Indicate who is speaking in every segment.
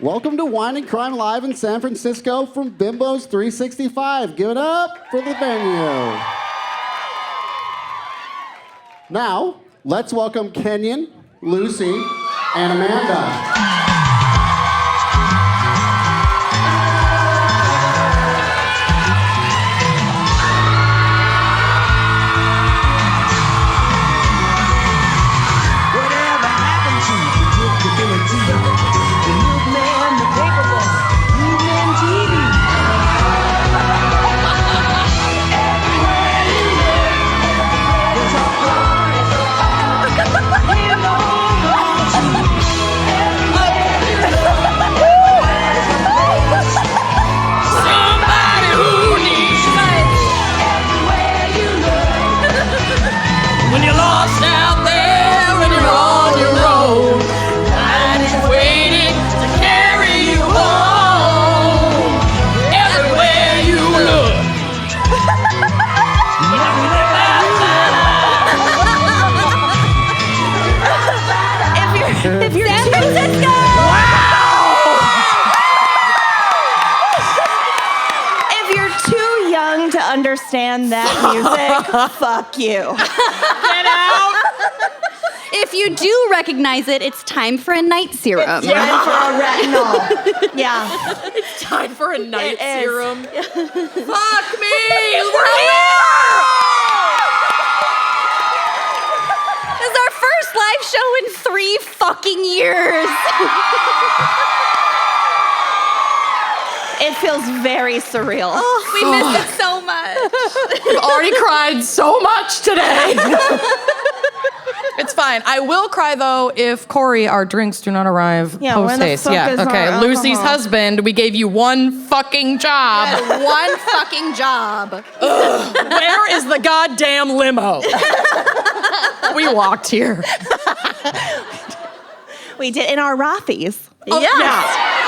Speaker 1: Welcome to Wine and Crime Live in San Francisco from Bimbo's 365. Give it up for the venue. Now, let's welcome Kenyon, Lucy, and Amanda.
Speaker 2: Understand that music, fuck you.
Speaker 3: Get out!
Speaker 4: If you do recognize it, it's time for a night serum.
Speaker 2: It's time for a retinol. Yeah.
Speaker 3: It's time for a night serum. Fuck me! We're here!
Speaker 4: This is our first live show in 3 fucking years.
Speaker 2: It feels very surreal.
Speaker 4: Oh, we missed it so much.
Speaker 3: We've already cried so much today. It's fine. I will cry, though, if Corey, our drinks do not arrive post-haste. Lucy's husband, we gave you one fucking job.
Speaker 4: Yeah, one fucking job.
Speaker 3: Where is the goddamn limo? We walked here.
Speaker 2: We did in our Rothies.
Speaker 3: Oh, yeah.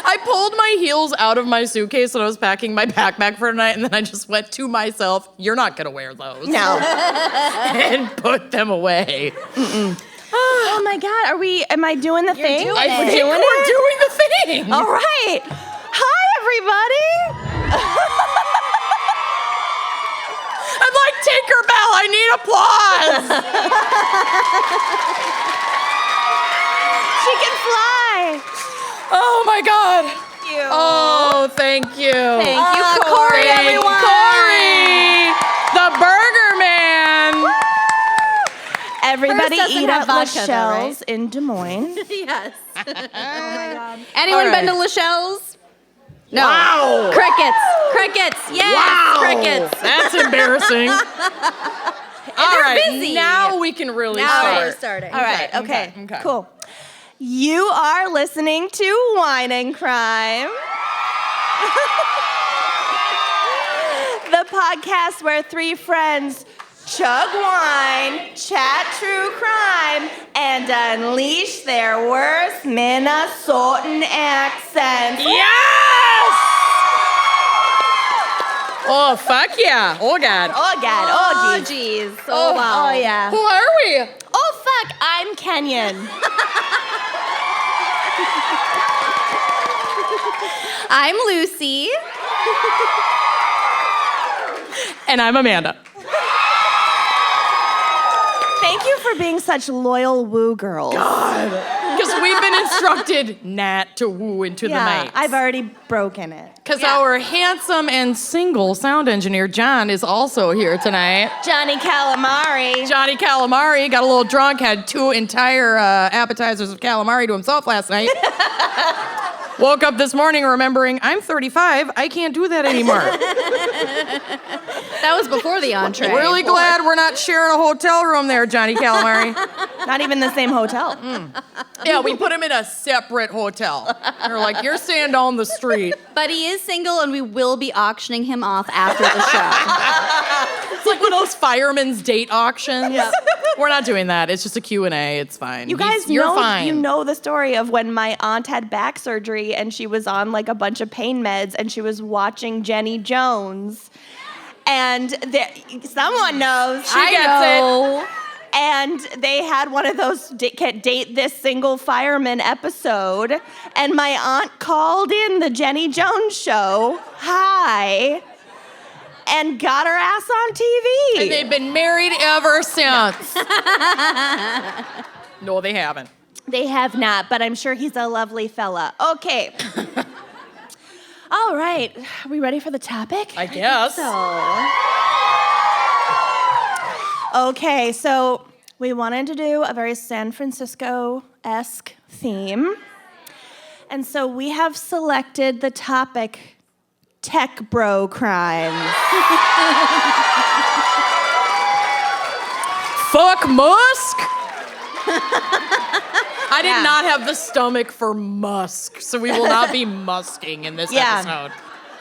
Speaker 3: I pulled my heels out of my suitcase when I was packing my backpack for tonight, and then I just went to myself, you're not gonna wear those.
Speaker 2: No.
Speaker 3: And put them away.
Speaker 2: Oh my God, am I doing the thing?
Speaker 3: I think we're doing the thing.
Speaker 2: All right. Hi, everybody.
Speaker 3: I'm like Tinkerbell, I need applause.
Speaker 2: She can fly.
Speaker 3: Oh my God.
Speaker 2: Thank you.
Speaker 3: Oh, thank you.
Speaker 2: Thank you, Corey, everyone.
Speaker 3: Corey, the Burger Man.
Speaker 2: Woo! Everybody
Speaker 4: doesn't
Speaker 2: eat
Speaker 4: have
Speaker 2: at
Speaker 4: vodka,
Speaker 2: Lachelle's
Speaker 4: though,
Speaker 2: in Des Moines.
Speaker 4: Yes.
Speaker 2: Oh my God.
Speaker 4: Anyone
Speaker 3: All
Speaker 4: been
Speaker 3: right.
Speaker 4: to Lachelle's? No.
Speaker 3: Wow.
Speaker 4: Crickets. Yes.
Speaker 3: Wow.
Speaker 4: Crickets.
Speaker 3: That's embarrassing. All right.
Speaker 4: busy.
Speaker 3: Now we can really
Speaker 4: Now
Speaker 3: start.
Speaker 4: we're starting.
Speaker 2: All right, okay, cool. You are listening to Wine and Crime. The podcast where 3 friends chug wine, chat true crime, and unleash their worst Minnesotan accents.
Speaker 3: Yes! Oh, fuck yeah. Oh, God.
Speaker 2: Oh, God. Oh, geez.
Speaker 4: Oh, wow.
Speaker 2: Oh, yeah.
Speaker 3: Who are we?
Speaker 2: Oh, fuck. I'm Kenyon.
Speaker 4: I'm Lucy.
Speaker 3: And I'm Amanda.
Speaker 2: Thank you for being such loyal woo girls.
Speaker 3: God. Because we've been instructed not to woo into the night.
Speaker 2: I've already broken it.
Speaker 3: Because our handsome and single sound engineer, John, is also here tonight.
Speaker 2: Johnny Calamari.
Speaker 3: Johnny Calamari got a little drunk, had 2 entire appetizers of calamari to himself last night. Woke up this morning remembering, I'm 35, I can't do that anymore.
Speaker 4: That was before the entree.
Speaker 3: Really glad we're not sharing a hotel room there, Johnny Calamari.
Speaker 2: Not even the same hotel.
Speaker 3: Yeah, we put him in a separate hotel. They're like, you're staying down the street.
Speaker 4: But he is single, and we will be auctioning him off after the show.
Speaker 3: It's like one of those fireman's date auctions.
Speaker 2: Yeah.
Speaker 3: We're not doing that. It's just a Q&A. It's fine.
Speaker 2: You guys
Speaker 3: you're
Speaker 2: know,
Speaker 3: fine.
Speaker 2: you know the story of when my aunt had back surgery and she was on like a bunch of pain meds and she was watching Jenny Jones. And someone knows.
Speaker 3: She gets it.
Speaker 2: And they had one of those can't date this single fireman episode. And my aunt called in the Jenny Jones show. Hi. And got her ass on TV.
Speaker 3: And they've been married ever since. No, they haven't.
Speaker 2: They have not, but I'm sure he's a lovely fella. Okay. All right. Are we ready for the topic?
Speaker 3: I guess.
Speaker 2: Okay, so we wanted to do a very San Francisco-esque theme. And so we have selected the topic tech bro crimes.
Speaker 3: Fuck Musk! I did not have the stomach for Musk, so we will not be musking in this episode.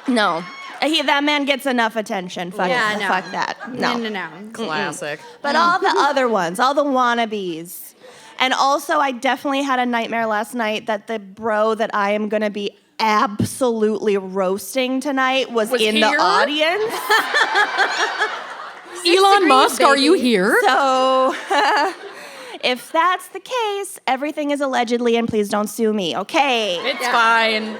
Speaker 2: No. That man gets enough attention. Fuck that. No.
Speaker 3: Classic.
Speaker 2: But all the other ones, all the wannabes. And also, I definitely had a nightmare last night that the bro that I am going to be absolutely roasting tonight was in
Speaker 3: here?
Speaker 2: the audience.
Speaker 3: Elon Musk, are you here?
Speaker 2: So, if that's the case, everything is allegedly, and please don't sue me, okay?
Speaker 3: It's fine.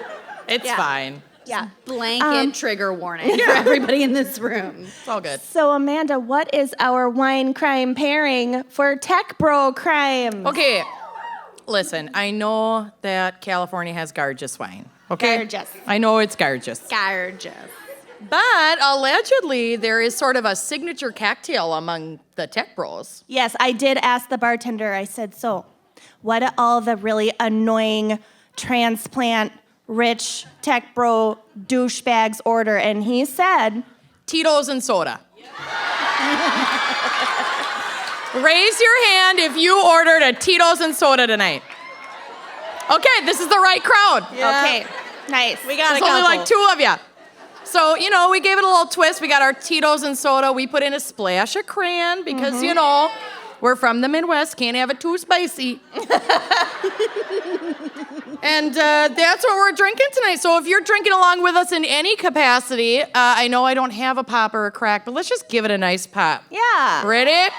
Speaker 3: It's fine.
Speaker 2: Yeah.
Speaker 4: Blanket trigger warning for everybody in this room.
Speaker 3: It's all good.
Speaker 2: So, Amanda, what is our wine crime pairing for tech bro crimes?
Speaker 3: Okay, listen, I know that California has gorgeous wine. Okay?
Speaker 2: Gorgeous.
Speaker 3: I know it's gorgeous.
Speaker 4: Gorgeous.
Speaker 3: But allegedly, there is sort of a signature cocktail among the tech bros.
Speaker 2: Yes, I did ask the bartender. I said, so what do all the really annoying transplant rich tech bro douchebags order? And he said,
Speaker 3: Tito's and soda. Raise your hand if you ordered a Tito's and soda tonight. Okay, this is the right crowd.
Speaker 2: Yeah. Okay, nice.
Speaker 4: We got
Speaker 3: There's only like 2 of you. So, we gave it a little twist. We got our Tito's and soda. We put in a splash of cran because, we're from the Midwest. Can't have it too spicy. And that's what we're drinking tonight. So if you're drinking along with us in any capacity, I know I don't have a pop or a crack, but let's just give it a nice pop.
Speaker 2: Yeah.
Speaker 3: Ready?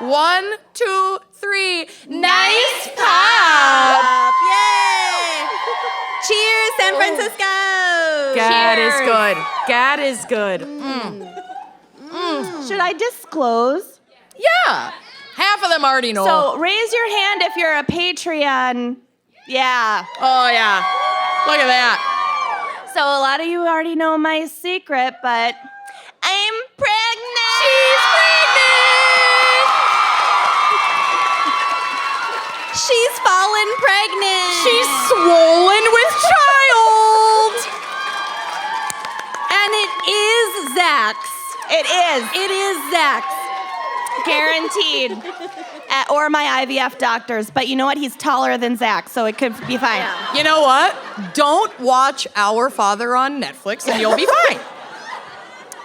Speaker 3: 1, 2, 3. Nice pop!
Speaker 4: Yay! Cheers, San Francisco!
Speaker 3: God is good. God is good.
Speaker 2: Should I disclose?
Speaker 3: Yeah. Half of them already know.
Speaker 2: So raise your hand if you're a Patreon. Yeah.
Speaker 3: Oh, yeah. Look at that.
Speaker 2: So a lot of you already know my secret, but I'm pregnant.
Speaker 3: She's pregnant.
Speaker 4: She's fallen pregnant.
Speaker 3: She's swollen with child.
Speaker 4: And it is Zach's.
Speaker 2: It is.
Speaker 4: It is Zach's.
Speaker 2: Guaranteed. Or my IVF doctors. But you know what? He's taller than Zach, so it could be fine.
Speaker 3: You know what? Don't watch Our Father on Netflix and you'll be fine.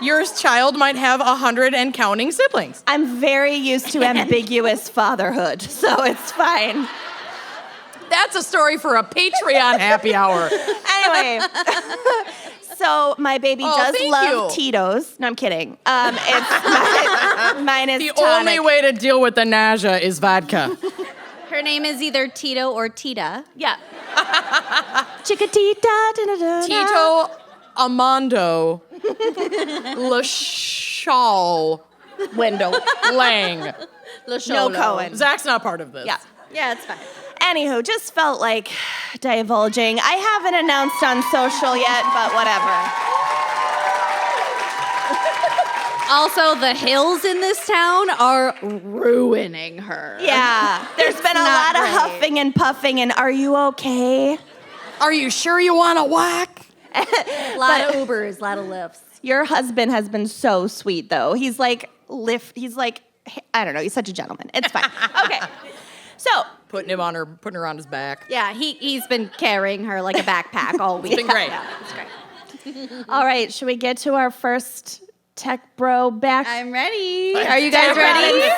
Speaker 3: Your child might have 100 and counting siblings.
Speaker 2: I'm very used to ambiguous fatherhood, so it's fine.
Speaker 3: That's a story for a Patreon happy hour.
Speaker 2: Anyway, so my baby does
Speaker 3: thank
Speaker 2: love
Speaker 3: you.
Speaker 2: Tito's. No, I'm kidding. Mine is
Speaker 3: The
Speaker 2: tonic.
Speaker 3: only way to deal with the nausea is vodka.
Speaker 4: Her name is either Tito or Tita.
Speaker 2: Yeah. Chickatita. Da-da-da-da.
Speaker 3: Tito Amando Lashal
Speaker 2: Window.
Speaker 3: Lang.
Speaker 2: No Cohen.
Speaker 3: Zach's not part of this.
Speaker 2: Yeah.
Speaker 4: Yeah, it's fine.
Speaker 2: Anywho, just felt like divulging. I haven't announced on social yet, but whatever.
Speaker 4: Also, the hills in this town are ruining her.
Speaker 2: Yeah. There's been a
Speaker 4: not
Speaker 2: lot of
Speaker 4: great.
Speaker 2: huffing and puffing, and are you okay?
Speaker 3: Are you sure you want to whack?
Speaker 4: A lot of Ubers, a lot of lifts.
Speaker 2: Your husband has been so sweet, though. He's like, I don't know, he's such a gentleman. It's fine. Okay. So,
Speaker 3: Putting her on his back.
Speaker 4: Yeah, he's been carrying her like a backpack all week.
Speaker 3: It's been great.
Speaker 4: Yeah, it's great.
Speaker 2: all right, should we get to our first tech bro back?
Speaker 4: I'm ready.
Speaker 2: Are you guys ready?
Speaker 3: Do it.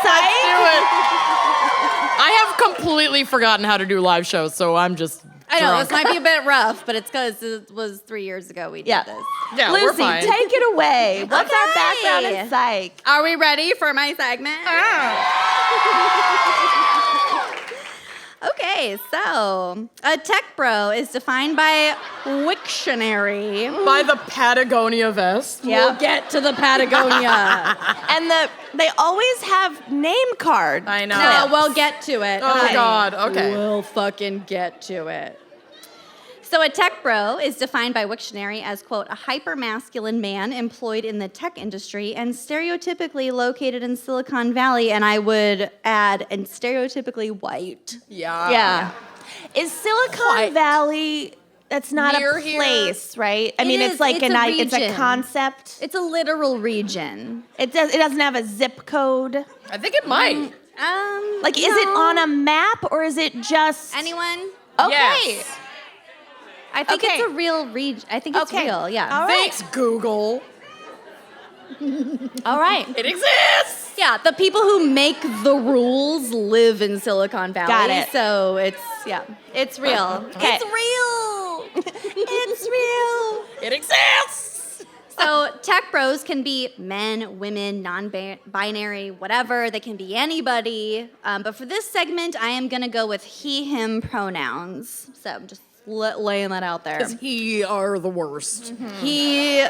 Speaker 3: I have completely forgotten how to do live shows, so I'm just
Speaker 4: I know, this might be a bit rough, but it's because it was 3 years ago we did this.
Speaker 3: Yeah,
Speaker 2: Lucy,
Speaker 3: we're fine.
Speaker 2: take it away. What's our
Speaker 4: Okay.
Speaker 2: background in psych?
Speaker 4: Are we ready for my segment? Okay, so a tech bro is defined by Wiktionary.
Speaker 3: By the Patagonia vest.
Speaker 4: We'll get to the Patagonia.
Speaker 2: And they always have name card.
Speaker 3: I know.
Speaker 4: No, we'll get to it.
Speaker 3: Oh, God. Okay.
Speaker 4: We'll fucking get to it. So a tech bro is defined by Wiktionary as, quote, a hyper-masculine man employed in the tech industry and stereotypically located in Silicon Valley, and I would add, and stereotypically white.
Speaker 3: Yeah.
Speaker 2: Is Silicon Valley, that's not
Speaker 3: Near
Speaker 2: a
Speaker 3: here?
Speaker 2: place, right? I
Speaker 4: It
Speaker 2: mean,
Speaker 4: is,
Speaker 2: it's like
Speaker 4: it's a
Speaker 2: it's a
Speaker 4: region.
Speaker 2: concept.
Speaker 4: It's a literal region.
Speaker 2: It doesn't have a zip code.
Speaker 3: I think it might.
Speaker 2: Like, is it on a map or is it just...
Speaker 4: Anyone?
Speaker 2: Okay.
Speaker 3: Yes.
Speaker 4: I think
Speaker 2: Okay.
Speaker 4: it's a real region. I think it's
Speaker 2: Okay.
Speaker 4: real, yeah.
Speaker 2: All right.
Speaker 3: Thanks, Google.
Speaker 4: All right.
Speaker 3: It exists.
Speaker 4: Yeah, the people who make the rules live in Silicon Valley.
Speaker 2: Got it.
Speaker 4: So it's real.
Speaker 2: Okay.
Speaker 4: It's real. It's real.
Speaker 3: It exists.
Speaker 4: So tech bros can be men, women, non-binary, whatever. They can be anybody. But for this segment, I am going to go with he, him pronouns. So I'm just laying that out there.
Speaker 3: Because he are the worst.
Speaker 4: He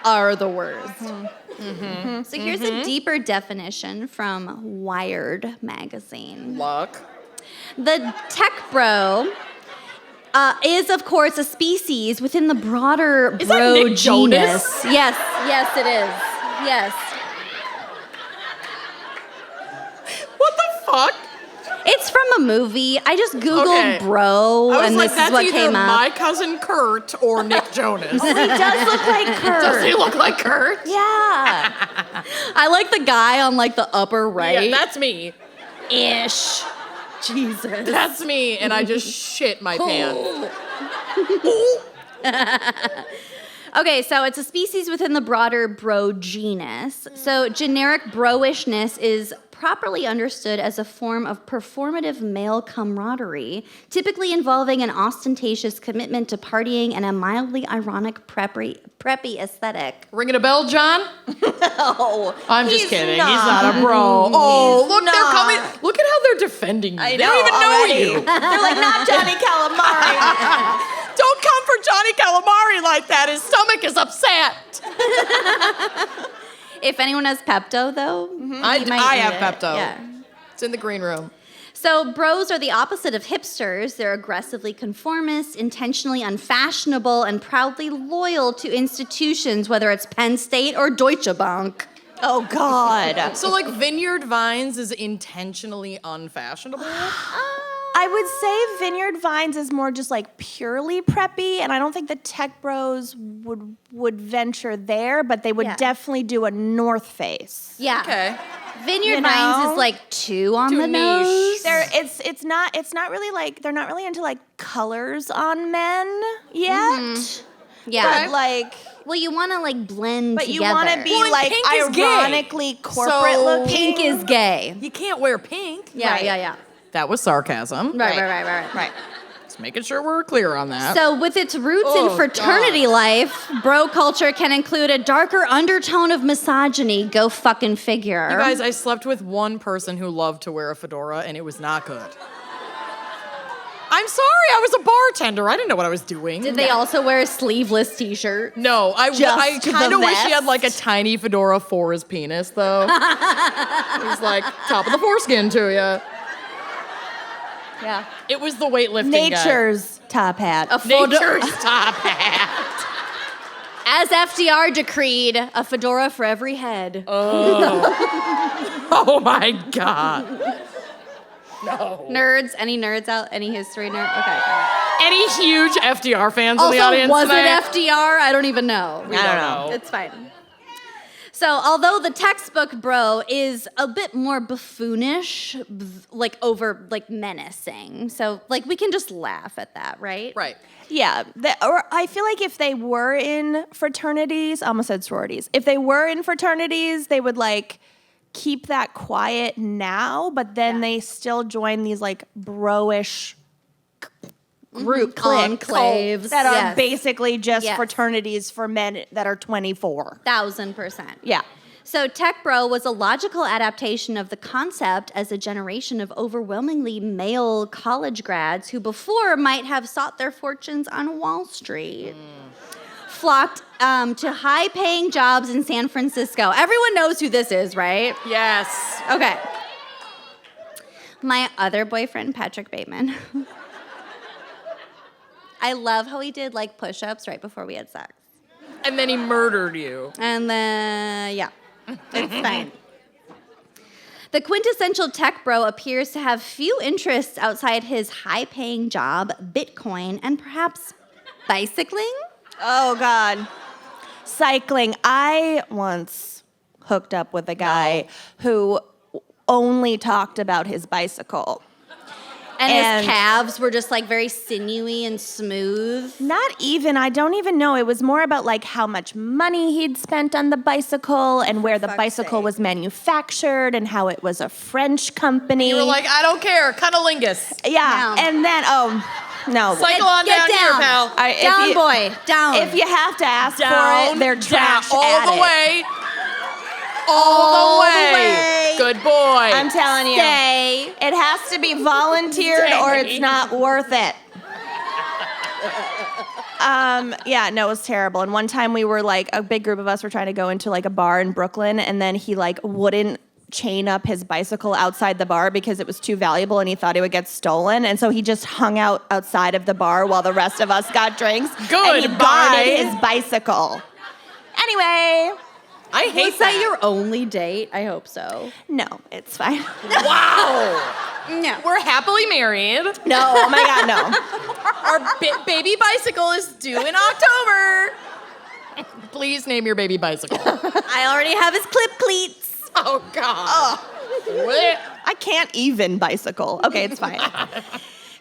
Speaker 4: are the worst. So here's a deeper definition from Wired magazine.
Speaker 3: Luck.
Speaker 4: The tech bro is, of course, a species within the broader
Speaker 3: Is that
Speaker 4: bro
Speaker 3: Nick
Speaker 4: genus.
Speaker 3: Jonas?
Speaker 4: Yes, it is. Yes.
Speaker 3: What the fuck?
Speaker 4: It's from a movie. I just Googled
Speaker 3: Okay.
Speaker 4: bro,
Speaker 3: I was
Speaker 4: and
Speaker 3: like,
Speaker 4: this
Speaker 3: that's
Speaker 4: is what
Speaker 3: either
Speaker 4: came up.
Speaker 3: my cousin Kurt or Nick Jonas.
Speaker 2: He does look like Kurt.
Speaker 3: Does he look like Kurt?
Speaker 2: Yeah.
Speaker 4: I like the guy on like the upper right.
Speaker 3: Yeah, that's me.
Speaker 4: ish. Jesus.
Speaker 3: That's me, and I just shit my pants.
Speaker 4: Okay, so it's a species within the broader bro genus. So generic broishness is properly understood as a form of performative male camaraderie, typically involving an ostentatious commitment to partying and a mildly ironic preppy aesthetic.
Speaker 3: Ringing a bell, John?
Speaker 2: No.
Speaker 3: I'm just
Speaker 2: He's
Speaker 3: kidding.
Speaker 2: not.
Speaker 3: He's not a bro. Oh,
Speaker 2: He's
Speaker 3: look,
Speaker 2: not.
Speaker 3: they're coming. Look at how they're defending you.
Speaker 2: I
Speaker 3: They don't even know
Speaker 2: already.
Speaker 3: you.
Speaker 2: They're like, not Johnny Calamari.
Speaker 3: Don't come for Johnny Calamari like that. His stomach is upset.
Speaker 4: If anyone has Pepto, though,
Speaker 3: I
Speaker 4: you might
Speaker 3: have
Speaker 4: need it.
Speaker 3: Pepto.
Speaker 4: Yeah.
Speaker 3: It's in the green room.
Speaker 4: So bros are the opposite of hipsters. They're aggressively conformist, intentionally unfashionable, and proudly loyal to institutions, whether it's Penn State or Deutsche Bank.
Speaker 2: Oh, God.
Speaker 3: So, like, Vineyard Vines is intentionally unfashionable?
Speaker 2: I would say Vineyard Vines is more just like purely preppy, and I don't think the tech bros would venture there, but they would
Speaker 4: Yeah.
Speaker 2: definitely do a North Face.
Speaker 4: Yeah.
Speaker 3: Okay.
Speaker 4: Vineyard
Speaker 2: You know?
Speaker 4: Vines is like 2 on
Speaker 3: Too
Speaker 4: the
Speaker 3: niche.
Speaker 4: nose.
Speaker 2: It's not really like they're not really into like colors on men yet.
Speaker 4: Yeah.
Speaker 2: But like
Speaker 4: Well, you want to like blend
Speaker 2: but
Speaker 4: together.
Speaker 2: you want to be
Speaker 3: Well, and
Speaker 2: like
Speaker 3: pink is gay.
Speaker 2: ironically corporate
Speaker 3: So
Speaker 2: looking.
Speaker 4: Pink is gay.
Speaker 3: You can't wear pink.
Speaker 4: Yeah,
Speaker 2: Right.
Speaker 4: yeah.
Speaker 3: That was sarcasm.
Speaker 4: Right.
Speaker 3: Just making sure we're clear on that.
Speaker 4: So, with its roots
Speaker 3: Oh,
Speaker 4: in fraternity life, bro culture can include a darker undertone of misogyny. Go fucking figure.
Speaker 3: You guys, I slept with one person who loved to wear a fedora, and it was not good. I'm sorry, I was a bartender. I didn't know what I was doing.
Speaker 4: Did they also wear a sleeveless t-shirt?
Speaker 3: No, I
Speaker 2: Just
Speaker 3: kind
Speaker 2: the
Speaker 3: of wish he had
Speaker 2: vest?
Speaker 3: like a tiny fedora for his penis, though. He's like top of the foreskin to you.
Speaker 2: Yeah.
Speaker 3: It was the weightlifting guy.
Speaker 2: Nature's top hat.
Speaker 3: Nature's top hat.
Speaker 4: As FDR decreed, a fedora for every head.
Speaker 3: Oh my God. No.
Speaker 4: Nerds? Any nerds out? Any history nerds? Okay.
Speaker 3: Any huge FDR fans in the
Speaker 4: Also,
Speaker 3: audience
Speaker 4: was
Speaker 3: tonight?
Speaker 4: it FDR? I don't even know.
Speaker 3: I don't know.
Speaker 4: It's fine. So, although the textbook bro is a bit more buffoonish, like over like menacing, so like we can just laugh at that, right?
Speaker 3: Right.
Speaker 2: Yeah, or I feel like if they were in fraternities, I almost said sororities. If they were in fraternities, they would like keep that quiet now, but then they still join these like bro-ish group cliques
Speaker 4: Enclaves.
Speaker 2: that are
Speaker 4: Yes.
Speaker 2: basically just
Speaker 4: Yes.
Speaker 2: fraternities for men that are 24.
Speaker 4: 1,000%.
Speaker 2: Yeah.
Speaker 4: So Tech Bro was a logical adaptation of the concept as a generation of overwhelmingly male college grads who before might have sought their fortunes on Wall Street. Flocked to high-paying jobs in San Francisco. Everyone knows who this is, right?
Speaker 3: Yes.
Speaker 4: Okay. My other boyfriend, Patrick Bateman. I love how he did like push-ups right before we had sex.
Speaker 3: And then he murdered you.
Speaker 4: And then, yeah, it's fine. The quintessential tech bro appears to have few interests outside his high-paying job, Bitcoin, and perhaps bicycling?
Speaker 2: Oh, God. Cycling. I once hooked up with a guy who only talked about his bicycle.
Speaker 4: And his calves were just like very sinewy and smooth.
Speaker 2: Not even, I don't even know. It was more about like how much money he'd spent on the bicycle and where the bicycle was manufactured and how it was a French company.
Speaker 3: You were like, I don't care, cunnilingus.
Speaker 2: Yeah,
Speaker 4: No.
Speaker 2: and then, no.
Speaker 3: Cycle on
Speaker 4: Get
Speaker 3: down
Speaker 4: down.
Speaker 3: here, pal.
Speaker 4: Down, boy, down.
Speaker 2: If you have to ask for
Speaker 3: Down,
Speaker 2: it, they're trash
Speaker 3: all
Speaker 2: at
Speaker 3: the
Speaker 2: it.
Speaker 3: way. All the way. Good boy.
Speaker 2: I'm telling you.
Speaker 4: Stay.
Speaker 2: It has to be volunteered or it's not worth it. Yeah, no, it was terrible. And one time we were like, a big group of us were trying to go into like a bar in Brooklyn, and then he like wouldn't chain up his bicycle outside the bar because it was too valuable and he thought it would get stolen. And so he just hung out outside of the bar while the rest of us got drinks. And he
Speaker 3: Goodbye.
Speaker 2: guarded his bicycle. Anyway,
Speaker 3: I hate
Speaker 4: Was that your only date? I hope so.
Speaker 2: no, it's fine.
Speaker 3: Wow.
Speaker 4: No.
Speaker 3: We're happily married.
Speaker 2: No, oh my God, no.
Speaker 3: Our baby bicycle is due in October. Please name your baby bicycle.
Speaker 4: I already have his clip cleats.
Speaker 3: Oh, God. What?
Speaker 2: I can't even bicycle. Okay, it's fine.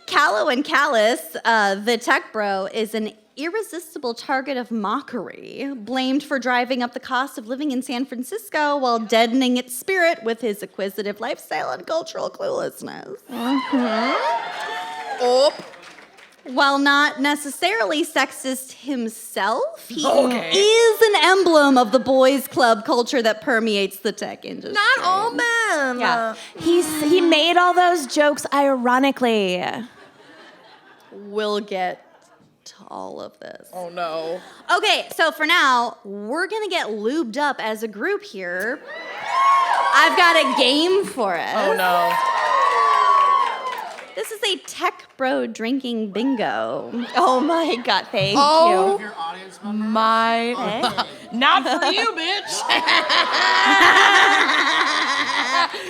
Speaker 4: Callow and Callous, the tech bro, is an irresistible target of mockery, blamed for driving up the cost of living in San Francisco while deadening its spirit with his acquisitive lifestyle and cultural cluelessness.
Speaker 3: Oh.
Speaker 4: While not necessarily sexist himself, he
Speaker 3: Okay.
Speaker 4: is an emblem of the boys' club culture that permeates the tech industry.
Speaker 3: Not all men.
Speaker 2: Yeah. He made all those jokes ironically.
Speaker 4: We'll get to all of this.
Speaker 3: Oh, no.
Speaker 4: Okay, so for now, we're gonna get lubed up as a group here. I've got a game for us.
Speaker 3: Oh, no.
Speaker 4: This is a tech bro drinking bingo.
Speaker 2: Oh my God, thank
Speaker 3: Oh.
Speaker 2: you.
Speaker 1: Your audience member?
Speaker 3: My. Not for you, bitch.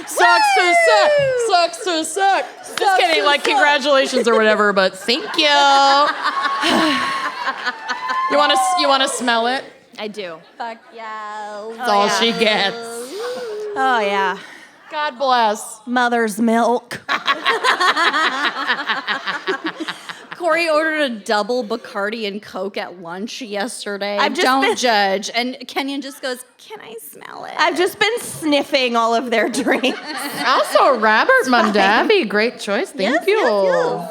Speaker 3: Sucks to suck. Sucks to suck. Just kidding. Like, congratulations or whatever, but thank you. You want to smell it?
Speaker 2: I do.
Speaker 4: Fuck yeah.
Speaker 3: That's all she gets.
Speaker 2: Oh yeah.
Speaker 3: God bless.
Speaker 2: Mother's milk.
Speaker 4: Corey ordered a double Bacardi and Coke at lunch yesterday.
Speaker 2: I've just
Speaker 4: Don't
Speaker 2: been-
Speaker 4: judge. And Kenyon just goes, "Can I smell it?"
Speaker 2: I've just been sniffing all of their drinks.
Speaker 3: Also, Robert Mondavi, great choice. Thank you.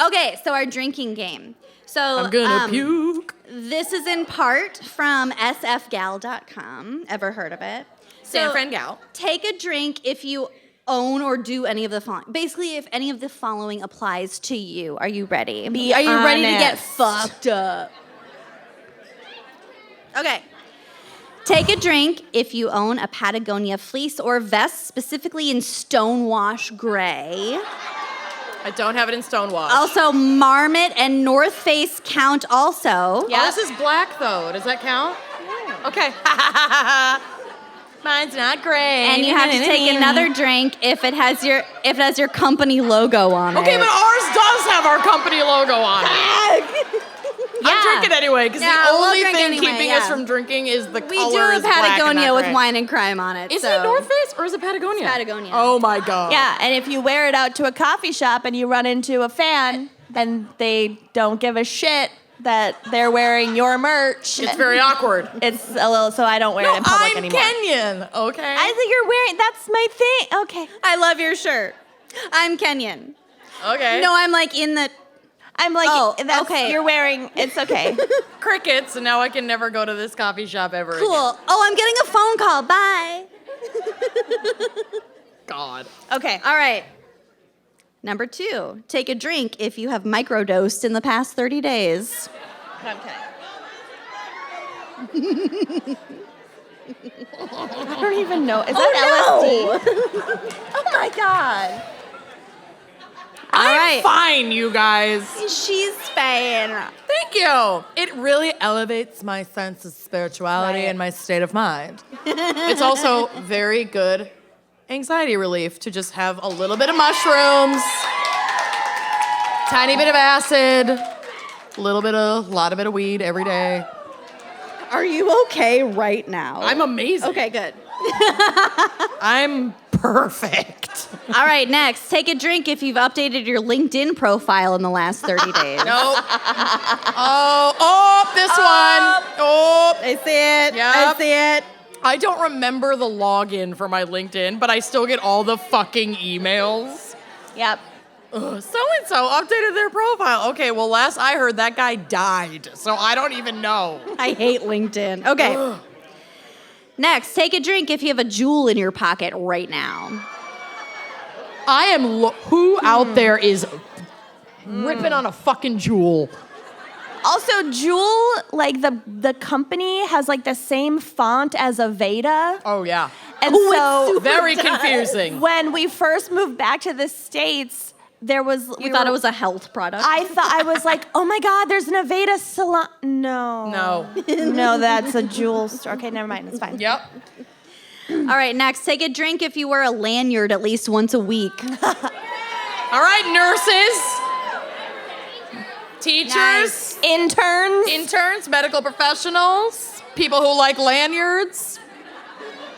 Speaker 4: Okay, so our drinking game. So
Speaker 3: I'm gonna puke.
Speaker 4: This is in part from sfgal.com. Ever heard of it?
Speaker 3: San Fran gal.
Speaker 4: Take a drink if you own or do any of the following. Basically, if any of the following applies to you. Are you ready?
Speaker 2: Be
Speaker 4: Are you ready to get
Speaker 2: honest.
Speaker 4: fucked up? Okay. Take a drink if you own a Patagonia fleece or vest, specifically in stonewash gray.
Speaker 3: I don't have it in Stonewash.
Speaker 4: Also, Marmot and North Face count also.
Speaker 3: Yeah. Oh, this is black, though. Does that count? Yeah. Okay. Mine's not gray.
Speaker 4: And you have to take another drink if it has your company logo on it.
Speaker 3: Okay, but ours does have our company logo on it.
Speaker 4: Yeah.
Speaker 3: I'm drinking anyway, because
Speaker 4: Yeah,
Speaker 3: the
Speaker 4: we'll
Speaker 3: only
Speaker 4: drink
Speaker 3: thing
Speaker 4: anyway,
Speaker 3: keeping
Speaker 4: yeah.
Speaker 3: us from drinking is the
Speaker 4: We
Speaker 3: color
Speaker 4: do have
Speaker 3: is black and
Speaker 4: Patagonia
Speaker 3: not
Speaker 4: with
Speaker 3: gray.
Speaker 4: wine and crime on it.
Speaker 3: Is
Speaker 4: so.
Speaker 3: it North Face or is it Patagonia?
Speaker 4: It's Patagonia.
Speaker 3: Oh my God.
Speaker 2: Yeah, and if you wear it out to a coffee shop and you run into a fan, then they don't give a shit that they're wearing your merch.
Speaker 3: It's very awkward.
Speaker 2: It's a little, so I don't wear it in public
Speaker 3: I'm
Speaker 2: anymore.
Speaker 3: Kenyan, okay?
Speaker 2: I think you're wearing, that's my thing. Okay.
Speaker 4: I love your shirt. I'm Kenyan.
Speaker 3: Okay.
Speaker 4: No, I'm like in the.
Speaker 2: I'm like, that's,
Speaker 4: okay.
Speaker 2: You're wearing, it's okay.
Speaker 3: Crickets, and now I can never go to this coffee shop ever
Speaker 4: Cool.
Speaker 3: again.
Speaker 4: Oh, I'm getting a phone call. Bye.
Speaker 3: God.
Speaker 2: Okay.
Speaker 4: All right. Number 2, take a drink if you have microdosed in the past 30 days.
Speaker 2: I'm kidding. I don't even know. Is that LSD? Oh my God.
Speaker 3: I'm fine, you guys.
Speaker 4: She's fine.
Speaker 3: Thank you. It really elevates my sense of spirituality and my state of mind. It's also very good anxiety relief to just have a little bit of mushrooms, tiny bit of acid, a lot of bit of weed every day.
Speaker 4: Are you okay right now?
Speaker 3: I'm amazing.
Speaker 4: Okay, good.
Speaker 3: I'm perfect.
Speaker 4: All right, next, take a drink if you've updated your LinkedIn profile in the last 30 days.
Speaker 3: Nope. This one. Oh,
Speaker 4: I see it.
Speaker 3: Yep.
Speaker 4: I see it.
Speaker 3: I don't remember the login for my LinkedIn, but I still get all the fucking emails.
Speaker 2: Yep.
Speaker 3: So-and-so updated their profile. Okay, well, last I heard, that guy died, so I don't even know.
Speaker 4: I hate LinkedIn. Okay. Next, take a drink if you have a jewel in your pocket right now.
Speaker 3: I am... who out there is ripping on a fucking jewel?
Speaker 2: Also, Jewel, like the company has like the same font as Aveda.
Speaker 3: Oh, yeah.
Speaker 2: And so
Speaker 3: Very confusing.
Speaker 2: when we first moved back to the States, there was...
Speaker 4: You thought it was a health product?
Speaker 2: I was like, oh my God, there's an Aveda salon. No, that's a Jewel store. Okay, never mind, it's fine.
Speaker 3: Yep.
Speaker 4: All right, next, take a drink if you wear a lanyard at least once a week.
Speaker 3: All right, nurses. Teachers.
Speaker 2: Nice. Interns,
Speaker 3: medical professionals, people who like lanyards.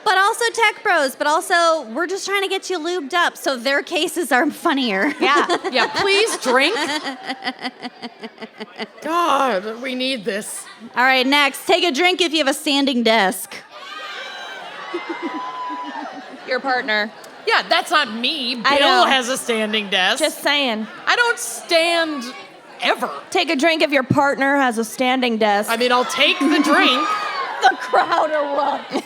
Speaker 4: But also tech bros, but also we're just trying to get you lubed up so their cases are funnier.
Speaker 3: Yeah, please drink. God, we need this.
Speaker 4: All right, next, take a drink if you have a standing desk.
Speaker 2: your partner.
Speaker 3: Yeah, that's not me.
Speaker 2: I
Speaker 3: Bill
Speaker 2: know.
Speaker 3: has a standing desk.
Speaker 2: Just saying.
Speaker 3: I don't stand ever.
Speaker 2: Take a drink if your partner has a standing desk.
Speaker 3: I mean, I'll take the drink.
Speaker 2: The crowd erupts.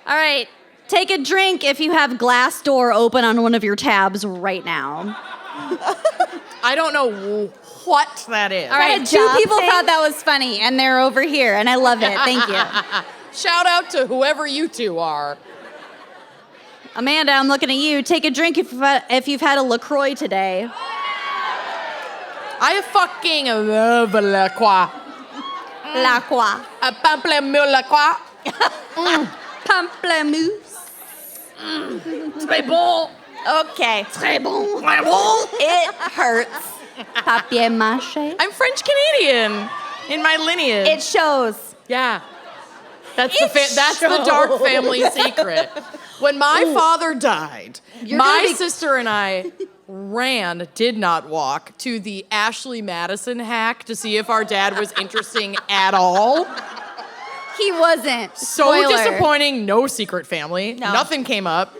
Speaker 4: All right, take a drink if you have Glassdoor open on one of your tabs right now.
Speaker 3: I don't know what that is.
Speaker 4: All right,
Speaker 2: a
Speaker 4: 2
Speaker 2: job
Speaker 4: people
Speaker 2: thing?
Speaker 4: thought that was funny, and they're over here, and I love it. Thank you.
Speaker 3: Shout out to whoever you two are.
Speaker 4: Amanda, I'm looking at you. Take a drink if you've had a LaCroix today.
Speaker 3: I fucking love La Croix.
Speaker 4: La Croix.
Speaker 3: A pamplemousse La Croix.
Speaker 4: Pamplemousse.
Speaker 3: Très bon.
Speaker 2: Okay.
Speaker 4: Très bon.
Speaker 3: Très bon.
Speaker 2: It hurts.
Speaker 4: Papier mâché.
Speaker 3: I'm French Canadian in my lineage.
Speaker 2: It shows.
Speaker 3: Yeah. That's the dark family secret. When my father died, my sister and I did not walk, to the Ashley Madison hack to see if our dad was interesting at all.
Speaker 4: He wasn't.
Speaker 3: So
Speaker 4: Spoiler.
Speaker 3: disappointing, no secret family.
Speaker 2: No.
Speaker 3: Nothing came up.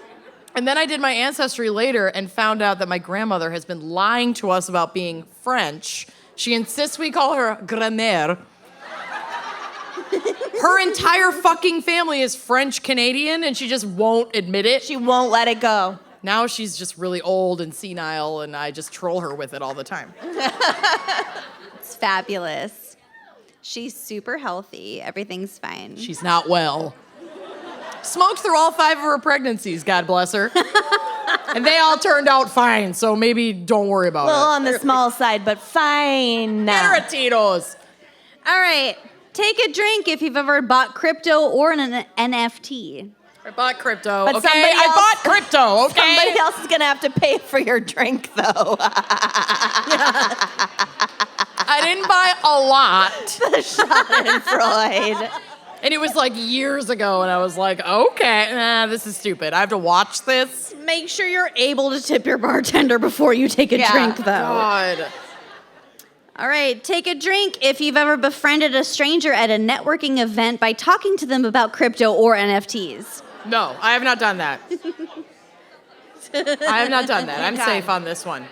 Speaker 3: And then I did my ancestry later and found out that my grandmother has been lying to us about being French. She insists we call her grand-mère. Her entire fucking family is French Canadian, and she just won't admit it.
Speaker 2: She won't let it go.
Speaker 3: Now she's just really old and senile, and I just troll her with it all the time.
Speaker 4: It's fabulous. She's super healthy. Everything's fine.
Speaker 3: She's not well. Smoked through all 5 of her pregnancies, God bless her. And they all turned out fine, so maybe don't worry about
Speaker 2: Well,
Speaker 3: it.
Speaker 2: on the small side, but fine.
Speaker 3: Get her a Tito's.
Speaker 4: All right. Take a drink if you've ever bought crypto or an NFT.
Speaker 3: I bought crypto,
Speaker 2: But
Speaker 3: okay?
Speaker 2: somebody
Speaker 3: I
Speaker 2: else-
Speaker 3: bought crypto, okay?
Speaker 2: Somebody else is gonna have to pay for your drink, though.
Speaker 3: I didn't buy a lot.
Speaker 2: Freud.
Speaker 3: And it was like years ago, and I was like, okay, this is stupid. I have to watch this.
Speaker 4: Make sure you're able to tip your bartender before you take a drink, though.
Speaker 3: God.
Speaker 4: All right, take a drink if you've ever befriended a stranger at a networking event by talking to them about crypto or NFTs.
Speaker 3: No, I have not done that. I have not done that. I'm
Speaker 2: Okay.
Speaker 3: safe on this one.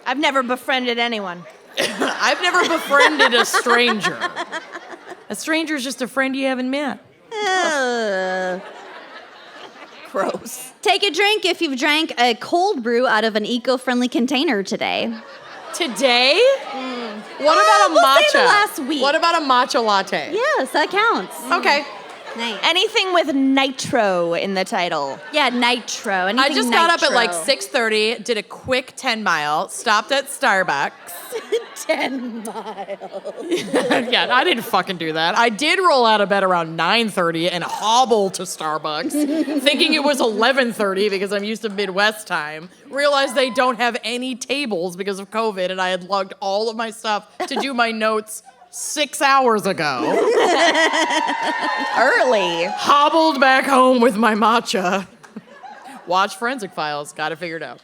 Speaker 2: I've never befriended anyone.
Speaker 3: I've never befriended a stranger. A stranger is just a friend you haven't met.
Speaker 2: Gross.
Speaker 4: Take a drink if you've drank a cold brew out of an eco-friendly container today.
Speaker 3: Today? What about a
Speaker 4: we'll
Speaker 3: matcha?
Speaker 4: say the last week.
Speaker 3: What about a matcha latte?
Speaker 4: Yes, that counts.
Speaker 3: Okay.
Speaker 4: Nice.
Speaker 2: Anything with nitro in the title.
Speaker 4: Yeah, nitro.
Speaker 3: I just got up at like 6:30, did a quick 10-mile, stopped at Starbucks.
Speaker 4: 10 miles.
Speaker 3: Yeah, I didn't fucking do that. I did roll out of bed around 9:30 and hobble to Starbucks, thinking it was 11:30 because I'm used to Midwest time. Realized they don't have any tables because of COVID, and I had lugged all of my stuff to do my notes 6 hours ago.
Speaker 2: Early.
Speaker 3: Hobbled back home with my matcha. Watch Forensic Files. Got it figured out.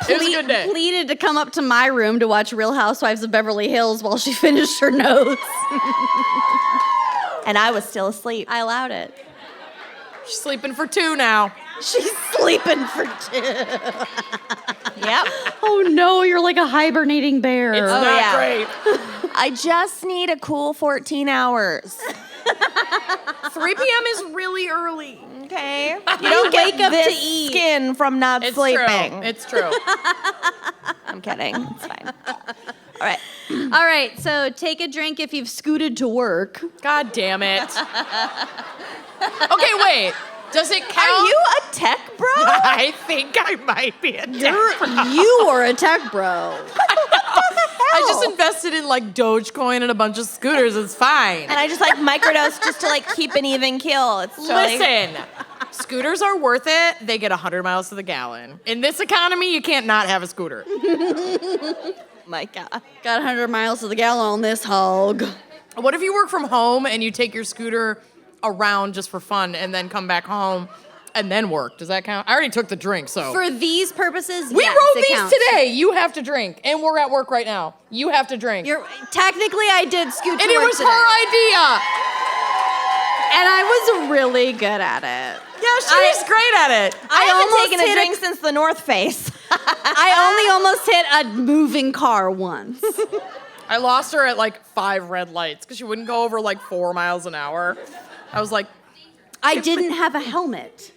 Speaker 3: It was a good day.
Speaker 4: Pleaded to come up to my room to watch Real Housewives of Beverly Hills while she finished her notes.
Speaker 2: And I was still asleep.
Speaker 4: I allowed it.
Speaker 3: She's sleeping for 2 now.
Speaker 4: She's sleeping for 2.
Speaker 2: Yep.
Speaker 4: Oh no, you're like a hibernating bear.
Speaker 3: It's not
Speaker 2: yeah.
Speaker 3: great.
Speaker 2: I just need a cool 14 hours.
Speaker 3: 3 p.m. is really early.
Speaker 2: Okay. You
Speaker 4: don't
Speaker 2: don't
Speaker 4: wake
Speaker 2: get
Speaker 4: up to
Speaker 2: this
Speaker 4: eat.
Speaker 2: skin from not
Speaker 3: It's
Speaker 2: sleeping.
Speaker 3: true. It's true.
Speaker 2: I'm kidding. It's fine. All right.
Speaker 4: All right, so take a drink if you've scooted to work.
Speaker 3: God damn it. Okay, wait. Does it count?
Speaker 2: Are you a tech bro?
Speaker 3: I think I might be a tech bro.
Speaker 4: You are a tech bro.
Speaker 3: I just invested in like Dogecoin and a bunch of scooters. It's fine.
Speaker 2: And I just like microdose just to like keep an even keel. It's totally...
Speaker 3: Listen, scooters are worth it. They get 100 miles to the gallon. In this economy, you can't not have a scooter.
Speaker 2: My God.
Speaker 4: Got 100 miles to the gallon on this hog.
Speaker 3: What if you work from home and you take your scooter around just for fun and then come back home and then work? Does that count? I already took the drink, so.
Speaker 4: For these purposes,
Speaker 3: We
Speaker 4: yes,
Speaker 3: wrote
Speaker 4: it
Speaker 3: these
Speaker 4: counts.
Speaker 3: today. You have to drink. And we're at work right now. You have to drink.
Speaker 4: Technically, I did scoot to
Speaker 3: And it
Speaker 4: work
Speaker 3: was
Speaker 4: today.
Speaker 3: her idea.
Speaker 4: And I was really good at it.
Speaker 3: Yeah, she was great at it.
Speaker 2: I haven't
Speaker 4: almost
Speaker 2: taken a
Speaker 4: hit
Speaker 2: drink since the North Face.
Speaker 4: I only almost hit a moving car once.
Speaker 3: I lost her at like 5 red lights because she wouldn't go over like 4 miles an hour. I was like,
Speaker 4: I didn't have a helmet.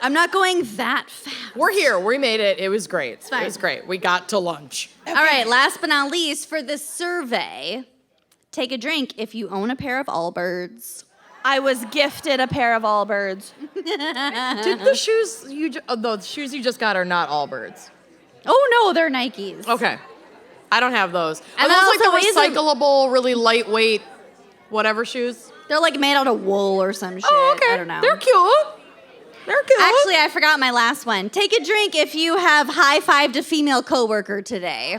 Speaker 4: I'm not going that fast.
Speaker 3: we're here. We made it. It was great.
Speaker 4: fine.
Speaker 3: It was great. We got to lunch.
Speaker 4: All right, last but not least, for this survey, take a drink if you own a pair of Allbirds.
Speaker 2: I was gifted a pair of Allbirds.
Speaker 3: Did the shoes the shoes you just got are not Allbirds?
Speaker 4: Oh no, they're Nikes.
Speaker 3: Okay. I don't have those.
Speaker 4: And
Speaker 3: Are those like
Speaker 4: also
Speaker 3: the
Speaker 4: isn't-
Speaker 3: recyclable, really lightweight, whatever shoes?
Speaker 4: They're like made out of wool or some shit.
Speaker 3: Oh, okay.
Speaker 4: I don't know.
Speaker 3: They're cute. They're cute.
Speaker 4: Actually, I forgot my last one. Take a drink if you have high-fived a female coworker today.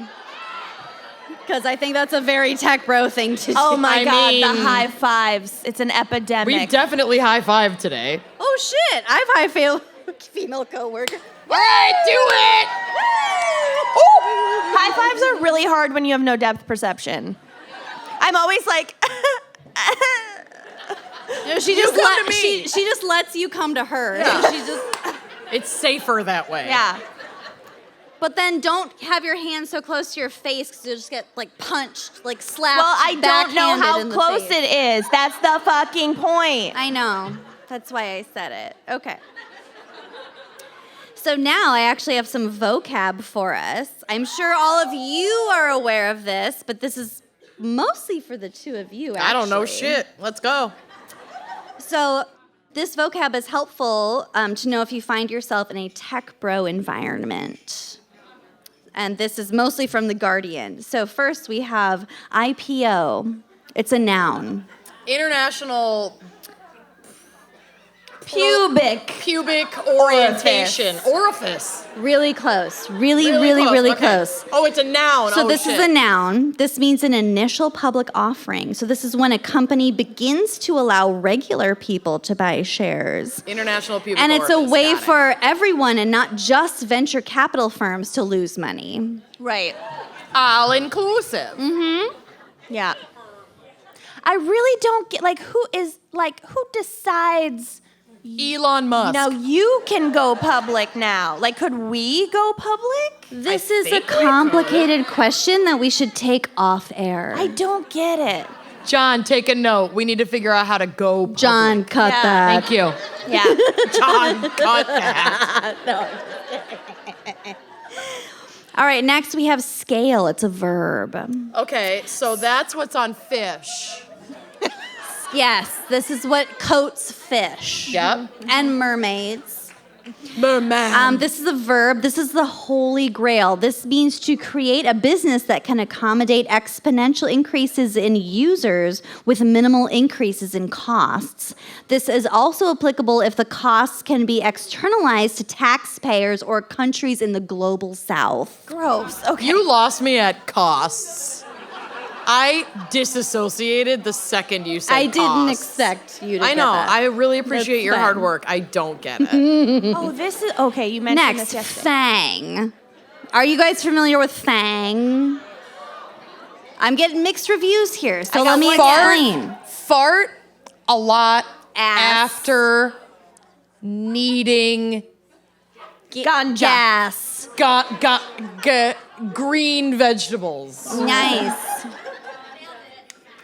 Speaker 4: Because I think that's a very tech bro thing to do.
Speaker 2: Oh my
Speaker 3: I
Speaker 2: God,
Speaker 3: mean-
Speaker 2: the high fives. It's an epidemic.
Speaker 3: We've definitely high-fived today.
Speaker 4: Oh shit, I've high-fived female coworker.
Speaker 3: All right, do it.
Speaker 2: High fives are really hard when you have no depth perception. I'm always like,
Speaker 4: No, she
Speaker 3: You
Speaker 4: just
Speaker 3: come to me.
Speaker 4: she just lets you come to her.
Speaker 3: Yeah.
Speaker 4: She just.
Speaker 3: It's safer that way.
Speaker 2: yeah.
Speaker 4: But then don't have your hands so close to your face because you'll just get like punched, like slapped.
Speaker 2: Well, I don't know
Speaker 4: backhanded
Speaker 2: how
Speaker 4: in the
Speaker 2: close
Speaker 4: face.
Speaker 2: it is. That's the fucking point.
Speaker 4: I know. That's why I said it. Okay. So now I actually have some vocab for us. I'm sure all of you are aware of this, but this is mostly for the two of you, actually.
Speaker 3: I don't know shit. Let's go.
Speaker 4: So this vocab is helpful to know if you find yourself in a tech bro environment. And this is mostly from The Guardian. So first we have IPO. It's a noun.
Speaker 3: International
Speaker 2: Pubic.
Speaker 3: orientation. Orifice.
Speaker 4: Really close. Really
Speaker 3: Okay.
Speaker 4: close.
Speaker 3: Oh, it's a noun.
Speaker 4: So
Speaker 3: oh,
Speaker 4: this
Speaker 3: shit.
Speaker 4: is a noun. This means an initial public offering. So this is when a company begins to allow regular people to buy shares.
Speaker 3: International pubic
Speaker 4: And it's a
Speaker 3: orifice.
Speaker 4: way
Speaker 3: Got it.
Speaker 4: for everyone and not just venture capital firms to lose money.
Speaker 2: Right.
Speaker 3: all inclusive.
Speaker 2: Yeah. I really don't get, who decides
Speaker 3: Elon Musk.
Speaker 2: Now you can go public now. Like, could we go public?
Speaker 4: This is a complicated question that we should take off air.
Speaker 2: I don't get it.
Speaker 3: John, take a note. We need to figure out how to go public.
Speaker 4: John, cut
Speaker 2: Yeah.
Speaker 4: that.
Speaker 3: Thank you.
Speaker 2: Yeah.
Speaker 3: John, cut that.
Speaker 4: All right, next we have scale. It's a verb.
Speaker 3: Okay, so that's what's on fish.
Speaker 4: Yes, this is what coats fish.
Speaker 3: Yep.
Speaker 4: And mermaids.
Speaker 3: Merman.
Speaker 4: This is a verb. This is the holy grail. This means to create a business that can accommodate exponential increases in users with minimal increases in costs. This is also applicable if the costs can be externalized to taxpayers or countries in the global south.
Speaker 2: Gross. Okay.
Speaker 3: You lost me at costs. I disassociated the second you said
Speaker 4: I didn't
Speaker 3: costs.
Speaker 4: expect you to
Speaker 3: I
Speaker 4: get
Speaker 3: know.
Speaker 4: that.
Speaker 3: I really appreciate
Speaker 4: That's
Speaker 3: your
Speaker 4: fine.
Speaker 3: hard work. I don't get it.
Speaker 2: Oh, this is okay. You mentioned
Speaker 4: Next,
Speaker 2: this yesterday.
Speaker 4: fang. Are you guys familiar with fang? I'm getting mixed reviews here, so let me explain.
Speaker 3: Fart a lot
Speaker 4: Ass.
Speaker 3: after needing
Speaker 2: Ganja.
Speaker 4: Gas.
Speaker 3: green vegetables.
Speaker 4: Nice.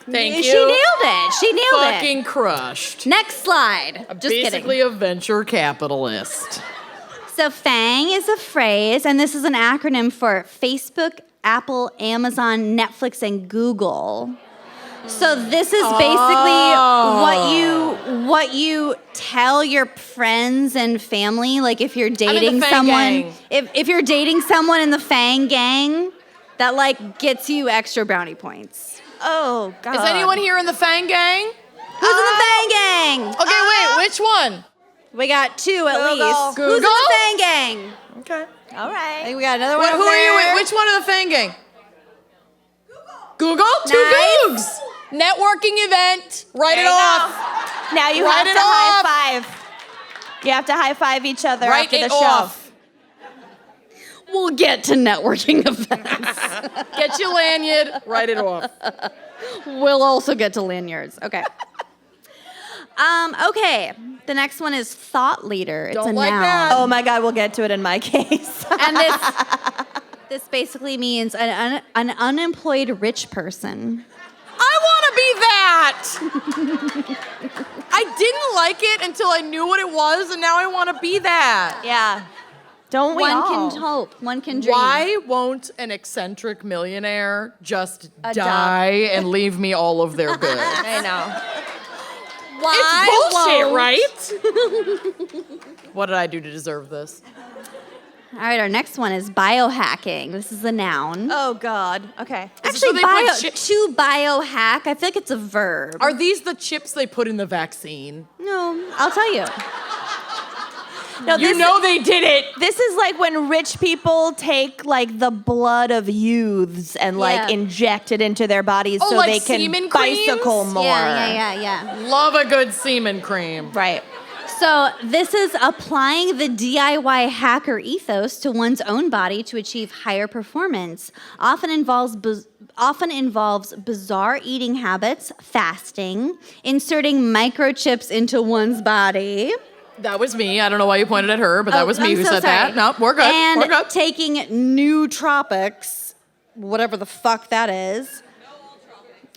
Speaker 3: Thank you.
Speaker 4: She nailed it. She nailed
Speaker 3: Fucking crushed.
Speaker 4: it. Next slide. Just
Speaker 3: Basically
Speaker 4: kidding.
Speaker 3: a venture capitalist.
Speaker 4: So FANG is a phrase, and this is an acronym for Facebook, Apple, Amazon, Netflix, and Google. So this is basically what you tell your friends and family. Like if you're dating
Speaker 3: Fang
Speaker 4: someone,
Speaker 3: gang.
Speaker 4: if you're dating someone in the FANG gang, that like gets you extra brownie points.
Speaker 2: Oh, God.
Speaker 3: Is anyone here in the Fang gang?
Speaker 4: Who's in the FANG gang?
Speaker 3: Okay, wait, which one?
Speaker 4: We got two at
Speaker 2: Google.
Speaker 4: least. Who's in
Speaker 3: Google?
Speaker 4: the FANG gang?
Speaker 3: Okay.
Speaker 2: All
Speaker 4: I
Speaker 2: right.
Speaker 4: think we got another one.
Speaker 3: Who
Speaker 4: over
Speaker 3: are you
Speaker 4: there.
Speaker 3: with? Which one of the Fang gang? Google? Two
Speaker 4: Nice.
Speaker 3: Googs. Networking event. Write it off.
Speaker 2: Now you
Speaker 3: Write
Speaker 2: have
Speaker 3: it
Speaker 2: to
Speaker 3: off.
Speaker 2: high five. You have to high five each other
Speaker 3: Write
Speaker 2: after the
Speaker 3: it
Speaker 2: show.
Speaker 3: off.
Speaker 4: We'll get to networking events.
Speaker 3: Get your lanyard. Write it off.
Speaker 4: We'll also get to lanyards. Okay. Okay. The next one is thought leader. It's
Speaker 3: Don't
Speaker 4: a
Speaker 3: like
Speaker 4: noun.
Speaker 3: that.
Speaker 2: Oh my God, we'll get to it in my case.
Speaker 4: And this basically means an unemployed rich person.
Speaker 3: I want to be that. I didn't like it until I knew what it was, and now I want to be that.
Speaker 2: Yeah. Don't we
Speaker 4: One
Speaker 2: all?
Speaker 4: can hope. One can dream.
Speaker 3: Why won't an eccentric millionaire just
Speaker 2: Adopt.
Speaker 3: die and leave me all of their goods?
Speaker 2: I know.
Speaker 4: Why
Speaker 3: It's bullshit, right? What did I do to deserve this?
Speaker 4: All right, our next one is biohacking. This is a noun.
Speaker 2: Oh God. Okay.
Speaker 3: Is it so
Speaker 4: Actually,
Speaker 3: they put
Speaker 4: to biohack, I feel like it's a verb.
Speaker 3: Are these the chips they put in the vaccine?
Speaker 4: No, I'll tell you.
Speaker 2: No,
Speaker 3: You know they did it.
Speaker 2: This is like when rich people take like the blood of youths and like
Speaker 4: Yeah.
Speaker 2: inject it into their bodies
Speaker 3: Oh,
Speaker 2: so
Speaker 3: like
Speaker 2: they can
Speaker 3: semen creams?
Speaker 2: bicycle more.
Speaker 4: Yeah.
Speaker 3: Love a good semen cream.
Speaker 2: Right.
Speaker 4: So this is applying the DIY hacker ethos to one's own body to achieve higher performance. Often involves bizarre eating habits, fasting, inserting microchips into one's body.
Speaker 3: That was me. I don't know why you pointed at her, but that was me
Speaker 4: I'm
Speaker 3: who
Speaker 4: so
Speaker 3: said
Speaker 4: sorry.
Speaker 3: that. No, we're good.
Speaker 4: And
Speaker 3: we're good.
Speaker 4: taking nootropics, whatever the fuck that is.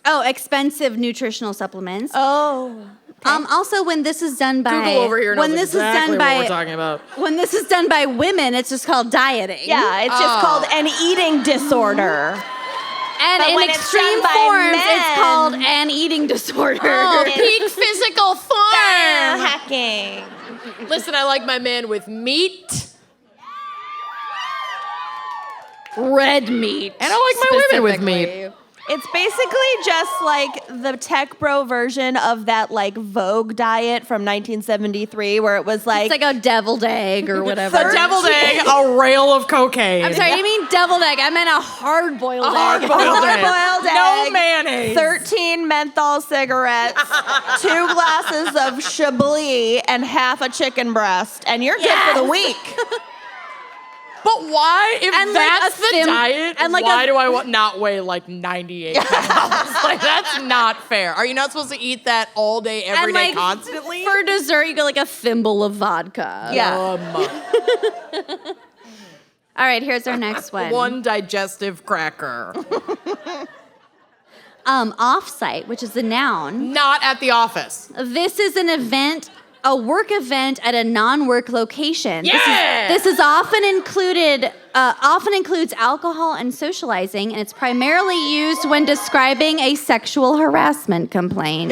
Speaker 4: Oh, expensive nutritional supplements.
Speaker 2: Oh.
Speaker 4: Also, when this is done by
Speaker 3: Google over here knows
Speaker 4: when this
Speaker 3: exactly
Speaker 4: is done
Speaker 3: what
Speaker 4: by
Speaker 3: we're talking about.
Speaker 4: when this is done by women, it's just called dieting.
Speaker 2: Yeah, it's just called an eating disorder.
Speaker 4: And
Speaker 2: But
Speaker 4: in
Speaker 2: when it's
Speaker 4: extreme
Speaker 2: done by
Speaker 4: forms,
Speaker 2: men-
Speaker 4: it's called an eating disorder.
Speaker 3: Oh, peak physical form.
Speaker 2: Hacking.
Speaker 3: Listen, I like my man with meat.
Speaker 4: Red meat.
Speaker 3: And I like my women with meat.
Speaker 4: specifically.
Speaker 2: It's basically just like the tech bro version of that like Vogue diet from 1973 where it was like,
Speaker 4: It's like a deviled egg or whatever.
Speaker 3: A deviled egg, a rail of cocaine.
Speaker 4: I'm sorry, you mean deviled egg? I meant a hard-boiled egg.
Speaker 3: Hard-boiled egg.
Speaker 2: hard-boiled
Speaker 3: No
Speaker 2: egg,
Speaker 3: mayonnaise.
Speaker 2: 13 menthol cigarettes, 2 glasses of Chablis, and half a chicken breast, and you're good for the week.
Speaker 3: But why, if
Speaker 4: And,
Speaker 3: that's the diet,
Speaker 4: and
Speaker 3: why do I not weigh like 98 pounds? Like, that's not fair. Are you not supposed to eat that all day, every day, constantly?
Speaker 4: For dessert, you get like a thimble of vodka.
Speaker 2: Yeah.
Speaker 4: All right, here's our next one.
Speaker 3: One digestive cracker.
Speaker 4: Offsite, which is a noun.
Speaker 3: Not at the office.
Speaker 4: This is an event, a work event at a non-work location.
Speaker 3: Yeah!
Speaker 4: This is often includes alcohol and socializing, and it's primarily used when describing a sexual harassment complaint.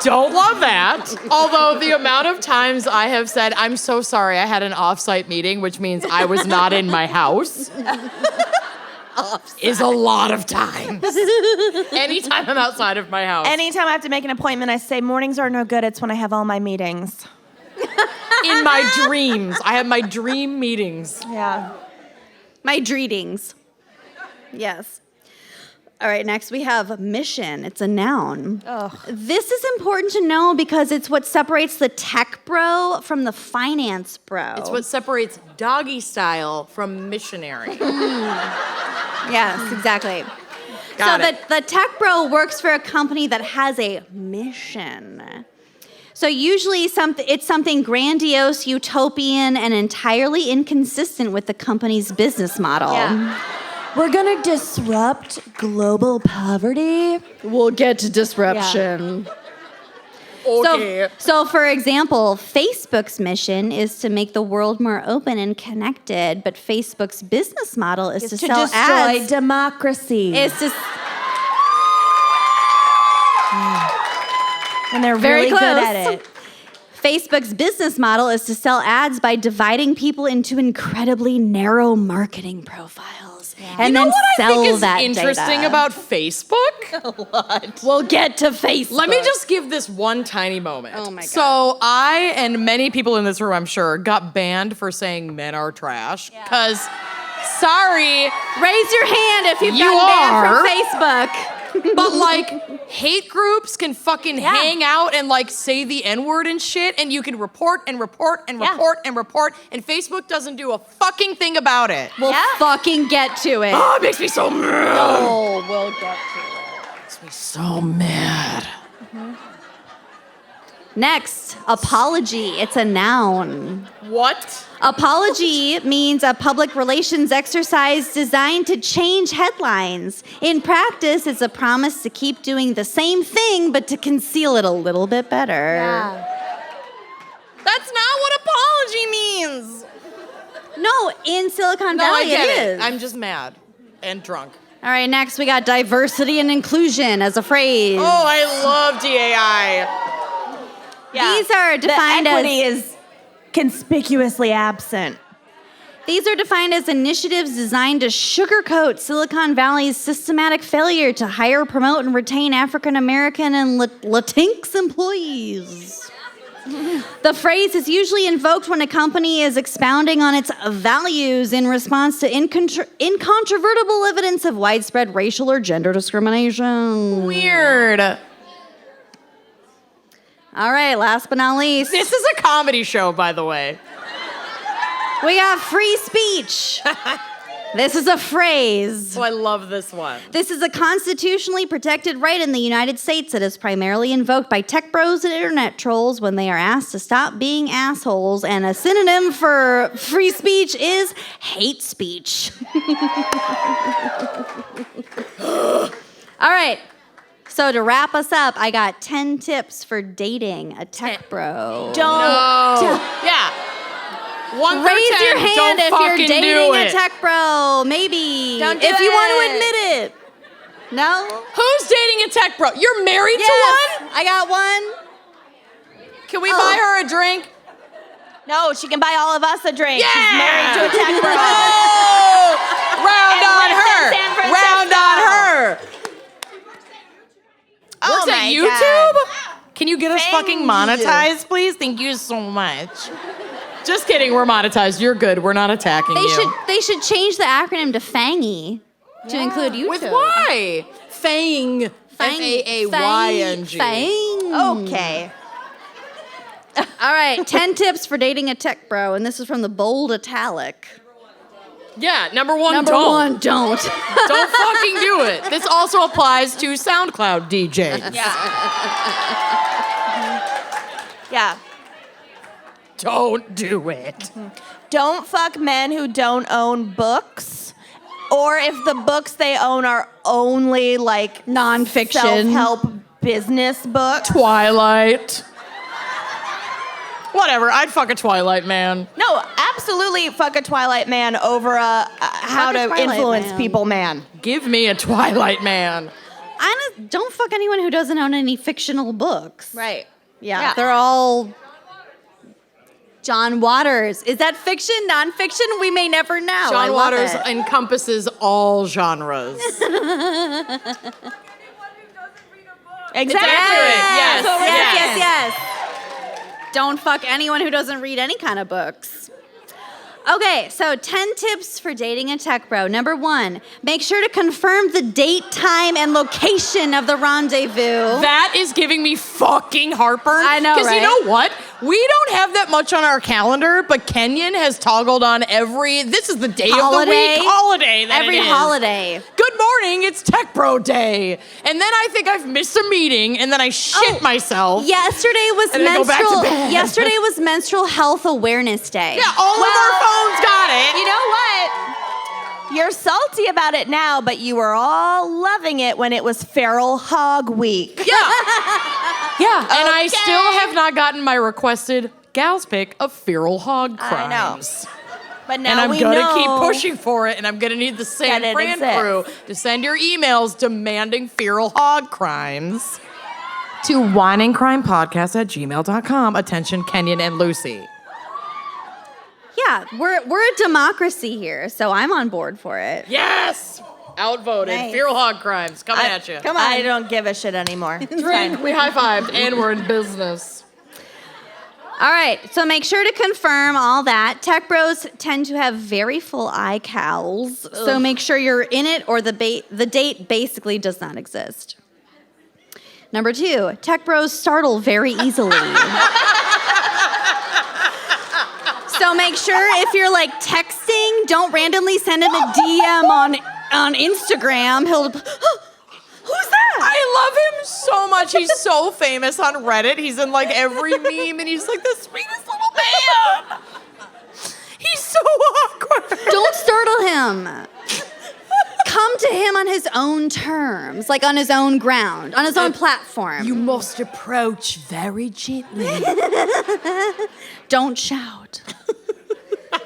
Speaker 3: Don't love that. Although the amount of times I have said, I'm so sorry, I had an offsite meeting, which means I was not in my house. Is a lot of times. Anytime I'm outside of my house.
Speaker 2: Anytime I have to make an appointment, I say mornings are no good. It's when I have all my meetings.
Speaker 3: In my dreams. I have my dream meetings.
Speaker 2: Yeah.
Speaker 4: My dreetings. Yes. All right, next we have mission. It's a noun.
Speaker 2: Ugh.
Speaker 4: This is important to know because it's what separates the tech bro from the finance bro.
Speaker 3: It's what separates doggy style from missionary.
Speaker 4: Yes, exactly. The tech bro works for a company that has a mission. So usually it's something grandiose, utopian, and entirely inconsistent with the company's business model.
Speaker 2: Yeah. We're gonna disrupt global poverty.
Speaker 4: We'll get to disruption.
Speaker 3: Yeah. Okay.
Speaker 4: So, for example, Facebook's mission is to make the world more open and connected, but Facebook's business model is to sell
Speaker 2: destroy
Speaker 4: ads.
Speaker 2: democracy. And they're
Speaker 4: Very
Speaker 2: really
Speaker 4: close.
Speaker 2: good at it.
Speaker 4: Facebook's business model is to sell ads by dividing people into incredibly narrow marketing profiles. And
Speaker 3: you know
Speaker 4: then
Speaker 3: what
Speaker 4: sell
Speaker 3: I think is
Speaker 4: that
Speaker 3: interesting
Speaker 4: data.
Speaker 3: about Facebook?
Speaker 4: What? We'll get to Facebook.
Speaker 3: Let me just give this one tiny moment.
Speaker 4: Oh my God.
Speaker 3: So I and many people in this room, I'm sure, got banned for saying men are trash. Because, sorry,
Speaker 4: raise your hand if you've
Speaker 3: You
Speaker 4: gotten banned from Facebook.
Speaker 3: but like hate groups can fucking hang out and like say the N-word and shit, and you can report and report and report and report, and Facebook doesn't do a fucking thing about it.
Speaker 4: We'll fucking get to it.
Speaker 3: Oh, it makes me so mad.
Speaker 4: Oh, we'll get to it.
Speaker 3: Makes me so mad.
Speaker 4: Next, apology. It's a noun.
Speaker 3: What?
Speaker 4: Apology means a public relations exercise designed to change headlines. In practice, it's a promise to keep doing the same thing, but to conceal it a little bit better.
Speaker 2: Yeah.
Speaker 3: That's not what apology means.
Speaker 4: No, in Silicon
Speaker 3: No, I
Speaker 4: Valley
Speaker 3: get
Speaker 4: it
Speaker 3: it.
Speaker 4: is.
Speaker 3: I'm just mad and drunk.
Speaker 4: All right, next we got diversity and inclusion as a phrase.
Speaker 3: Oh, I love DAI.
Speaker 2: Yeah.
Speaker 4: These are defined
Speaker 2: the equity
Speaker 4: as
Speaker 2: is conspicuously absent.
Speaker 4: These are defined as initiatives designed to sugarcoat Silicon Valley's systematic failure to hire, promote, and retain African American and Latinx employees. The phrase is usually invoked when a company is expounding on its values in response to incontrovertible evidence of widespread racial or gender discrimination.
Speaker 3: Weird.
Speaker 4: All right, last but not least,
Speaker 3: This is a comedy show, by the way.
Speaker 4: we got free speech. This is a phrase.
Speaker 3: Oh, I love this one.
Speaker 4: This is a constitutionally protected right in the United States that is primarily invoked by tech bros and internet trolls when they are asked to stop being assholes, and a synonym for free speech is hate speech. All right. So to wrap us up, I got 10 tips for dating a tech bro.
Speaker 3: Yeah. 1 through
Speaker 4: Raise
Speaker 3: 10,
Speaker 4: your hand
Speaker 3: don't
Speaker 4: if you're
Speaker 3: fucking
Speaker 4: dating
Speaker 3: do
Speaker 4: a
Speaker 3: it.
Speaker 4: tech bro. Maybe.
Speaker 2: Don't do
Speaker 4: if you want to
Speaker 2: it.
Speaker 4: admit it. No?
Speaker 3: Who's dating a tech bro? You're married to
Speaker 4: Yes.
Speaker 3: one?
Speaker 4: I got one.
Speaker 3: Can we buy her a drink?
Speaker 2: No, she can buy all of us a drink.
Speaker 3: Yeah!
Speaker 2: She's married to a tech bro.
Speaker 3: Oh! Round
Speaker 2: And
Speaker 3: on
Speaker 2: lives in
Speaker 3: her.
Speaker 2: San Francisco.
Speaker 3: Round on her.
Speaker 2: Oh
Speaker 3: Works at
Speaker 2: my
Speaker 3: YouTube?
Speaker 2: God.
Speaker 3: Can you get us fucking monetized, please? Thank you so much. Just kidding, we're monetized. You're good. We're not attacking you.
Speaker 4: They should change the acronym to FANGY to include YouTube.
Speaker 3: With why? Fang. F-A-A-Y-N-G.
Speaker 4: Fang.
Speaker 2: Okay.
Speaker 4: All right, 10 tips for dating a tech bro, and this is from the bold italic.
Speaker 3: Yeah, number one,
Speaker 4: Number
Speaker 3: don't.
Speaker 4: one, don't.
Speaker 3: Don't fucking do it. This also applies to SoundCloud DJs.
Speaker 2: Yeah.
Speaker 3: Don't do it.
Speaker 2: Don't fuck men who don't own books, or if the books they own are only like
Speaker 4: Nonfiction.
Speaker 2: self-help business books.
Speaker 3: Twilight. Whatever, I'd fuck a Twilight man.
Speaker 2: No, absolutely fuck a Twilight man over a how
Speaker 4: a
Speaker 2: to
Speaker 4: Twilight
Speaker 2: influence
Speaker 4: man.
Speaker 2: people man.
Speaker 3: Give me a Twilight man.
Speaker 4: Don't fuck anyone who doesn't own any fictional books.
Speaker 2: Right.
Speaker 4: Yeah, they're all John Waters. Is that fiction, nonfiction? We may never know. I
Speaker 3: John
Speaker 4: love
Speaker 3: Waters
Speaker 4: it.
Speaker 3: encompasses all genres.
Speaker 2: Exactly.
Speaker 3: Yes,
Speaker 2: That's what we're saying.
Speaker 4: Yes. Don't fuck anyone who doesn't read any kind of books. Okay, so 10 tips for dating a tech bro. Number 1, make sure to confirm the date, time, and location of the rendezvous.
Speaker 3: That is giving me fucking heartburn.
Speaker 4: I know,
Speaker 3: Because you
Speaker 4: right?
Speaker 3: know what? We don't have that much on our calendar, but Kenyon has toggled on this is the day of the week holiday that
Speaker 4: Every
Speaker 3: it is.
Speaker 4: holiday.
Speaker 3: Good morning, it's Tech Bro Day. And then I think I've missed a meeting, and then I shit myself.
Speaker 4: Yesterday was
Speaker 3: And then go back to
Speaker 4: menstrual.
Speaker 3: bed.
Speaker 4: Yesterday was Menstrual Health Awareness Day.
Speaker 3: Yeah, all of our phones got it.
Speaker 2: You know what? You're salty about it now, but you were all loving it when it was Feral Hog Week.
Speaker 3: Yeah, and I still have not gotten my requested gal's pick of feral hog
Speaker 2: I know.
Speaker 3: crimes.
Speaker 2: But now
Speaker 3: And I'm
Speaker 2: we
Speaker 3: gonna
Speaker 2: know
Speaker 3: keep pushing for it, and I'm gonna need the San
Speaker 2: that it
Speaker 3: Fran
Speaker 2: exists.
Speaker 3: crew to send your emails demanding feral hog crimes to whiningcrimepodcast@gmail.com. Attention, Kenyon and Lucy.
Speaker 4: Yeah, we're a democracy here, so I'm on board for it.
Speaker 3: Yes! Outvoted.
Speaker 4: Nice.
Speaker 3: Feral hog crimes coming at you.
Speaker 4: Come on.
Speaker 2: I don't give a shit anymore. It's
Speaker 3: Drink,
Speaker 2: fine.
Speaker 3: we high-fived, and we're in business.
Speaker 4: All right, so make sure to confirm all that. Tech bros tend to have very full eye cowls, so make sure you're in it or the date basically does not exist. Number 2, tech bros startle very easily. So make sure if you're like texting, don't randomly send him a DM on Instagram. He'll, who's that?
Speaker 3: I love him so much. He's so famous on Reddit. He's in like every meme, and he's like the sweetest little man. He's so awkward.
Speaker 4: Don't startle him. Come to him on his own terms, like on his own ground, on his own platform.
Speaker 3: You must approach very gently.
Speaker 4: Don't shout.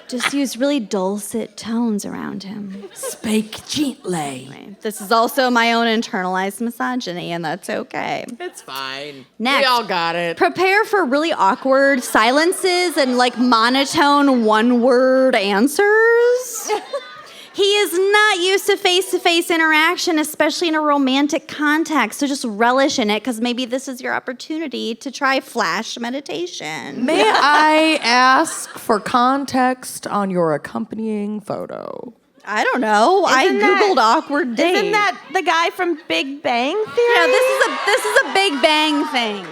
Speaker 4: Just use really dulcet tones around him.
Speaker 3: Speak gently.
Speaker 4: This is also my own internalized misogyny, and that's okay.
Speaker 3: It's fine.
Speaker 4: Next.
Speaker 3: We all got it.
Speaker 4: Prepare for really awkward silences and like monotone one-word answers. He is not used to face-to-face interaction, especially in a romantic context. So just relish in it, because maybe this is your opportunity to try flash meditation.
Speaker 3: May I ask for context on your accompanying photo?
Speaker 4: I don't know. I Googled awkward date.
Speaker 2: Isn't that the guy from Big Bang Theory?
Speaker 4: Yeah, this is a Big Bang thing.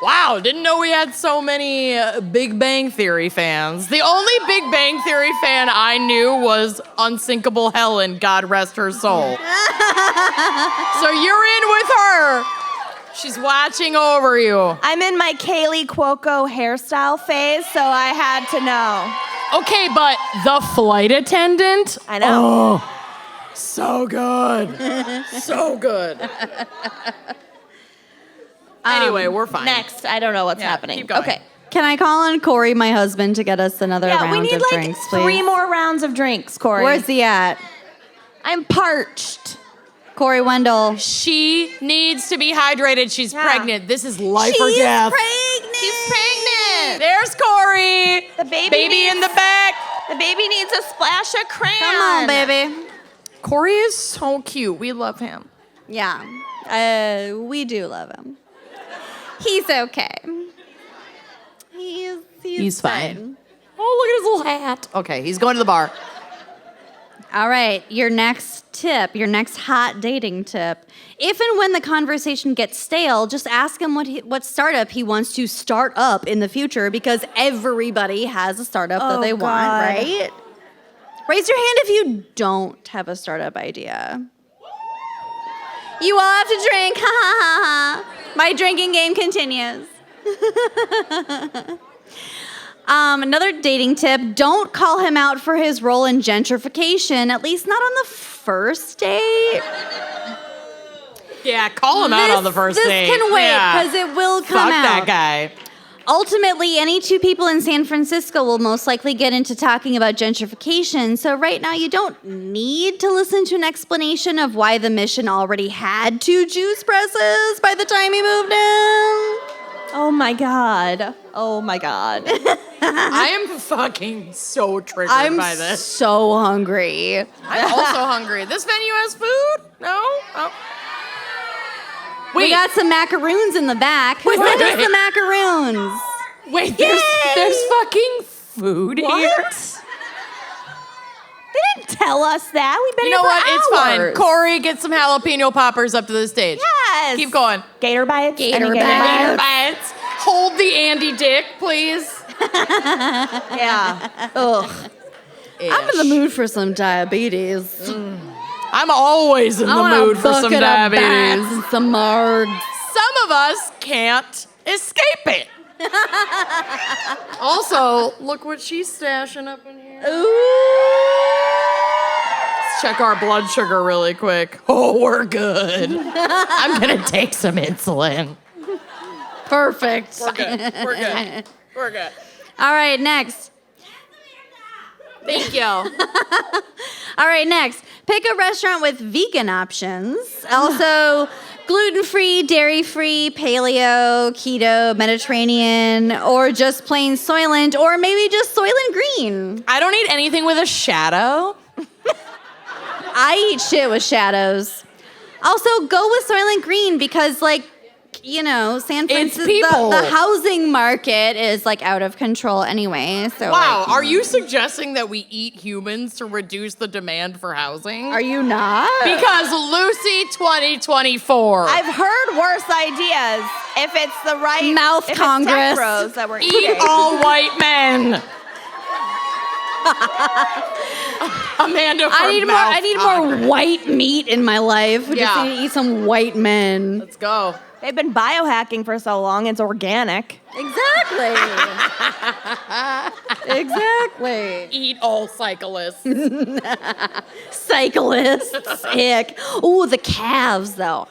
Speaker 3: Wow, didn't know we had so many Big Bang Theory fans. The only Big Bang Theory fan I knew was Unsinkable Helen, God rest her soul. So you're in with her. She's watching over you.
Speaker 2: I'm in my Kaylee Cuoco hairstyle phase, so I had to know.
Speaker 3: Okay, but the flight attendant?
Speaker 2: I know.
Speaker 3: Oh, so good. So good. Anyway, we're fine.
Speaker 2: Next, I don't know what's happening.
Speaker 3: keep going.
Speaker 2: Okay.
Speaker 4: Can I call on Corey, my husband, to get us another
Speaker 2: Yeah,
Speaker 4: round
Speaker 2: we need
Speaker 4: of
Speaker 2: like
Speaker 4: drinks, please?
Speaker 2: 3 more rounds of drinks, Corey.
Speaker 4: Where's he at?
Speaker 2: I'm parched.
Speaker 4: Corey Wendell.
Speaker 3: She needs to be hydrated. She's
Speaker 2: Yeah.
Speaker 3: pregnant. This is life or death.
Speaker 4: pregnant.
Speaker 2: She's pregnant.
Speaker 3: There's Corey.
Speaker 2: The baby
Speaker 3: Baby in the back.
Speaker 2: The baby needs a splash of crayon.
Speaker 4: Come on, baby.
Speaker 3: Corey is so cute. We love him.
Speaker 4: Yeah, we do love him. He's okay. He's fine.
Speaker 3: Oh, look at his little hat. Okay, he's going to the bar.
Speaker 4: All right, your next tip, your next hot dating tip. If and when the conversation gets stale, just ask him what startup he wants to start up in the future, because everybody has a startup that they want, right? Raise your hand if you don't have a startup idea. You all have to drink. Ha ha ha ha. My drinking game continues. Another dating tip, don't call him out for his role in gentrification, at least not on the first date.
Speaker 3: Yeah, call him out on the first date.
Speaker 4: This can wait, because it will come out.
Speaker 3: Fuck that guy.
Speaker 4: Ultimately, any two people in San Francisco will most likely get into talking about gentrification, so right now you don't need to listen to an explanation of why the mission already had 2 juice presses by the time he moved in.
Speaker 2: Oh my God. Oh my God.
Speaker 3: I am fucking so triggered by this.
Speaker 4: I'm so hungry.
Speaker 3: I'm also hungry. This venue has food? No? Oh. Wait.
Speaker 4: We got some macaroons in the back. Who sent us the macaroons?
Speaker 3: Wait, there's fucking food here?
Speaker 2: They didn't tell us that. We've been
Speaker 3: You know
Speaker 2: here for
Speaker 3: what? It's fine.
Speaker 2: hours.
Speaker 3: Corey, get some jalapeno poppers up to the stage.
Speaker 2: Yes.
Speaker 3: Keep going.
Speaker 2: Gator bites.
Speaker 4: Gator
Speaker 3: Gator bites. Hold the Andy dick, please.
Speaker 2: Yeah.
Speaker 4: Ugh. I'm in the mood for some diabetes.
Speaker 3: I'm always in the mood for some diabetes.
Speaker 4: And some margs.
Speaker 3: Some of us can't escape it. Also, look what she's stashing up in here. Let's check our blood sugar really quick. Oh, we're good. I'm gonna take some insulin.
Speaker 4: Perfect.
Speaker 3: We're good. We're good. We're good.
Speaker 4: All right, next.
Speaker 3: Thank you.
Speaker 4: All right, next. Pick a restaurant with vegan options. Also, gluten-free, dairy-free, paleo, keto, Mediterranean, or just plain Soylent, or maybe just Soylent Green.
Speaker 3: I don't need anything with a shadow.
Speaker 4: I eat shit with shadows. Also, go with Soylent Green because, like, you know, San Francisco, the housing market is like out of control anyway. So
Speaker 3: wow, are you suggesting that we eat humans to reduce the demand for housing?
Speaker 4: Are you not?
Speaker 3: Because Lucy 2024.
Speaker 2: I've heard worse ideas. If it's the right
Speaker 4: Mouth
Speaker 2: if
Speaker 4: Congress.
Speaker 2: It's tech bros that we're eating.
Speaker 3: Eat all white men. Amanda,
Speaker 4: I need more white meat in my life. We just need to eat some white men.
Speaker 3: Let's go.
Speaker 2: They've been biohacking for so long, it's organic.
Speaker 4: Exactly. Exactly.
Speaker 3: Eat all cyclists.
Speaker 4: Cyclists. Ick. Ooh, the calves, though.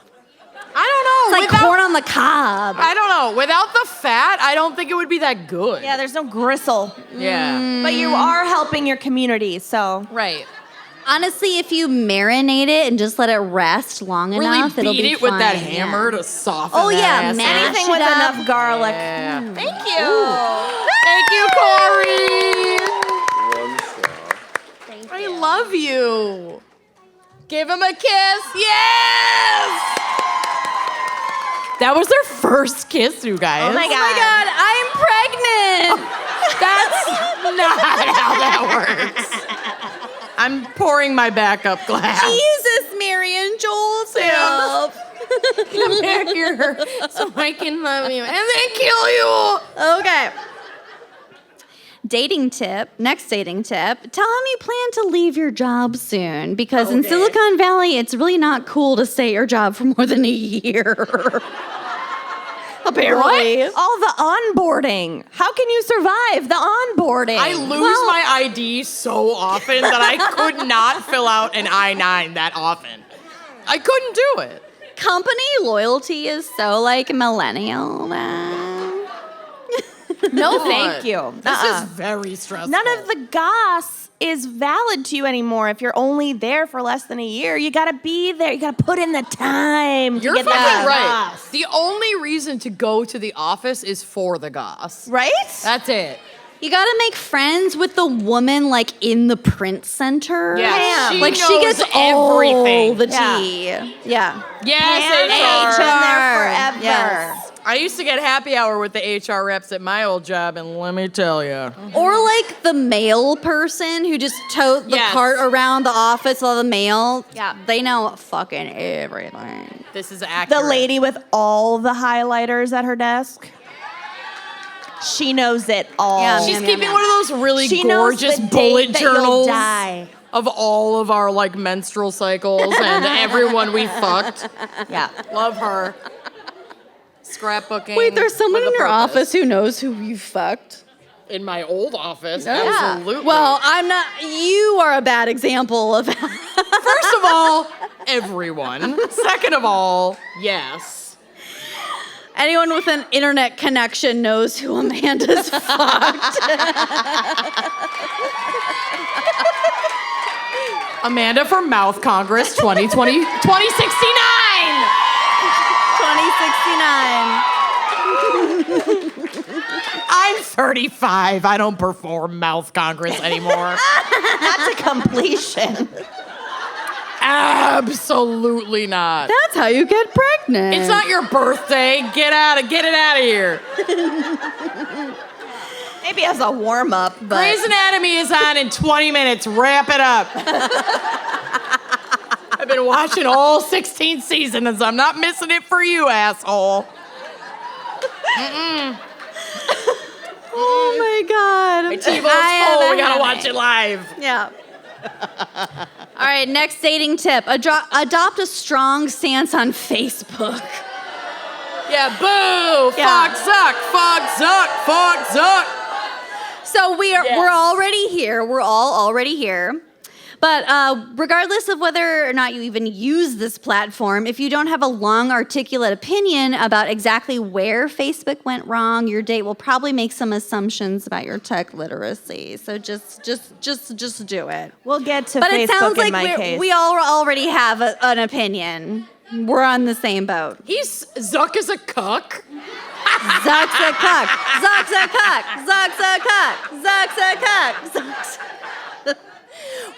Speaker 3: I don't know.
Speaker 4: It's like corn on the cob.
Speaker 3: I don't know. Without the fat, I don't think it would be that good.
Speaker 2: Yeah, there's no gristle.
Speaker 3: Yeah.
Speaker 2: But you are helping your community, so.
Speaker 3: Right.
Speaker 4: Honestly, if you marinate it and just let it rest long enough, it'll be
Speaker 3: beat it
Speaker 4: fine.
Speaker 3: with that hammer to soften
Speaker 4: Oh,
Speaker 3: that
Speaker 4: yeah,
Speaker 3: ass
Speaker 4: mash
Speaker 3: out.
Speaker 2: Anything
Speaker 4: it
Speaker 2: with
Speaker 4: up.
Speaker 2: enough garlic.
Speaker 3: Yeah.
Speaker 2: Thank you.
Speaker 3: Thank you, Corey. I love you. Give him a kiss. Yes! That was their first kiss, you guys.
Speaker 2: Oh my God.
Speaker 4: I'm pregnant.
Speaker 3: That's not how that works. I'm pouring my backup glass.
Speaker 4: Jesus, Mary and Joseph.
Speaker 3: Come back here so I can love you and then kill you.
Speaker 4: Okay. Dating tip, next dating tip, tell him you plan to leave your job soon because in Silicon Valley, it's really not cool to stay at your job for more than a year. Apparently.
Speaker 2: What? All the onboarding. How can you survive the onboarding?
Speaker 3: I lose my ID so often that I could not fill out an I-9 that often. I couldn't do it.
Speaker 4: Company loyalty is so like millennial now.
Speaker 2: No, thank you.
Speaker 3: This is very stressful.
Speaker 2: None of the goss is valid to you anymore if you're only there for less than a year. You gotta be there. You gotta put in the time.
Speaker 3: You're
Speaker 2: to get
Speaker 3: fucking
Speaker 2: that
Speaker 3: right.
Speaker 2: goss.
Speaker 3: The only reason to go to the office is for the goss.
Speaker 2: Right?
Speaker 3: That's it.
Speaker 4: You gotta make friends with the woman like in the print center.
Speaker 3: Yeah,
Speaker 2: Pam.
Speaker 4: Like she gets
Speaker 3: everything.
Speaker 4: all the tea. Yeah.
Speaker 3: Yes,
Speaker 2: Pam
Speaker 3: HR.
Speaker 2: has been there forever.
Speaker 4: Yes.
Speaker 3: I used to get happy hour with the HR reps at my old job, and let me tell you.
Speaker 4: Or like the mail person who just tote the cart around the office, all the mail. Yeah, they know fucking everything.
Speaker 3: This is accurate.
Speaker 2: The lady with all the highlighters at her desk. She knows it all.
Speaker 4: Yeah,
Speaker 3: She's keeping one of those really
Speaker 2: she
Speaker 3: gorgeous
Speaker 2: knows the
Speaker 3: bullet
Speaker 2: date that you'll
Speaker 3: journals
Speaker 2: die.
Speaker 3: of all of our like menstrual cycles and everyone we fucked.
Speaker 2: Yeah.
Speaker 3: Love her. Scrapbooking.
Speaker 4: Wait, there's someone
Speaker 3: with
Speaker 4: in
Speaker 3: a
Speaker 4: your
Speaker 3: purpose.
Speaker 4: office who knows who you fucked?
Speaker 3: In my old office,
Speaker 4: Yeah.
Speaker 3: absolutely.
Speaker 4: Well, I'm not. You are a bad example of.
Speaker 3: First of all, everyone. Second of all, yes.
Speaker 4: Anyone with an internet connection knows who Amanda's fucked.
Speaker 3: Amanda for Mouth Congress 2069.
Speaker 4: 2069.
Speaker 3: I'm 35. I don't perform Mouth Congress anymore.
Speaker 2: Not to completion.
Speaker 3: Absolutely not.
Speaker 4: That's how you get pregnant.
Speaker 3: It's not your birthday. Get it out of here.
Speaker 2: Maybe as a warm-up, but...
Speaker 3: Grey's Anatomy is on in 20 minutes. Wrap it up. I've been watching all 16 seasons. I'm not missing it for you, asshole.
Speaker 4: Oh my God.
Speaker 3: My TiVo's full. We gotta watch it live.
Speaker 4: Yeah. All right, next dating tip. Adopt a strong stance on Facebook.
Speaker 3: Yeah, boo!
Speaker 4: Yeah.
Speaker 3: Fuck Zuck! Fuck Zuck! Fuck Zuck!
Speaker 4: So we're already here. We're all already here. But regardless of whether or not you even use this platform, if you don't have a long, articulate opinion about exactly where Facebook went wrong, your date will probably make some assumptions about your tech literacy. So just do it.
Speaker 2: We'll get to
Speaker 4: But
Speaker 2: Facebook
Speaker 4: it sounds
Speaker 2: in
Speaker 4: like
Speaker 2: my case.
Speaker 4: we all already have an opinion. We're on the same boat.
Speaker 3: Zuck is a cuck.
Speaker 4: Zuck's a cuck. Zuck's a cuck. Zuck's a cuck. Zuck's a cuck. Zuck's a...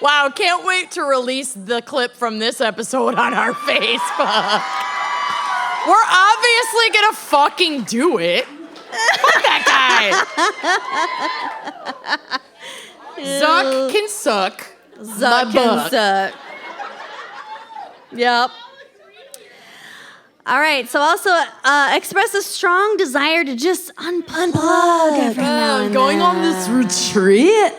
Speaker 3: Wow, can't wait to release the clip from this episode on our Facebook. We're obviously gonna fucking do it. Fuck that guy. Zuck can suck.
Speaker 4: Zuck can suck. Yep. All right, so also express a strong desire to just unplug every now and
Speaker 3: Going
Speaker 4: then.
Speaker 3: on this retreat,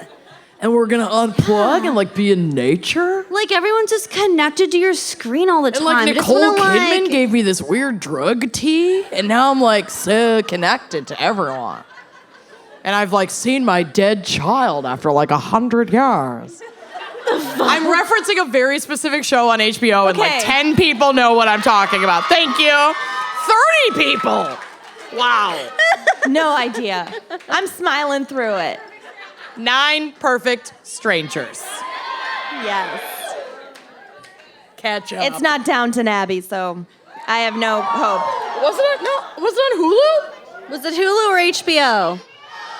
Speaker 3: and we're gonna unplug and like be in nature.
Speaker 4: Like everyone's just connected to your screen all the time.
Speaker 3: And like
Speaker 4: Just
Speaker 3: Nicole
Speaker 4: wanna,
Speaker 3: Kidman gave me this weird drug tea, and now I'm like so connected to everyone. And I've like seen my dead child after like 100 years. I'm referencing a very specific show on HBO, and like 10 people know what I'm talking about. Thank you. 30 people. Wow.
Speaker 2: No idea. I'm smiling through it.
Speaker 3: 9 perfect strangers.
Speaker 2: Yes.
Speaker 3: Catch up.
Speaker 2: It's not Downton Abbey, so I have no hope.
Speaker 3: Was it on Hulu?
Speaker 4: Was it Hulu or HBO?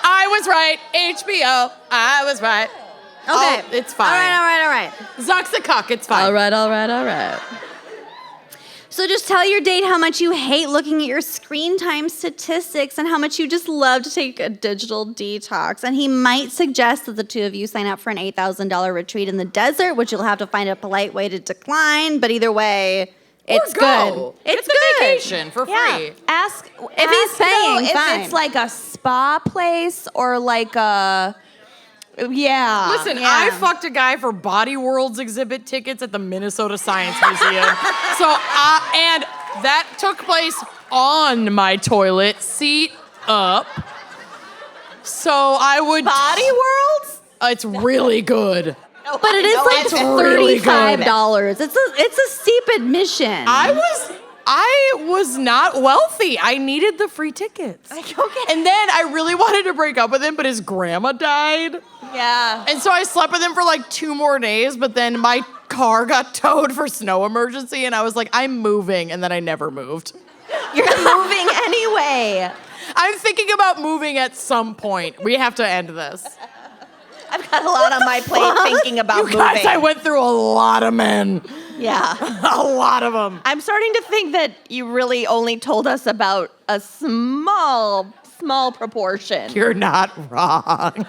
Speaker 3: I was right. HBO. I was right.
Speaker 4: Okay.
Speaker 3: Oh, it's fine.
Speaker 4: All right.
Speaker 3: Zuck's a cuck. It's fine.
Speaker 4: All right. So just tell your date how much you hate looking at your screen time statistics and how much you just love to take a digital detox. And he might suggest that the two of you sign up for an $8,000 retreat in the desert, which you'll have to find a polite way to decline. But either way, it's good. It's
Speaker 3: a
Speaker 4: good.
Speaker 3: vacation for free.
Speaker 2: Ask
Speaker 4: If he's paying,
Speaker 2: if
Speaker 4: fine.
Speaker 2: it's like a spa place or like a
Speaker 3: Listen, I fucked a guy for Body World's exhibit tickets at the Minnesota Science Museum. And that took place on my toilet, seat up. So I would...
Speaker 2: Body Worlds?
Speaker 3: It's really good.
Speaker 4: But it is like
Speaker 3: it's really good.
Speaker 4: $35. It's a steep admission.
Speaker 3: I was not wealthy. I needed the free tickets.
Speaker 2: Okay.
Speaker 3: And then I really wanted to break up with him, but his grandma died.
Speaker 2: Yeah.
Speaker 3: And so I slept with him for like 2 more days, but then my car got towed for snow emergency, and I was like, I'm moving, and then I never moved.
Speaker 2: You're moving anyway.
Speaker 3: I'm thinking about moving at some point. We have to end this.
Speaker 2: I've got a lot on my plate thinking about
Speaker 3: You guys,
Speaker 2: moving.
Speaker 3: I went through a lot of men.
Speaker 2: Yeah.
Speaker 3: A lot of them.
Speaker 2: I'm starting to think that you really only told us about a small proportion.
Speaker 3: You're not wrong.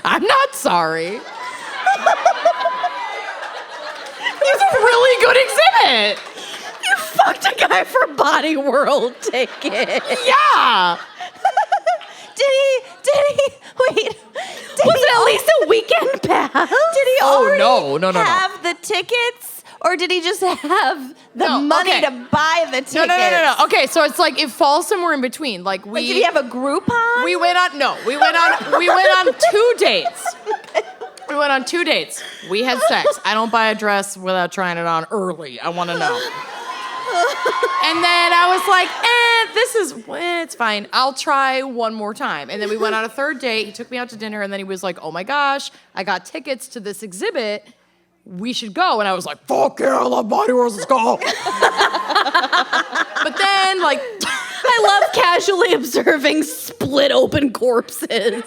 Speaker 3: I'm not sorry. It's a really good exhibit.
Speaker 4: You fucked a guy for Body World ticket.
Speaker 3: Yeah.
Speaker 2: Wait.
Speaker 4: Was it at least a weekend pass?
Speaker 2: Did he
Speaker 3: Oh,
Speaker 2: already
Speaker 3: no.
Speaker 2: have the tickets? Or did he just have the
Speaker 3: No,
Speaker 2: money
Speaker 3: okay.
Speaker 2: to buy the tickets?
Speaker 3: No. Okay, so it's like it falls somewhere in between. Like
Speaker 2: Like, did he have a Groupon?
Speaker 3: We went on 2 dates. We went on 2 dates. We had sex. I don't buy a dress without trying it on early. I want to know. And then I was like, it's fine. I'll try one more time. And then we went on a third date. He took me out to dinner, and then he was like, oh my gosh, I got tickets to this exhibit. We should go. And I was like, fuck yeah, I love Body Worlds, let's go. But then, like,
Speaker 4: I love casually observing split open corpses.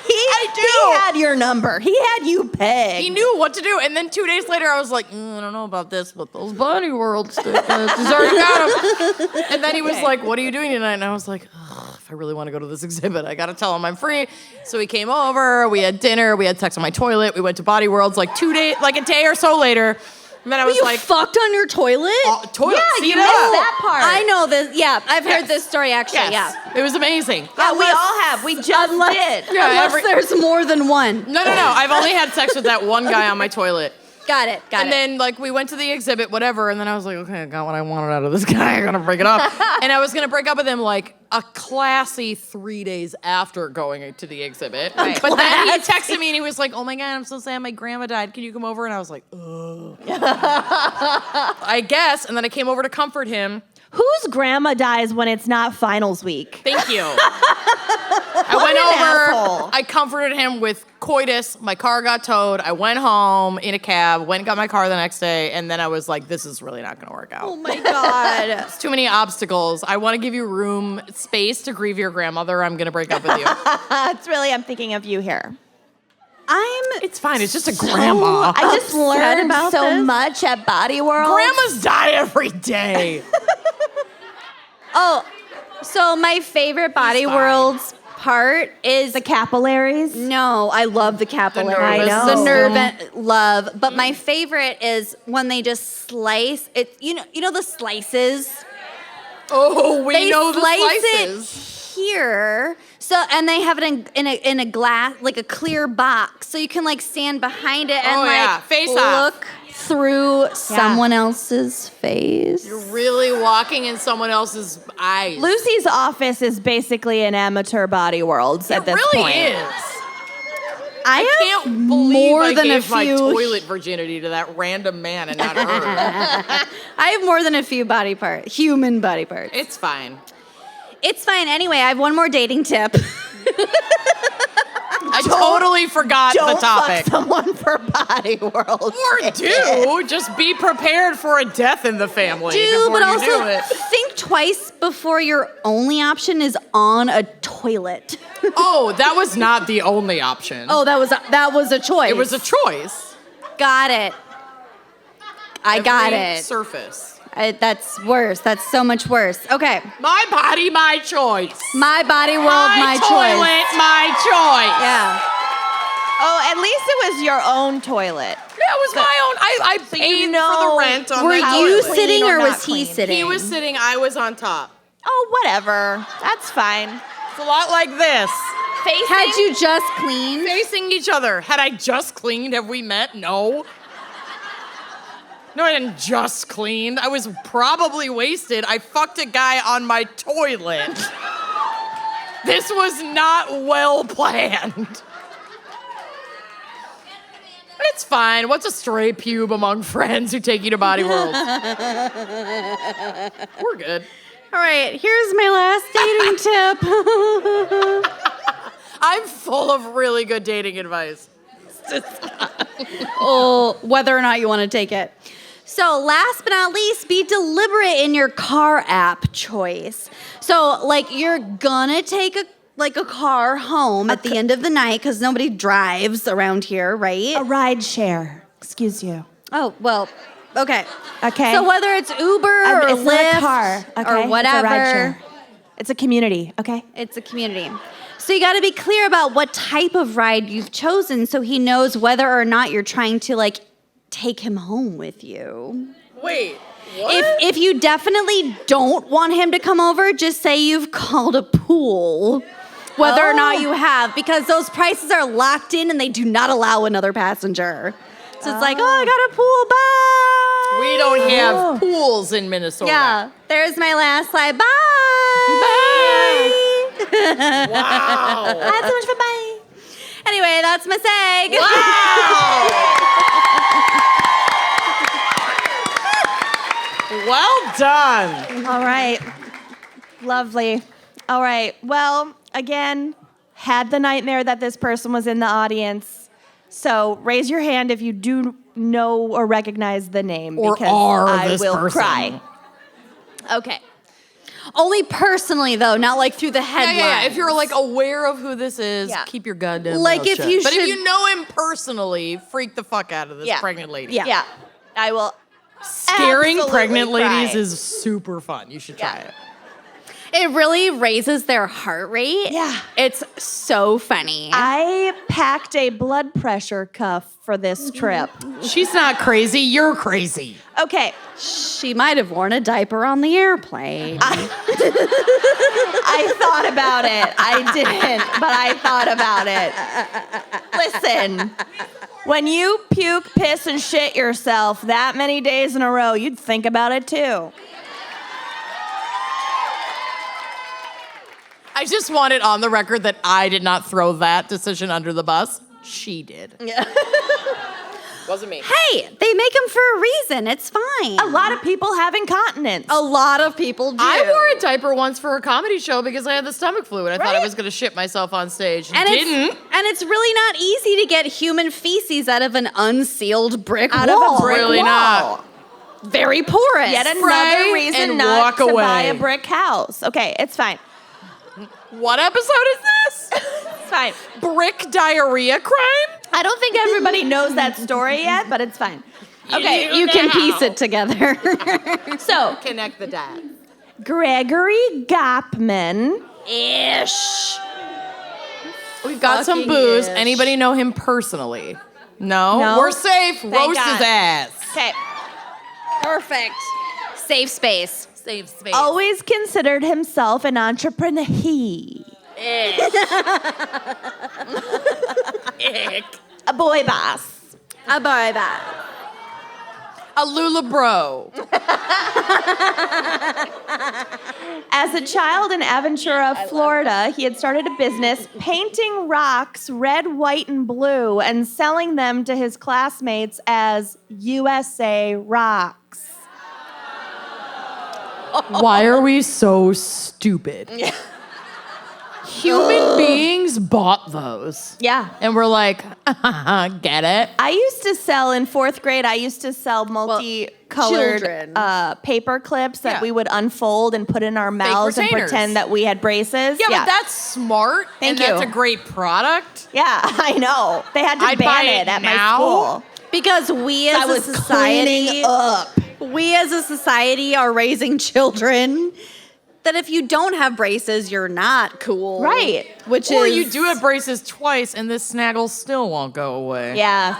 Speaker 2: He had your number. He had you pegged.
Speaker 3: he knew what to do. And then 2 days later, I was like, I don't know about this, but those Body Worlds tickets, he's already got them. And then he was like, what are you doing tonight? And I was like, if I really want to go to this exhibit, I got to tell him I'm free. So he came over, we had dinner, we had sex on my toilet, we went to Body Worlds like a day or so later. And then I was
Speaker 4: You
Speaker 3: like,
Speaker 4: fucked on your toilet?
Speaker 3: toilet.
Speaker 4: Yeah,
Speaker 3: seat
Speaker 4: you
Speaker 3: up.
Speaker 4: missed that part. I know this. Yeah, I've heard
Speaker 3: Yes.
Speaker 4: this story actually.
Speaker 3: Yes.
Speaker 4: Yeah.
Speaker 3: It was amazing.
Speaker 2: Yeah, we all have. We just did.
Speaker 3: Yeah,
Speaker 4: Unless there's more than one.
Speaker 3: No. I've only had sex with that one guy on my toilet.
Speaker 4: Got it.
Speaker 3: And then, like, we went to the exhibit, whatever, and then I was like, okay, I got what I wanted out of this guy. I gotta break it up. And I was gonna break up with him, like, a classy 3 days after going to the exhibit. Right. But then he texted me and he was like, oh my God, I'm so sad my grandma died. Can you come over? And I was like, ugh. I guess. And then I came over to comfort him.
Speaker 2: Whose grandma dies when it's not finals week?
Speaker 3: Thank you. I went over, I comforted him with coitus. My car got towed. I went home in a cab, went and got my car the next day, and then I was like, this is really not gonna work out.
Speaker 4: Oh my God.
Speaker 3: It's too many obstacles. I want to give you space to grieve your grandmother. I'm gonna break up with you.
Speaker 2: I'm thinking of you here.
Speaker 3: It's fine. It's just a grandma.
Speaker 2: I just learned
Speaker 4: about
Speaker 2: so
Speaker 4: this.
Speaker 2: much at Body World.
Speaker 3: Grandmas die every day.
Speaker 4: Oh, so my favorite Body
Speaker 3: fine.
Speaker 4: Worlds part is
Speaker 2: The capillaries.
Speaker 4: No, I love the capillaries.
Speaker 3: nervous
Speaker 2: I know.
Speaker 4: The
Speaker 3: system.
Speaker 4: nerve and love. But my favorite is when they just slice it. You know the slices.
Speaker 3: Oh, we
Speaker 4: They
Speaker 3: know the
Speaker 4: slice
Speaker 3: slices.
Speaker 4: it here. So and they have it in a glass, like a clear box, so you can like stand behind it and
Speaker 3: Oh, yeah. Face
Speaker 4: look
Speaker 3: off.
Speaker 4: through someone else's face.
Speaker 3: You're really walking in someone else's eyes.
Speaker 2: Lucy's office is basically an amateur Body Worlds at this
Speaker 3: really
Speaker 2: point.
Speaker 3: is.
Speaker 4: I
Speaker 3: Can't believe
Speaker 4: more
Speaker 3: I
Speaker 4: than
Speaker 3: gave
Speaker 4: a
Speaker 3: my
Speaker 4: few.
Speaker 3: toilet virginity to that random man and not her.
Speaker 4: I have more than a few human body parts.
Speaker 3: It's fine.
Speaker 4: It's fine. Anyway, I have one more dating tip.
Speaker 3: I totally forgot the topic.
Speaker 2: Fuck someone for Body World.
Speaker 3: Or do. Just be prepared for a death in the family
Speaker 4: Do,
Speaker 3: before
Speaker 4: but
Speaker 3: you
Speaker 4: also
Speaker 3: do it.
Speaker 4: think twice before your only option is on a toilet.
Speaker 3: Oh, that was not the only option.
Speaker 4: Oh, that was a choice.
Speaker 3: It was a choice.
Speaker 4: Got it. I got
Speaker 3: Every
Speaker 4: it.
Speaker 3: Surface.
Speaker 4: That's worse. That's so much worse. Okay.
Speaker 3: My body, my choice.
Speaker 4: My Body World, my
Speaker 3: toilet,
Speaker 4: choice.
Speaker 3: my choice.
Speaker 4: Yeah.
Speaker 2: Oh, at least it was your own toilet.
Speaker 3: That was my own. I paid for the rent on
Speaker 4: Were
Speaker 3: that
Speaker 4: you
Speaker 3: toilet.
Speaker 4: sitting or
Speaker 2: or not
Speaker 4: was he
Speaker 2: clean?
Speaker 4: sitting?
Speaker 3: He was sitting, I was on top.
Speaker 2: Oh, whatever. That's fine.
Speaker 3: It's a lot like this.
Speaker 4: Had you just cleaned?
Speaker 3: Facing each other. Had I just cleaned? Have we met? No. No, I didn't just clean. I was probably wasted. I fucked a guy on my toilet. This was not well planned. It's fine. What's a stray pube among friends who take you to Body World? We're good.
Speaker 4: All right, here's my last dating tip.
Speaker 3: I'm full of really good dating advice.
Speaker 4: Oh, whether or not you want to take it. So last but not least, be deliberate in your car app choice. So like you're gonna take a like a car home at the end of the night because nobody drives around here, right?
Speaker 2: A ride share. Excuse you.
Speaker 4: Oh, well, okay.
Speaker 2: Okay.
Speaker 4: So whether it's Uber or
Speaker 2: it's
Speaker 4: Lyft
Speaker 2: not a car, okay?
Speaker 4: or whatever.
Speaker 2: It's a ride share. It's a community, okay?
Speaker 4: It's a community. So you got to be clear about what type of ride you've chosen so he knows whether or not you're trying to, like, take him home with you.
Speaker 3: Wait, what?
Speaker 4: If you definitely don't want him to come over, just say you've called a pool. Whether or not you have, because those prices are locked in and they do not allow another passenger. So it's like, I got a pool, bye.
Speaker 3: We don't have pools in Minnesota.
Speaker 4: Yeah, there's my last slide, bye.
Speaker 3: Bye. Wow.
Speaker 4: I had so much fun, bye. Anyway, that's my seg.
Speaker 3: Wow. Well done.
Speaker 2: All right. Lovely. All right. Well, again, had the nightmare that this person was in the audience. So raise your hand if you do know or recognize the name,
Speaker 3: Or
Speaker 2: because
Speaker 3: are
Speaker 2: I
Speaker 3: this
Speaker 2: will
Speaker 3: person.
Speaker 2: cry.
Speaker 4: Okay. Only personally, though, not like through the headlines.
Speaker 3: Yeah. If you're like aware of who this is,
Speaker 2: Yeah.
Speaker 3: keep your goddamn
Speaker 4: Like,
Speaker 3: mouth
Speaker 4: if
Speaker 3: shut.
Speaker 4: you
Speaker 3: But if
Speaker 4: should-
Speaker 3: you know him personally, freak the fuck out of this pregnant lady.
Speaker 4: Yeah.
Speaker 2: I will.
Speaker 3: Scaring
Speaker 2: absolutely
Speaker 3: pregnant ladies
Speaker 2: cry.
Speaker 3: is super fun. You should try it.
Speaker 4: It really raises their heart rate.
Speaker 2: Yeah.
Speaker 4: It's so funny.
Speaker 2: I packed a blood pressure cuff for this trip.
Speaker 3: She's not crazy. You're crazy.
Speaker 2: Okay.
Speaker 4: She might have worn a diaper on the airplane.
Speaker 2: I thought about it. I didn't, but I thought about it. Listen, when you puke, piss, and shit yourself that many days in a row, you'd think about it too.
Speaker 3: I just want it on the record that I did not throw that decision under the bus. She did.
Speaker 4: Yeah.
Speaker 3: Wasn't me.
Speaker 4: Hey, they make them for a reason. It's fine.
Speaker 2: A lot of people have incontinence.
Speaker 4: A lot of people do.
Speaker 3: I wore a diaper once for a comedy show because I had the stomach flu and I thought I
Speaker 2: Right?
Speaker 3: was going to shit myself on stage.
Speaker 4: and
Speaker 3: Didn't.
Speaker 4: it's really not easy to get human feces out of an unsealed brick
Speaker 2: Out of
Speaker 4: wall.
Speaker 2: a brick
Speaker 3: Really
Speaker 2: wall.
Speaker 3: not.
Speaker 4: Very porous.
Speaker 2: Yet
Speaker 3: Spray
Speaker 2: another reason
Speaker 3: and
Speaker 2: not
Speaker 3: walk
Speaker 2: to
Speaker 3: away.
Speaker 2: buy a brick house. Okay, it's fine.
Speaker 3: What episode is this?
Speaker 2: It's fine.
Speaker 3: Brick diarrhea crime?
Speaker 2: I don't think everybody knows that story yet, but it's fine. Okay,
Speaker 4: You can piece it together.
Speaker 2: so
Speaker 3: Connect the dots.
Speaker 2: Gregory Gottman.
Speaker 4: Ish.
Speaker 3: We've got some
Speaker 4: Fucking
Speaker 3: booze.
Speaker 4: ish.
Speaker 3: Anybody know him personally? No?
Speaker 2: No.
Speaker 3: We're safe.
Speaker 2: Thank
Speaker 3: Roast
Speaker 2: God.
Speaker 3: his ass.
Speaker 2: Okay.
Speaker 4: Perfect. Safe space.
Speaker 3: Safe space.
Speaker 2: Always considered himself an entrepreneur. A boy boss.
Speaker 4: A boy bad.
Speaker 3: A Lula bro.
Speaker 2: As a child in Aventura, Florida, he had started a business painting rocks red, white, and blue and selling them to his classmates as USA Rocks.
Speaker 3: Why are we so stupid? Human beings bought those.
Speaker 2: Yeah.
Speaker 3: And we're like, get it?
Speaker 2: I used to sell in fourth grade, I used to sell multicolored
Speaker 4: children.
Speaker 2: paper clips that
Speaker 3: Yeah.
Speaker 2: we would unfold and put in our mouths and
Speaker 3: retainers.
Speaker 2: pretend that we had braces.
Speaker 3: Yeah, but that's smart.
Speaker 2: Thank
Speaker 3: and
Speaker 2: you.
Speaker 3: That's a great product.
Speaker 2: Yeah, I know. They had to
Speaker 3: I'd buy
Speaker 2: ban
Speaker 3: it
Speaker 2: it at my
Speaker 3: now.
Speaker 2: school.
Speaker 4: Because we as
Speaker 2: I was
Speaker 4: a society,
Speaker 2: cleaning up.
Speaker 4: we as a society are raising children that if you don't have braces, you're not cool.
Speaker 2: Right.
Speaker 4: Which
Speaker 3: Or
Speaker 4: is
Speaker 3: you do have braces twice and this snaggle still won't go away.
Speaker 2: Yeah.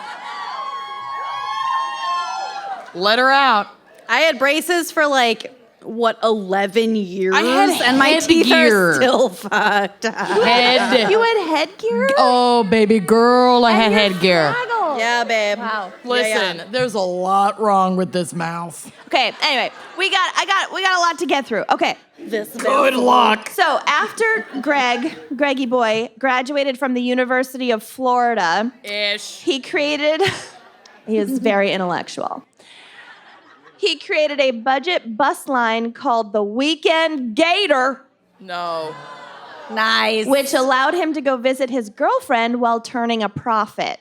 Speaker 3: Let her out.
Speaker 4: I had braces for 11 years,
Speaker 3: I had
Speaker 4: and my teeth
Speaker 3: headgear.
Speaker 4: are still fucked.
Speaker 3: Head.
Speaker 2: You had headgear?
Speaker 3: Oh, baby girl, I had headgear.
Speaker 4: Yeah, babe.
Speaker 2: Wow.
Speaker 3: Listen, there's a lot wrong with this mouth.
Speaker 2: Okay, anyway, we got a lot to get through. Okay.
Speaker 3: Good luck.
Speaker 2: So after Greggy boy, graduated from the University of Florida,
Speaker 3: Ish.
Speaker 2: he is very intellectual. He created a budget bus line called the Weekend Gator,
Speaker 3: No.
Speaker 4: Nice.
Speaker 2: which allowed him to go visit his girlfriend while turning a profit.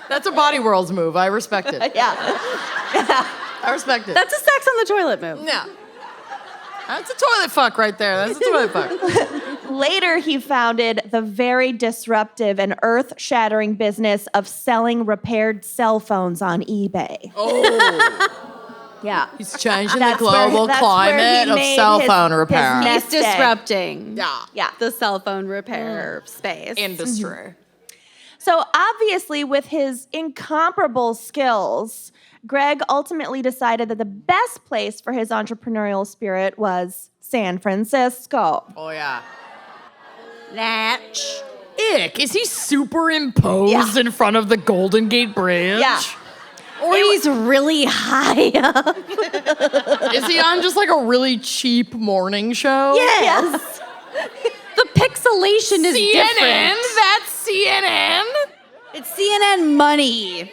Speaker 3: That's a Body Worlds move. I respect it.
Speaker 2: Yeah.
Speaker 3: I respect it.
Speaker 4: That's a sex on the toilet move.
Speaker 3: yeah. That's a toilet fuck right there. That's a toilet fuck.
Speaker 2: Later, he founded the very disruptive and earth-shattering business of selling repaired cell phones on eBay.
Speaker 3: Oh.
Speaker 2: Yeah.
Speaker 3: He's changing the global climate of cell phone repair.
Speaker 4: He's disrupting
Speaker 2: Yeah.
Speaker 4: the cell phone repair space.
Speaker 3: Industry.
Speaker 2: So obviously, with his incomparable skills, Greg ultimately decided that the best place for his entrepreneurial spirit was San Francisco.
Speaker 3: Oh, yeah.
Speaker 4: Natch.
Speaker 3: Ick. Is he superimposed in front of the Golden Gate Bridge?
Speaker 2: Yeah.
Speaker 4: Or he's really high up.
Speaker 3: Is he on just like a really cheap morning show?
Speaker 4: Yes. The pixelation is
Speaker 3: CNN?
Speaker 4: different.
Speaker 3: That's CNN?
Speaker 4: It's CNN money.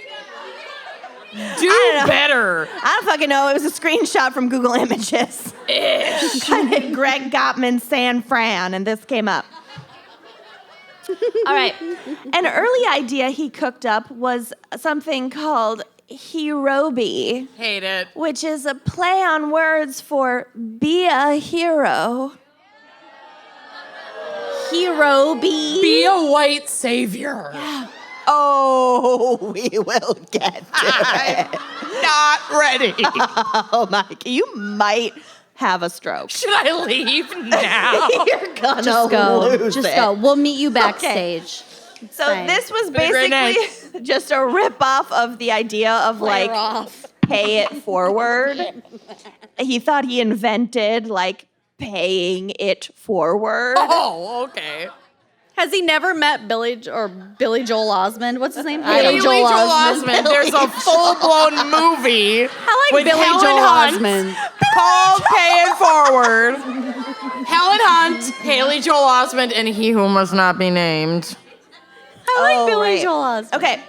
Speaker 3: Do better.
Speaker 2: I don't fucking know. It was a screenshot from Google Images. Greg Gottman, San Fran, and this came up. All right. An early idea he cooked up was something called Herobi,
Speaker 3: Hate it.
Speaker 2: which is a play on words for be a hero.
Speaker 4: Herobi.
Speaker 3: Be a white savior.
Speaker 2: Oh, we will get to it.
Speaker 3: Not ready.
Speaker 2: Oh, Mike, you might have a stroke.
Speaker 3: Should I leave now?
Speaker 2: You're gonna
Speaker 4: Just go.
Speaker 2: lose
Speaker 4: Just
Speaker 2: it.
Speaker 4: go. We'll meet you backstage.
Speaker 2: So
Speaker 4: Fine.
Speaker 2: this was
Speaker 3: been a great
Speaker 2: basically just a rip-off of the idea of like pay it forward. He thought he invented like paying it forward.
Speaker 3: Oh, okay.
Speaker 4: Has he never met Billy Joel Osmond? What's his name?
Speaker 3: Billy Joel Osmond. There's a full-blown movie
Speaker 4: I like
Speaker 3: with
Speaker 4: Billy
Speaker 3: Helen
Speaker 4: Joel
Speaker 3: Hunt
Speaker 4: Osmond.
Speaker 3: called Pay It Forward. Helen Hunt, Haley Joel Osment, and He Who Must Not Be Named.
Speaker 4: I like Billy
Speaker 2: right.
Speaker 4: Joel Osmond.
Speaker 2: Okay.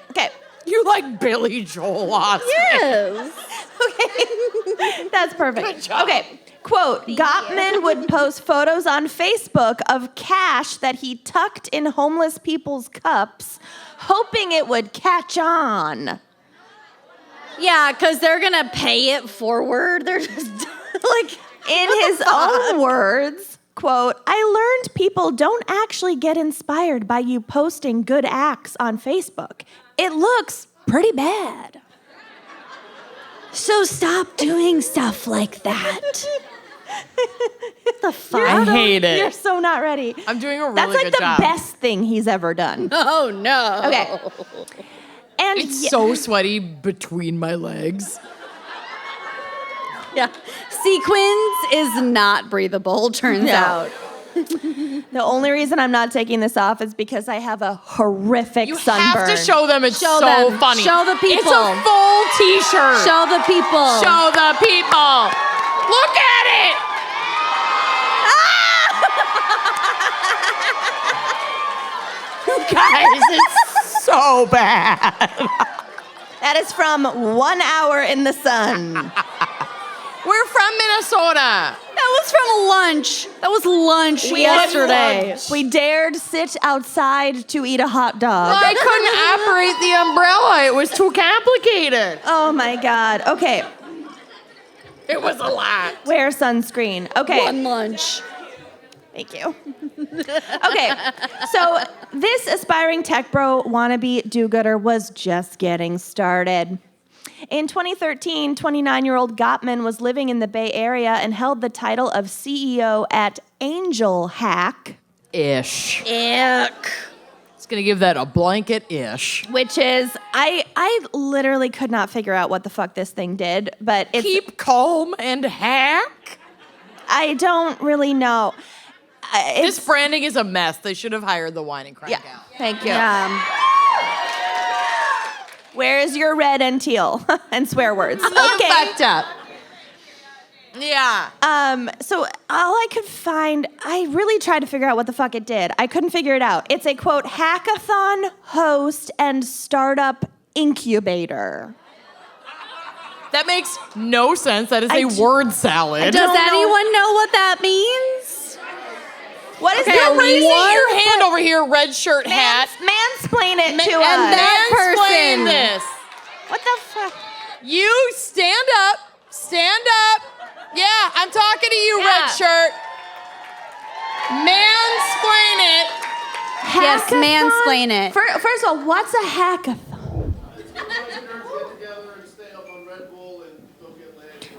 Speaker 3: You like Billy Joel Osment?
Speaker 4: Yes.
Speaker 2: Okay. That's perfect.
Speaker 3: Good job.
Speaker 2: Okay. Quote, Gottman would post photos on Facebook of cash that he tucked in homeless people's cups, hoping it would catch on.
Speaker 4: Yeah, because they're going to pay it forward. They're just like,
Speaker 2: In his own words, quote, I learned people don't actually get inspired by you posting good acts on Facebook. It looks pretty bad.
Speaker 4: so stop doing stuff like that. What the fuck?
Speaker 3: I hate it.
Speaker 2: You're so not ready.
Speaker 3: I'm doing a really
Speaker 2: That's like
Speaker 3: good
Speaker 2: the
Speaker 3: job.
Speaker 2: best thing he's ever done.
Speaker 4: Oh, no.
Speaker 2: Okay. And
Speaker 3: It's so sweaty between my legs.
Speaker 4: Yeah. Sequins is not breathable, turns out.
Speaker 2: the only reason I'm not taking this off is because I have a horrific
Speaker 3: You
Speaker 2: sunburn.
Speaker 3: have to show them. It's
Speaker 4: Show
Speaker 3: so
Speaker 4: them.
Speaker 3: funny.
Speaker 4: Show the people.
Speaker 3: It's a full T-shirt.
Speaker 4: Show the people.
Speaker 3: Show the people. Look at it. Guys, it's so bad.
Speaker 2: That is from 1 hour in the sun.
Speaker 3: We're from Minnesota.
Speaker 4: That was from lunch. That was lunch yesterday.
Speaker 2: We dared sit outside to eat a hot dog.
Speaker 3: I couldn't operate the umbrella. It was too complicated.
Speaker 2: Oh my God. Okay.
Speaker 3: It was a lot.
Speaker 2: Wear sunscreen. Okay.
Speaker 4: One lunch.
Speaker 2: Thank you. Okay, so this aspiring tech bro wannabe do-gooder was just getting started. In 2013, 29-year-old Gottman was living in the Bay Area and held the title of CEO at Angel Hack.
Speaker 3: Ish.
Speaker 4: Ick.
Speaker 3: It's gonna give that a blanket-ish.
Speaker 2: Which is, I literally could not figure out what the fuck this thing did, but it's...
Speaker 3: Keep calm and hack?
Speaker 2: I don't really know.
Speaker 3: This branding is a mess. They should have hired the wine and crank
Speaker 2: Yeah,
Speaker 3: out.
Speaker 2: thank you.
Speaker 4: Yeah.
Speaker 2: Where is your red and teal and swear words?
Speaker 3: You fucked up. Yeah.
Speaker 2: So all I could find, I really tried to figure out what the fuck it did. I couldn't figure it out. It's a, quote, hackathon host and startup incubator.
Speaker 3: That makes no sense. That is a word salad.
Speaker 4: Does anyone know what that means?
Speaker 2: What is
Speaker 3: Okay,
Speaker 2: that?
Speaker 3: raising your hand over here, red shirt hat.
Speaker 2: Mansplain it to
Speaker 3: And
Speaker 2: us.
Speaker 4: that
Speaker 3: mansplain
Speaker 4: person.
Speaker 3: this.
Speaker 2: What the fuck?
Speaker 3: You stand up. Stand up. Yeah, I'm talking to you, red shirt. Mansplain it.
Speaker 4: Yes, mansplain it.
Speaker 2: First of all, what's a hackathon?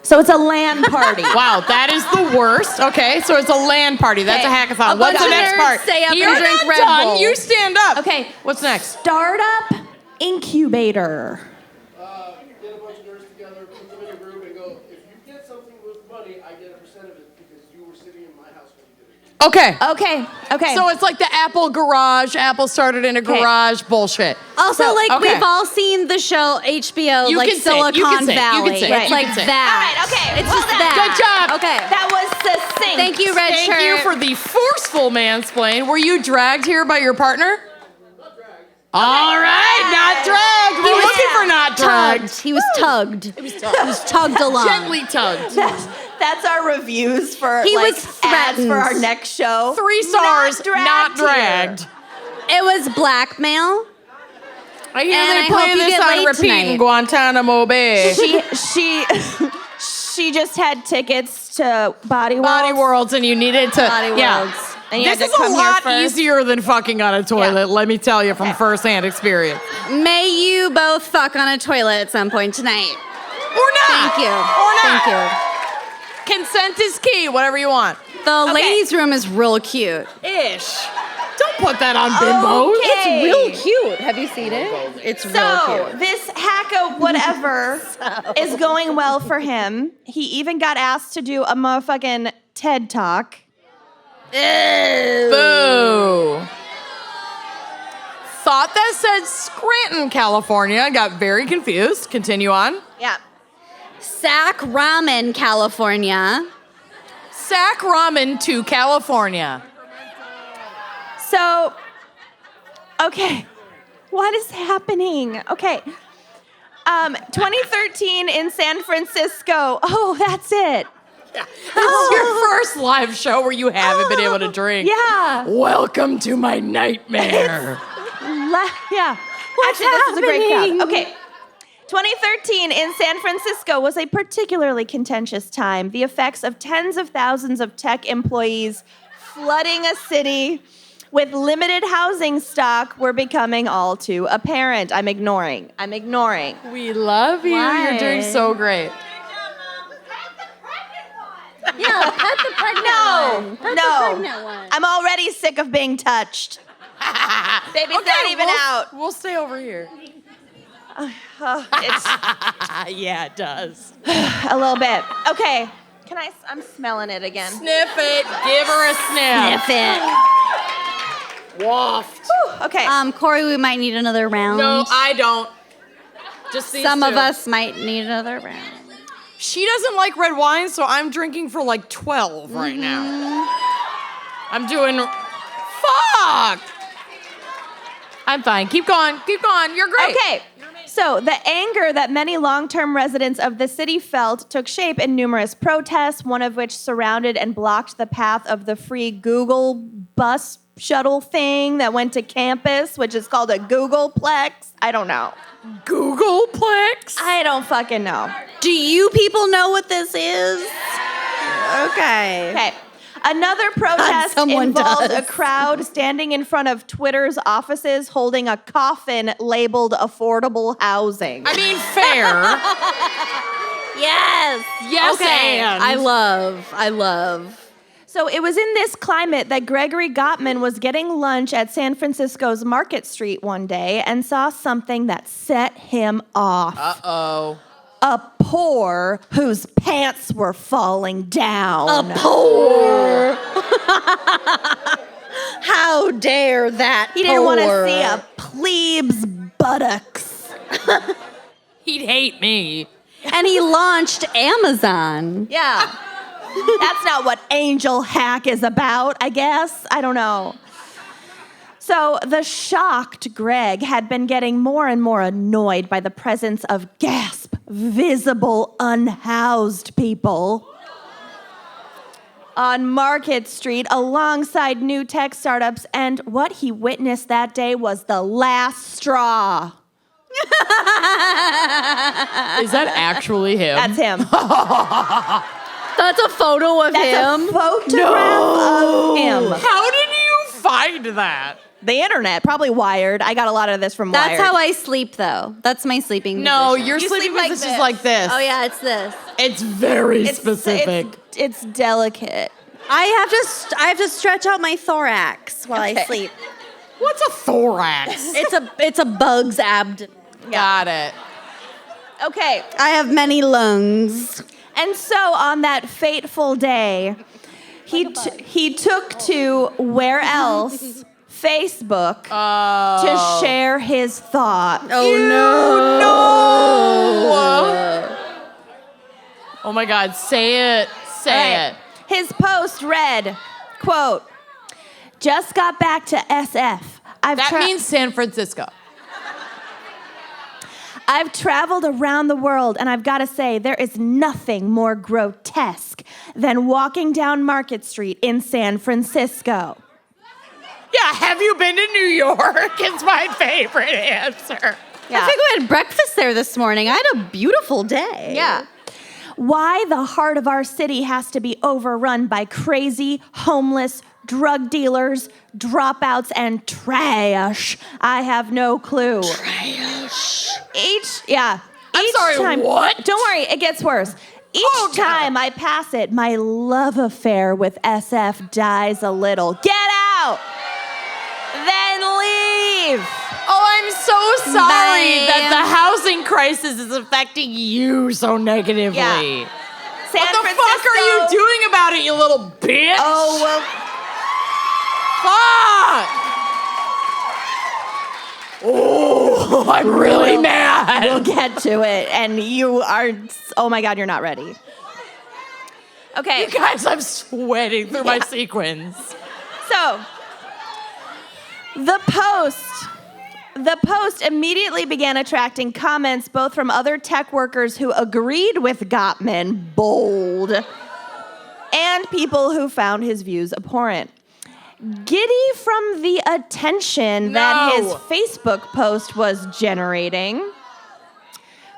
Speaker 2: So it's a LAN party.
Speaker 3: Wow, that is the worst. Okay, so it's a LAN party. That's a hackathon. What's the next part?
Speaker 4: Stay up
Speaker 3: You're
Speaker 4: and drink
Speaker 3: not
Speaker 4: Red
Speaker 3: done.
Speaker 4: Bull.
Speaker 3: You stand up.
Speaker 2: Okay.
Speaker 3: What's next?
Speaker 2: Startup incubator.
Speaker 5: Get a bunch of nerds together, put them in a group, and go, if you get something with money, I get a percent of it because you were sitting in my house when you did it.
Speaker 3: Okay.
Speaker 2: Okay.
Speaker 3: So it's like the Apple garage. Apple started in a garage bullshit.
Speaker 4: Also,
Speaker 2: So,
Speaker 4: we've all seen the show HBO,
Speaker 3: You
Speaker 4: like
Speaker 3: can say it.
Speaker 4: Silicon
Speaker 3: You can say it. You
Speaker 4: Valley.
Speaker 3: can say it.
Speaker 4: It's
Speaker 3: You
Speaker 4: like
Speaker 3: can say it.
Speaker 4: that.
Speaker 2: All right, okay.
Speaker 4: It's
Speaker 2: Well
Speaker 4: just
Speaker 2: done.
Speaker 4: that.
Speaker 3: Good job.
Speaker 4: Okay.
Speaker 2: That was succinct.
Speaker 4: Thank you, Red
Speaker 3: Thank
Speaker 4: Shirt.
Speaker 3: you for the forceful mansplain. Were you dragged here by your partner? All right, not dragged. We're looking for not dragged.
Speaker 4: He was tugged. He was tugged along.
Speaker 3: Gently tugged.
Speaker 2: That's our reviews for
Speaker 4: He was
Speaker 2: ads
Speaker 4: threatened.
Speaker 2: for our next show.
Speaker 3: 3 stars, not
Speaker 2: here.
Speaker 3: dragged.
Speaker 4: It was blackmail.
Speaker 3: I hear
Speaker 4: And
Speaker 3: they
Speaker 4: I
Speaker 3: play
Speaker 4: hope you
Speaker 3: this
Speaker 4: get
Speaker 3: on
Speaker 4: laid
Speaker 3: repeat in
Speaker 4: tonight.
Speaker 3: Guantanamo Bay.
Speaker 2: She just had tickets to Body Worlds.
Speaker 3: Body Worlds, and you needed to.
Speaker 2: Body
Speaker 3: yeah.
Speaker 2: Worlds. And you
Speaker 3: This
Speaker 2: had
Speaker 3: is
Speaker 2: to come
Speaker 3: a
Speaker 2: here
Speaker 3: lot
Speaker 2: first.
Speaker 3: easier than fucking on a toilet, let me tell you from firsthand experience.
Speaker 4: May you both fuck on a toilet at some point tonight.
Speaker 3: Or not.
Speaker 4: Thank you.
Speaker 3: Or not.
Speaker 4: Thank you.
Speaker 3: Consent is key, whatever you want.
Speaker 4: The ladies' room is real cute.
Speaker 3: Ish. Don't put that on bimbos.
Speaker 2: Okay.
Speaker 4: Real cute. Have you seen it? It's real
Speaker 2: So,
Speaker 4: cute.
Speaker 2: this hacka whatever is going well for him. He even got asked to do a motherfucking TED Talk.
Speaker 3: Boo. Thought that said Scranton, California. Got very confused. Continue on.
Speaker 2: Yeah.
Speaker 4: Sack Ramen, California.
Speaker 3: Sack ramen to California.
Speaker 2: So, okay. What is happening? Okay. 2013 in San Francisco. Oh, that's it.
Speaker 3: This is your first live show where you haven't been able to drink.
Speaker 2: Yeah.
Speaker 3: Welcome to my nightmare.
Speaker 2: Yeah. Actually, this is a great crowd. Okay. 2013 in San Francisco was a particularly contentious time. The effects of tens of thousands of tech employees flooding a city with limited housing stock were becoming all too apparent. I'm ignoring.
Speaker 3: We love you.
Speaker 4: Why?
Speaker 3: You're doing so great.
Speaker 4: Yeah, pet the pregnant one. Pet the pregnant one.
Speaker 2: I'm already sick of being touched. Baby's not even out.
Speaker 3: We'll stay over here.
Speaker 2: It's
Speaker 3: Yeah, it does.
Speaker 2: a little bit. Okay. I'm smelling it again.
Speaker 3: Sniff it. Give her a sniff.
Speaker 4: Sniff it.
Speaker 3: Waft.
Speaker 2: Okay.
Speaker 4: Corey, we might need another round.
Speaker 3: No, I don't. Just these
Speaker 4: Some of
Speaker 3: two.
Speaker 4: us might need another round.
Speaker 3: She doesn't like red wine, so I'm drinking for like 12 right now. I'm doing. Fuck! I'm fine. Keep going. Keep going. You're great.
Speaker 2: Okay. So, the anger that many long-term residents of the city felt took shape in numerous protests, one of which surrounded and blocked the path of the free Google bus shuttle thing that went to campus, which is called a Googleplex. I don't know.
Speaker 3: Googleplex?
Speaker 2: I don't fucking know.
Speaker 4: Do you people know what this is? Okay.
Speaker 2: Okay. Another protest
Speaker 4: someone
Speaker 2: involved
Speaker 4: does.
Speaker 2: a crowd standing in front of Twitter's offices holding a coffin labeled affordable housing.
Speaker 3: I mean, fair.
Speaker 4: Yes.
Speaker 3: Yes,
Speaker 4: Okay.
Speaker 3: and.
Speaker 4: I love.
Speaker 2: So it was in this climate that Gregory Gottman was getting lunch at San Francisco's Market Street one day and saw something that set him off.
Speaker 3: Uh-oh.
Speaker 2: A poor whose pants were falling down.
Speaker 4: A poor. How dare that
Speaker 2: He didn't want to
Speaker 4: poor.
Speaker 2: see a plebe's buttocks.
Speaker 3: He'd hate me.
Speaker 4: And he launched Amazon.
Speaker 2: Yeah. That's not what Angel Hack is about, I guess. I don't know. So the shocked Greg had been getting more and more annoyed by the presence of visible, unhoused people on Market Street alongside new tech startups, and what he witnessed that day was the last straw.
Speaker 3: Is that actually him?
Speaker 2: That's him.
Speaker 4: The That's a photo of him?
Speaker 2: A photograph of him.
Speaker 3: How did you find that?
Speaker 2: The internet, probably Wired. I got a lot of this from Wired.
Speaker 4: That's how I sleep, though. That's my sleeping
Speaker 3: No,
Speaker 4: position.
Speaker 3: your sleeping position is like this.
Speaker 4: Oh, yeah, it's this.
Speaker 3: It's very specific.
Speaker 2: It's delicate.
Speaker 6: I have to stretch out my thorax while I sleep.
Speaker 3: What's a thorax?
Speaker 6: It's a bug's abdomen.
Speaker 3: Got it.
Speaker 2: Okay.
Speaker 6: I have many lungs.
Speaker 2: And so on that fateful day, he took to where else? Facebook to share his thoughts.
Speaker 6: Oh no!
Speaker 3: Oh my God! Say it! Say it!
Speaker 2: His post read, quote, "Just got back to SF.
Speaker 3: That means San Francisco.
Speaker 2: I've traveled around the world, and I've got to say, there is nothing more grotesque than walking down Market Street in San Francisco."
Speaker 3: Yeah, have you been to New York? It's my favorite answer.
Speaker 2: Yeah.
Speaker 4: I think we had breakfast there this morning. I had a beautiful day.
Speaker 2: Yeah. Why the heart of our city has to be overrun by crazy, homeless, drug dealers, dropouts, and trash, I have no clue.
Speaker 3: Trash.
Speaker 2: Each
Speaker 3: sorry,
Speaker 2: time,
Speaker 3: what?
Speaker 2: Don't worry, it gets worse. Each time I pass it, my love affair with SF dies a little. Get out! Then leave!
Speaker 3: Oh, I'm so sorry that the housing crisis is affecting you so negatively.
Speaker 2: Yeah.
Speaker 3: What the fuck are you doing about it, you little bitch?
Speaker 2: Oh, well.
Speaker 3: Fuck! Oh, I'm really mad.
Speaker 2: We'll get to it, and you are, oh my God, you're not ready. Okay.
Speaker 3: You guys, I'm sweating through my sequins.
Speaker 2: So, the post immediately began attracting comments both from other tech workers who agreed with Gottman, bold, and people who found his views abhorrent. Giddy from the attention that his Facebook post was generating,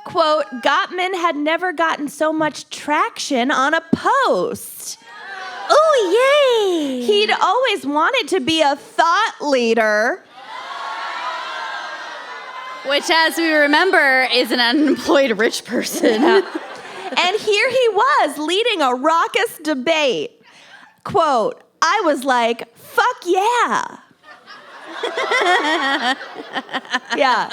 Speaker 2: quote, Gottman had never gotten so much traction on a post.
Speaker 6: Oh, yay!
Speaker 2: He'd always wanted to be a thought leader.
Speaker 4: Which, as we remember, is an unemployed rich person.
Speaker 2: And here he was leading a raucous debate. Quote, I was like, fuck yeah. Yeah,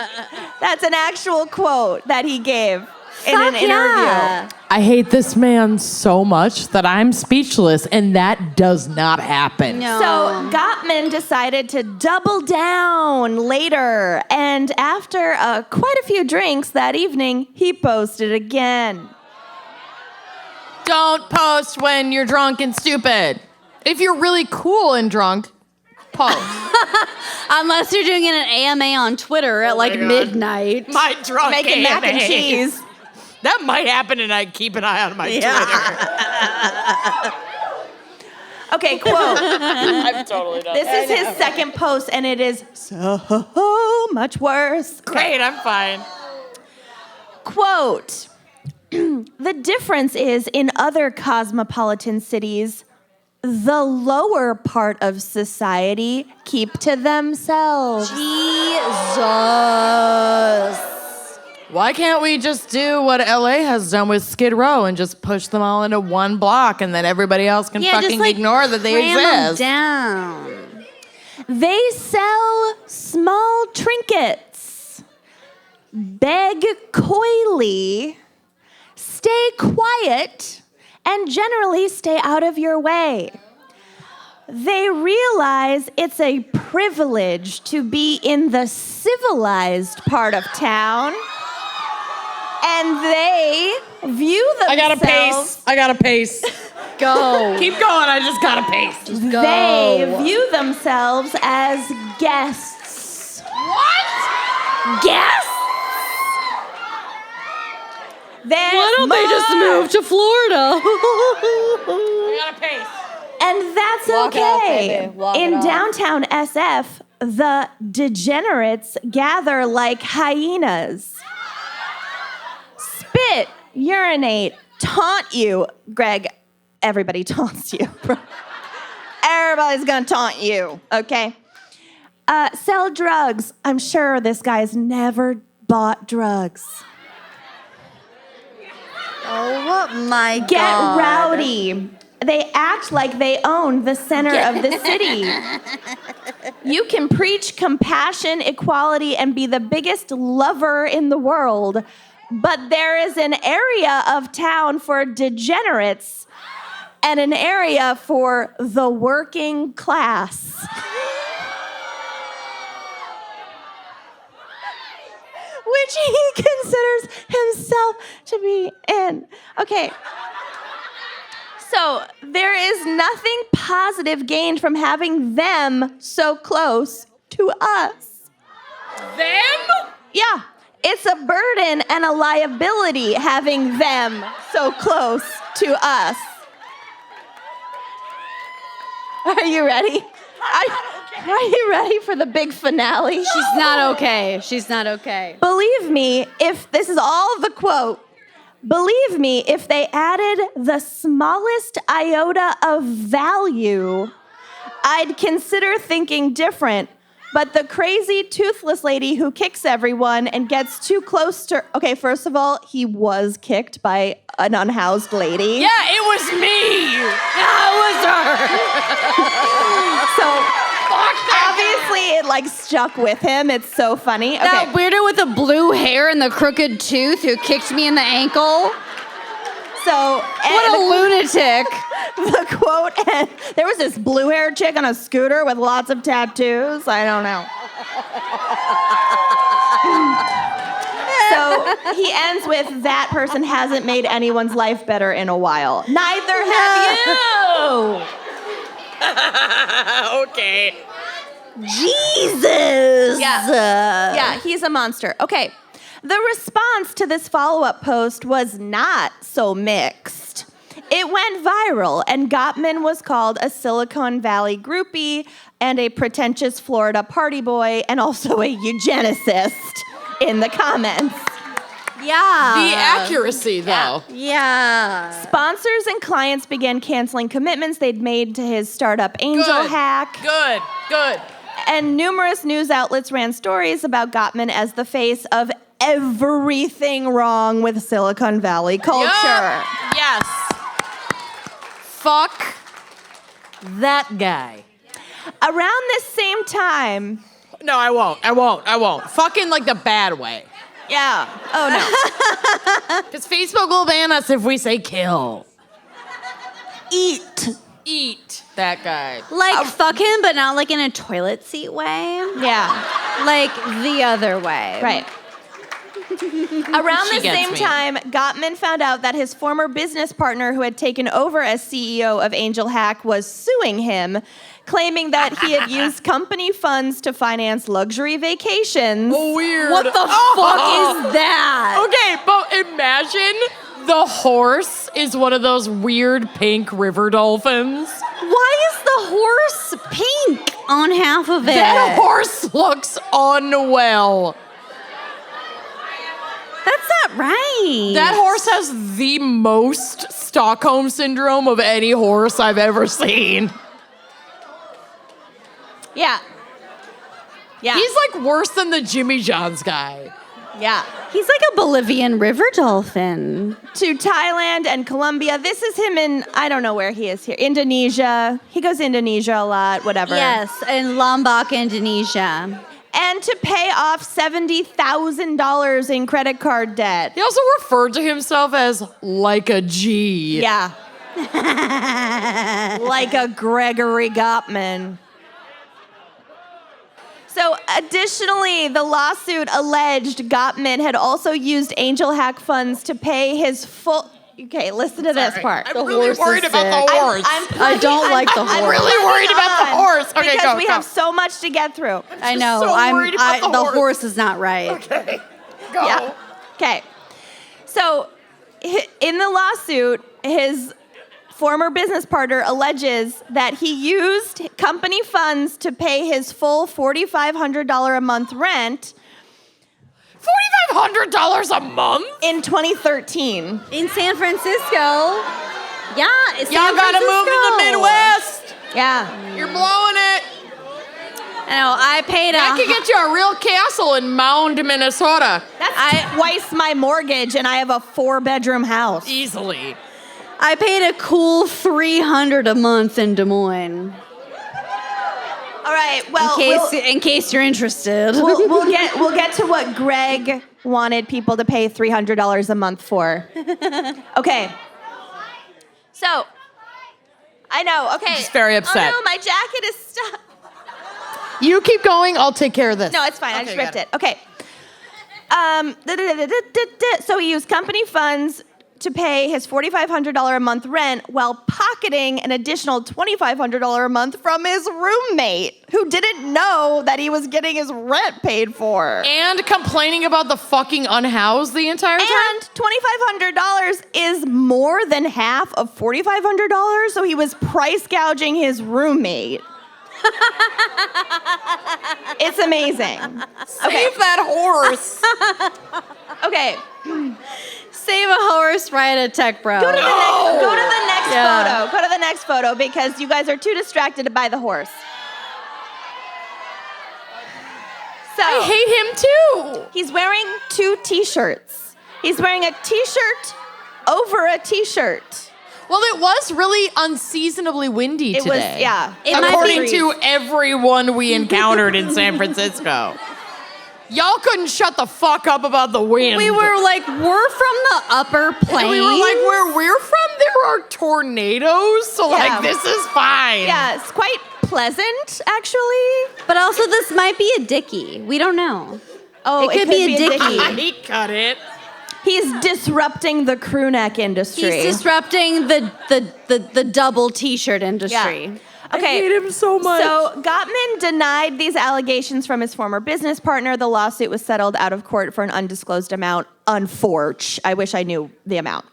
Speaker 2: that's an actual quote that he gave in an interview.
Speaker 6: Yeah.
Speaker 3: I hate this man so much that I'm speechless, and that does not happen.
Speaker 4: No.
Speaker 2: So Gottman decided to double down later, and after quite a few drinks that evening, he posted again.
Speaker 3: Don't post when you're drunk and stupid. If you're really cool and drunk, post.
Speaker 4: Unless you're doing an AMA on Twitter at like midnight.
Speaker 3: My drunk
Speaker 2: Making mac and cheese.
Speaker 3: That might happen, and I keep an eye on my Twitter.
Speaker 2: Okay, quote.
Speaker 3: I'm totally done.
Speaker 2: This is his second post, and it is so much worse.
Speaker 3: Great, I'm fine.
Speaker 2: Quote, the difference is in other cosmopolitan cities, the lower part of society keep to themselves.
Speaker 6: Jesus.
Speaker 3: Why can't we just do what LA has done with Skid Row and just push them all into one block, and then everybody else can fucking ignore that they
Speaker 4: cram
Speaker 3: exist?
Speaker 4: them down.
Speaker 2: They sell small trinkets, beg coyly, stay quiet, and generally stay out of your way. They realize it's a privilege to be in the civilized part of town, and they view themselves...
Speaker 3: I gotta pace.
Speaker 4: Go.
Speaker 3: Keep going, I just gotta pace.
Speaker 4: Go.
Speaker 2: They view themselves as guests.
Speaker 3: What?
Speaker 2: Guests?
Speaker 4: Why don't they just move to Florida?
Speaker 3: I gotta pace.
Speaker 2: And that's
Speaker 6: Walk it off,
Speaker 2: okay.
Speaker 6: baby. Walk it
Speaker 2: In
Speaker 6: off.
Speaker 2: downtown SF, the degenerates gather like hyenas. Spit, urinate, taunt you. Greg, everybody taunts you. Everybody's gonna taunt you, okay? Sell drugs. I'm sure this guy's never bought drugs.
Speaker 6: Oh my God.
Speaker 2: Get rowdy. They act like they own the center of the city. You can preach compassion, equality, and be the biggest lover in the world, but there is an area of town for degenerates and an area for the working class. Which he considers himself to be in. Okay. So there is nothing positive gained from having them so close to us.
Speaker 3: Them?
Speaker 2: Yeah. It's a burden and a liability having them so close to us. Are you ready? Are you ready for the big finale?
Speaker 4: She's not okay. She's not okay.
Speaker 2: Believe me, if this is all the quote, believe me, if they added the smallest iota of value, I'd consider thinking different. But the crazy toothless lady who kicks everyone and gets too close to... Okay, first of all, he was kicked by an unhoused lady.
Speaker 3: Yeah, it was me. Yeah, it was her.
Speaker 2: So... Obviously, it stuck with him. It's so funny. Okay.
Speaker 4: That weirdo with the blue hair and the crooked tooth who kicked me in the ankle.
Speaker 2: So
Speaker 4: What a lunatic.
Speaker 2: The quote, and there was this blue-haired chick on a scooter with lots of tattoos. I don't know. So he ends with, that person hasn't made anyone's life better in a while. Neither have you.
Speaker 3: Okay.
Speaker 6: Jesus.
Speaker 2: Yeah, he's a monster. Okay. The response to this follow-up post was not so mixed. It went viral, and Gottman was called a Silicon Valley groupie and a pretentious Florida party boy and also a eugenicist in the comments.
Speaker 6: Yeah.
Speaker 3: The accuracy, though.
Speaker 6: Yeah.
Speaker 2: Sponsors and clients began canceling commitments they'd made to his startup Angel Hack.
Speaker 3: Good.
Speaker 2: And numerous news outlets ran stories about Gottman as the face of everything wrong with Silicon Valley culture.
Speaker 3: Yup. Yes. Fuck that guy.
Speaker 2: Around this same time...
Speaker 3: No, I won't. Fucking the bad way.
Speaker 2: Yeah. Oh, no.
Speaker 3: Because Facebook will ban us if we say kill.
Speaker 2: Eat.
Speaker 3: That guy.
Speaker 4: Fuck him, but not in a toilet seat way.
Speaker 2: Yeah.
Speaker 4: The other way.
Speaker 2: Right. Around
Speaker 3: She
Speaker 2: the
Speaker 3: gets
Speaker 2: same
Speaker 3: me.
Speaker 2: time, Gottman found out that his former business partner who had taken over as CEO of Angel Hack was suing him, claiming that he had used company funds to finance luxury vacations.
Speaker 3: Oh, weird.
Speaker 4: What the fuck is that?
Speaker 3: Okay, but imagine the horse is one of those weird pink river dolphins.
Speaker 4: Why is the horse pink on half of it?
Speaker 3: That horse looks unwell.
Speaker 4: That's not right.
Speaker 3: That horse has the most Stockholm syndrome of any horse I've ever seen.
Speaker 2: Yeah.
Speaker 3: He's worse than the Jimmy John's guy.
Speaker 2: Yeah.
Speaker 4: He's like a Bolivian river dolphin.
Speaker 2: To Thailand and Colombia. This is him in, I don't know where he is here. Indonesia. He goes to Indonesia a lot, whatever.
Speaker 4: Yes, in Lombok, Indonesia.
Speaker 2: And to pay off $70,000 in credit card debt.
Speaker 3: He also referred to himself as like a G.
Speaker 2: Yeah. Like a Gregory Gottman. So additionally, the lawsuit alleged Gottman had also used Angel Hack funds to pay his full... Okay, listen to this part.
Speaker 3: I'm really worried about the horse.
Speaker 6: I don't like the horse.
Speaker 3: I'm really worried about the horse. Okay,
Speaker 2: because
Speaker 3: go.
Speaker 2: we have so much to get through.
Speaker 4: I know.
Speaker 3: so worried about the horse.
Speaker 4: horse is not right.
Speaker 3: Okay, go.
Speaker 2: Yeah. Okay. So in the lawsuit, his former business partner alleges that he used company funds to pay his full $4,500 a month rent.
Speaker 3: $4,500 a month?
Speaker 2: In 2013.
Speaker 4: In San Francisco. Yeah,
Speaker 3: Y'all gotta move to the Midwest.
Speaker 2: Yeah.
Speaker 3: You're blowing it.
Speaker 4: No, I paid
Speaker 3: I could get you a real castle in Mound, Minnesota.
Speaker 2: That's twice my mortgage, and I have a 4-bedroom house.
Speaker 3: Easily.
Speaker 4: I paid a cool $300 a month in Des Moines.
Speaker 2: All right. Well,
Speaker 4: In case you're interested.
Speaker 2: we'll get to what Greg wanted people to pay $300 a month for. Okay. So, I know. Okay.
Speaker 3: She's very upset.
Speaker 2: Oh no, my jacket is stuck.
Speaker 3: You keep going. I'll take care of this.
Speaker 2: No, it's fine. I just ripped it. Okay. So he used company funds to pay his $4,500 a month rent while pocketing an additional $2,500 a month from his roommate, who didn't know that he was getting his rent paid for.
Speaker 3: And complaining about the fucking unhoused the entire time?
Speaker 2: And $2,500 is more than half of $4,500, so he was price gouging his roommate. It's amazing.
Speaker 3: Save that horse.
Speaker 2: Okay.
Speaker 4: Save a horse, ride a tech bro.
Speaker 2: Go to the next photo. Go to the next photo because you guys are too distracted by the horse. So
Speaker 3: I hate him too.
Speaker 2: he's wearing 2 t-shirts. He's wearing a t-shirt over a t-shirt.
Speaker 3: Well, it was really unseasonably windy today.
Speaker 2: It was, yeah.
Speaker 3: According to everyone we encountered in San Francisco. Y'all couldn't shut the fuck up about the wind.
Speaker 4: We were like, we're from the upper plains.
Speaker 3: And we were like, where we're from, there are tornadoes, so
Speaker 2: Yeah.
Speaker 3: like, this is fine.
Speaker 2: Yeah, it's quite pleasant, actually.
Speaker 4: But also, this might be a dickie. We don't know.
Speaker 2: Oh,
Speaker 4: it could be a dickie.
Speaker 3: He cut it.
Speaker 2: He's disrupting the crew neck industry.
Speaker 4: He's disrupting the double t-shirt industry.
Speaker 2: Yeah. Okay.
Speaker 3: I hate him so much.
Speaker 2: So Gottman denied these allegations from his former business partner. The lawsuit was settled out of court for an undisclosed amount. Unfortunately, I wish I knew the amount.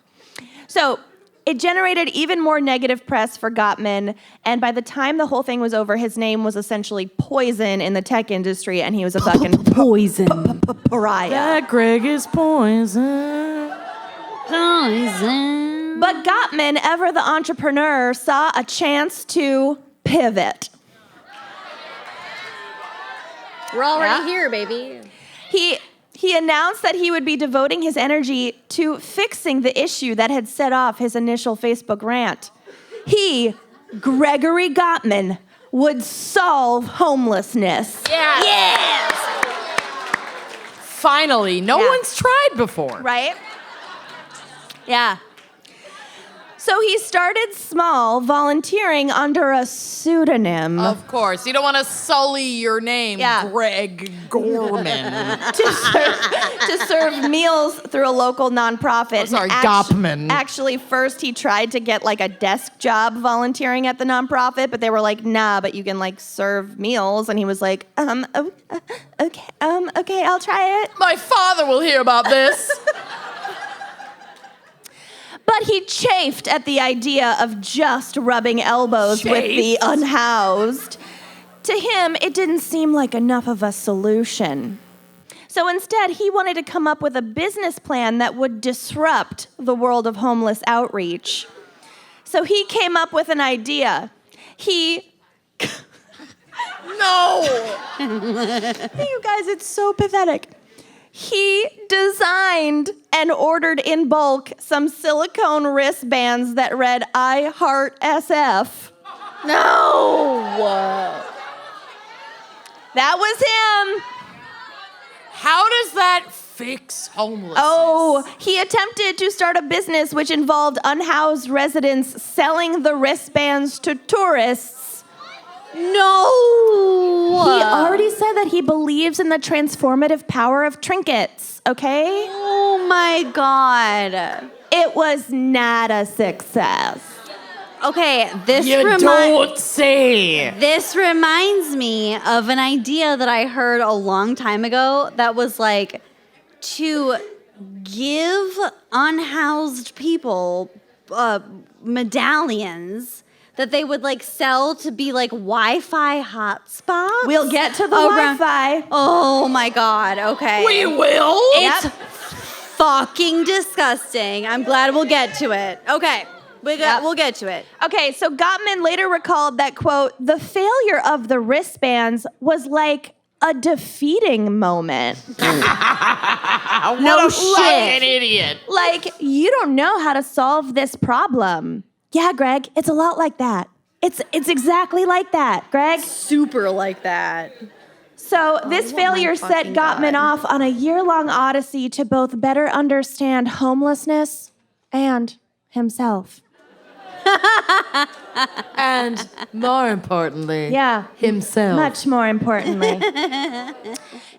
Speaker 2: So it generated even more negative press for Gottman, and by the time the whole thing was over, his name was essentially poison in the tech industry, and he was a fucking
Speaker 4: Poison.
Speaker 2: pariah.
Speaker 3: That Greg is poison.
Speaker 4: Poison.
Speaker 2: But Gottman, ever the entrepreneur, saw a chance to pivot.
Speaker 4: We're already here, baby.
Speaker 2: He announced that he would be devoting his energy to fixing the issue that had set off his initial Facebook rant. He, Gregory Gottman, would solve homelessness.
Speaker 3: Yes. Finally, no one's tried before.
Speaker 2: Right? Yeah. So he started small, volunteering under a pseudonym.
Speaker 3: Of course. You don't want to sully your name,
Speaker 2: Yeah.
Speaker 3: Greg Gorman.
Speaker 2: to serve meals through a local nonprofit.
Speaker 3: Oh, sorry,
Speaker 2: And
Speaker 3: Gottman.
Speaker 2: Actually, first he tried to get like a desk job volunteering at the nonprofit, but they were like, nah, but you can like serve meals. And he was like, okay, I'll try it.
Speaker 3: My father will hear about this.
Speaker 2: But he chafed at the idea of just rubbing elbows with the
Speaker 3: Chafed?
Speaker 2: unhoused. To him, it didn't seem like enough of a solution. So instead, he wanted to come up with a business plan that would disrupt the world of homeless outreach. So he came up with an idea.
Speaker 3: No.
Speaker 2: You guys, it's so pathetic. He designed and ordered in bulk some silicone wristbands that read, I heart SF.
Speaker 4: No.
Speaker 2: That was him.
Speaker 3: How does that fix homelessness?
Speaker 2: Oh, he attempted to start a business which involved unhoused residents selling the wristbands to tourists.
Speaker 4: No.
Speaker 2: He already said that he believes in the transformative power of trinkets, okay?
Speaker 4: Oh my God.
Speaker 2: It was not a success.
Speaker 4: Okay, this
Speaker 3: Don't say.
Speaker 4: This reminds me of an idea that I heard a long time ago that was like to give unhoused people medallions that they would like sell to be like Wi-Fi hotspots.
Speaker 2: We'll get to the
Speaker 4: around-
Speaker 2: Wi-Fi.
Speaker 4: Oh my God, okay.
Speaker 3: We will.
Speaker 4: It's fucking disgusting. I'm glad we'll get to it. Okay.
Speaker 6: We'll get to it.
Speaker 2: Okay, so Gottman later recalled that, quote, the failure of the wristbands was like a defeating moment.
Speaker 3: No shit. An idiot.
Speaker 2: Like, you don't know how to solve this problem. Yeah, Greg, it's a lot like that. It's exactly like that, Greg.
Speaker 6: Super like that.
Speaker 2: So this failure set Gottman off on a year-long odyssey to both better understand homelessness and himself.
Speaker 3: And more importantly, himself.
Speaker 2: Much more importantly.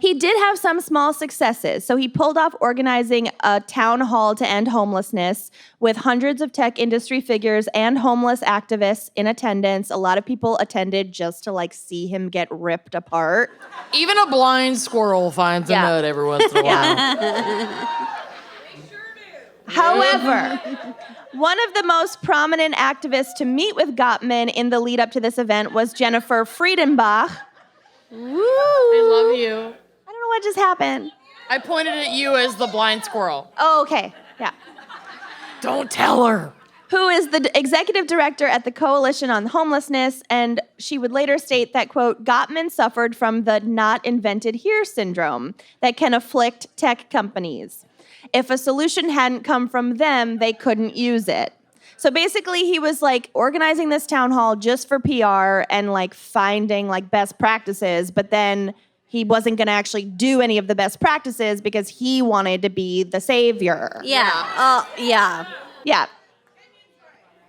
Speaker 2: He did have some small successes. So he pulled off organizing a town hall to end homelessness with hundreds of tech industry figures and homeless activists in attendance. A lot of people attended just to see him get ripped apart.
Speaker 3: Even a blind squirrel finds a nut every once in a while.
Speaker 2: However, one of the most prominent activists to meet with Gottman in the lead up to this event was Jennifer Friedenbach. Woo!
Speaker 3: I love you.
Speaker 2: I don't know what just happened.
Speaker 3: I pointed at you as the blind squirrel.
Speaker 2: Oh, okay. Yeah.
Speaker 3: Don't tell her.
Speaker 2: Who is the executive director at the Coalition on Homelessness, and she would later state that, quote, Gottman suffered from the not invented here syndrome that can afflict tech companies. If a solution hadn't come from them, they couldn't use it. So basically, he was organizing this town hall just for PR and finding best practices, but then he wasn't going to actually do any of the best practices because he wanted to be the savior.
Speaker 6: Yeah.
Speaker 2: Yeah.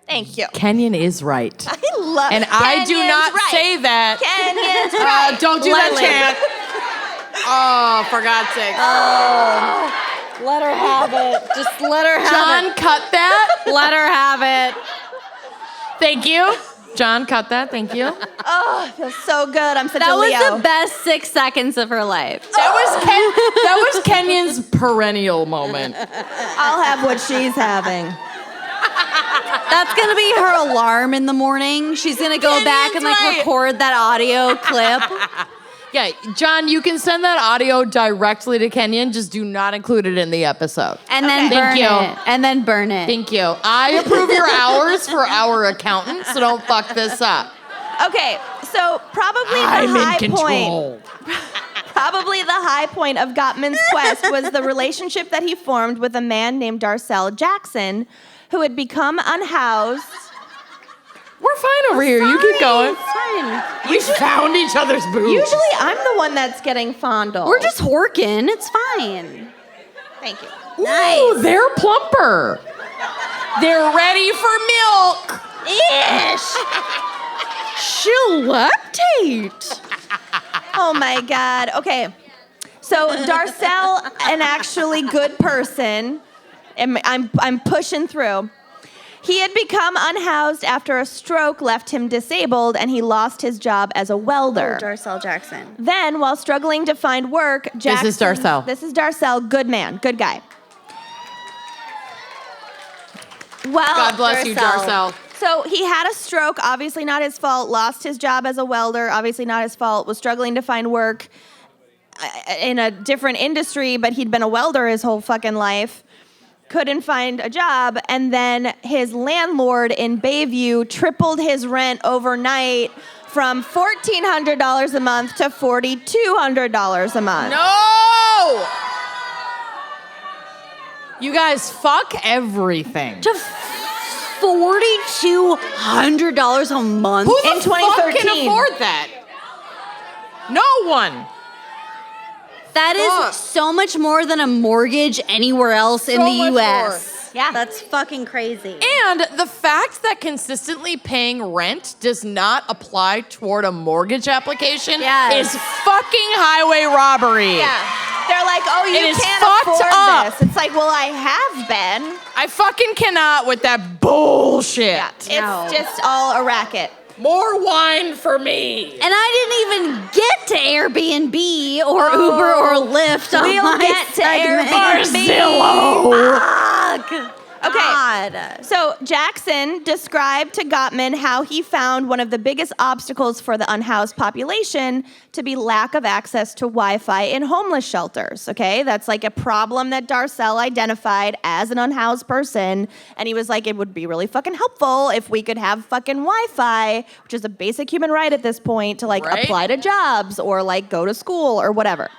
Speaker 2: Thank you.
Speaker 3: Kenyon is right.
Speaker 2: I love
Speaker 3: and I do not say that.
Speaker 2: Kenyon's right.
Speaker 3: Don't do that chant. Oh, for God's sake.
Speaker 6: Oh. Let her have it. Just let her have
Speaker 3: John,
Speaker 6: it.
Speaker 3: cut that.
Speaker 6: Let her have it.
Speaker 3: Thank you. John, cut that. Thank you.
Speaker 2: Oh, it feels so good. I'm such
Speaker 4: That
Speaker 2: a Leo.
Speaker 4: was the best 6 seconds of her life.
Speaker 3: That was Kenyon's perennial moment.
Speaker 2: I'll have what she's having.
Speaker 4: That's gonna be her alarm in the morning. She's gonna go back and record that audio clip.
Speaker 3: Yeah, John, you can send that audio directly to Kenyon. Just do not include it in the episode.
Speaker 4: And then burn it. And then burn it.
Speaker 3: Thank you. I approve your hours for our accountant, so don't fuck this up.
Speaker 2: Okay, so probably the high point of Gottman's quest was the relationship that he formed with a man named Darcel Jackson, who had become unhoused.
Speaker 3: We're fine over here. You keep going.
Speaker 4: Fine.
Speaker 3: We found each other's boobs.
Speaker 2: Usually I'm the one that's getting fondled.
Speaker 4: We're just horking. It's fine.
Speaker 2: Thank you.
Speaker 3: Ooh, they're plumper. They're ready for milk.
Speaker 6: Ish. She'll lactate.
Speaker 2: Oh my God. Okay. So Darcel, an actually good person, and I'm pushing through. He had become unhoused after a stroke left him disabled, and he lost his job as a welder.
Speaker 6: Oh, Darcel Jackson.
Speaker 2: Then, while struggling to find work, Jackson...
Speaker 3: This is Darcel.
Speaker 2: This is Darcel. Good man. Good guy. Well,
Speaker 3: God bless you, Darcel.
Speaker 2: So he had a stroke, obviously not his fault, lost his job as a welder, obviously not his fault, was struggling to find work in a different industry, but he'd been a welder his whole fucking life. Couldn't find a job, and then his landlord in Bayview tripled his rent overnight from $1,400 a month to $4,200 a month.
Speaker 3: No! You guys, fuck everything.
Speaker 4: To $4,200 a month?
Speaker 3: Who the
Speaker 2: in 2013.
Speaker 3: fuck can afford that? No one.
Speaker 4: That is so much more than a mortgage anywhere else in the U.S.
Speaker 6: Yeah. That's fucking crazy.
Speaker 3: And the fact that consistently paying rent does not apply toward a mortgage application is fucking highway robbery.
Speaker 2: Yeah. They're like, oh, you can't afford this. It's like, well, I have been.
Speaker 3: I fucking cannot with that bullshit.
Speaker 2: Yeah, it's just all a racket.
Speaker 3: More wine for me.
Speaker 4: And I didn't even get to Airbnb or Uber or Lyft.
Speaker 2: We'll get to Airbnb.
Speaker 3: Zillow.
Speaker 4: Fuck.
Speaker 2: Okay.
Speaker 6: God.
Speaker 2: So Jackson described to Gottman how he found one of the biggest obstacles for the unhoused population to be lack of access to Wi-Fi in homeless shelters, okay? That's like a problem that Darcel identified as an unhoused person, and he was like, it would be really fucking helpful if we could have fucking Wi-Fi, which is a basic human right at this point, to like apply to jobs or like go to school or whatever.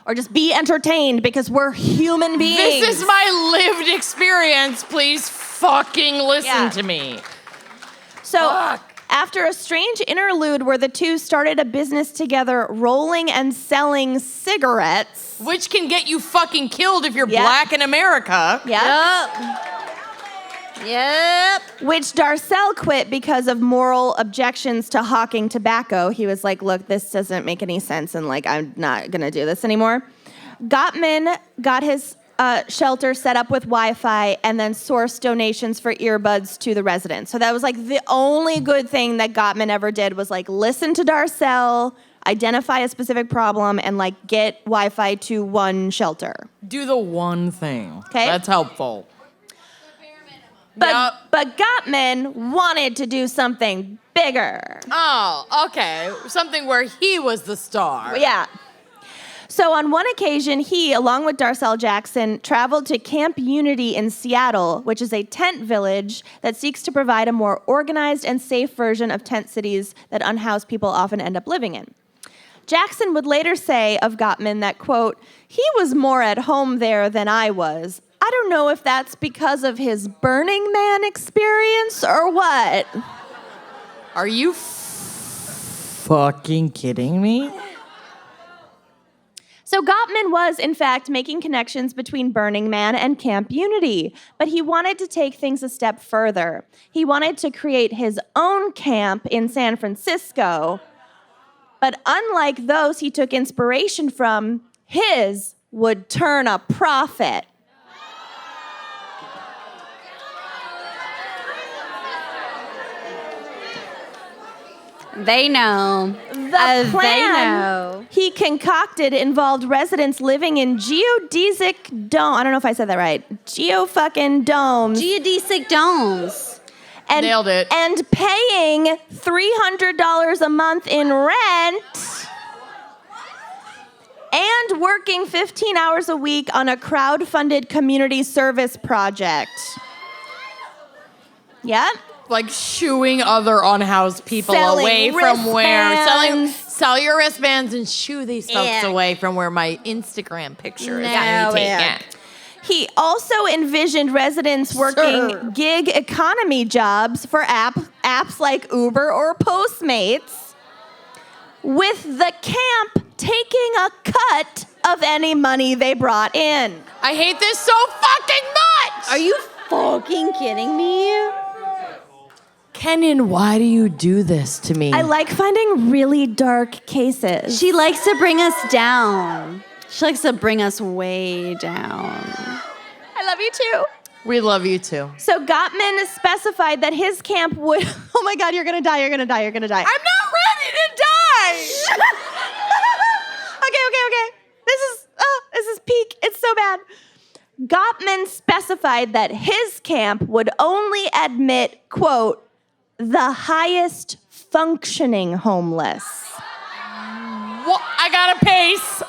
Speaker 2: Or just be entertained because we're human beings.
Speaker 3: This is my lived experience. Please fucking listen to me.
Speaker 2: So after a strange interlude where the two started a business together rolling and selling cigarettes.
Speaker 3: Which can get you fucking killed if you're black in America.
Speaker 4: Yep.
Speaker 2: Which Darcel quit because of moral objections to hawking tobacco. He was like, look, this doesn't make any sense, and like, I'm not gonna do this anymore. Gottman got his shelter set up with Wi-Fi and then sourced donations for earbuds to the residents. So that was like the only good thing that Gottman ever did was like listen to Darcel, identify a specific problem, and like get Wi-Fi to one shelter.
Speaker 3: Do the one thing.
Speaker 2: Okay.
Speaker 3: That's helpful.
Speaker 2: But Gottman wanted to do something bigger.
Speaker 3: Oh, okay. Something where he was the star.
Speaker 2: Yeah. So on one occasion, he, along with Darcel Jackson, traveled to Camp Unity in Seattle, which is a tent village that seeks to provide a more organized and safe version of tent cities that unhoused people often end up living in. Jackson would later say of Gottman that, quote, he was more at home there than I was. I don't know if that's because of his Burning Man experience or what.
Speaker 3: Are you fucking kidding me?
Speaker 2: So Gottman was, in fact, making connections between Burning Man and Camp Unity, but he wanted to take things a step further. He wanted to create his own camp in San Francisco, but unlike those he took inspiration from, his would turn a profit.
Speaker 4: They know.
Speaker 2: The plan
Speaker 4: they know.
Speaker 2: he concocted involved residents living in geodesic dome. I don't know if I said that right. Geo-fucking domes.
Speaker 4: Geodesic domes.
Speaker 2: And,
Speaker 3: Nailed it.
Speaker 2: And paying $300 a month in rent. And working 15 hours a week on a crowd-funded community service project. Yeah?
Speaker 3: Like shooing other unhoused people
Speaker 2: Selling
Speaker 3: away from where sell your wristbands and shoo these folks
Speaker 4: Yeah.
Speaker 3: away from where my Instagram picture is
Speaker 4: No,
Speaker 3: being
Speaker 4: yeah.
Speaker 3: taken.
Speaker 2: He also envisioned residents working gig economy jobs for apps like Uber or Postmates, with the camp taking a cut of any money they brought in.
Speaker 3: I hate this so fucking much!
Speaker 4: Are you fucking kidding me?
Speaker 3: Kenan, why do you do this to me?
Speaker 2: I like finding really dark cases.
Speaker 4: She likes to bring us down. She likes to bring us way down.
Speaker 2: I love you too.
Speaker 3: We love you too.
Speaker 2: So Gottman specified that his camp would, oh my God, you're gonna die, you're gonna die, you're gonna die.
Speaker 3: I'm not ready to die!
Speaker 2: Okay. This is peak. It's so bad. Gottman specified that his camp would only admit, quote, the highest functioning homeless.
Speaker 3: Well, I gotta pace.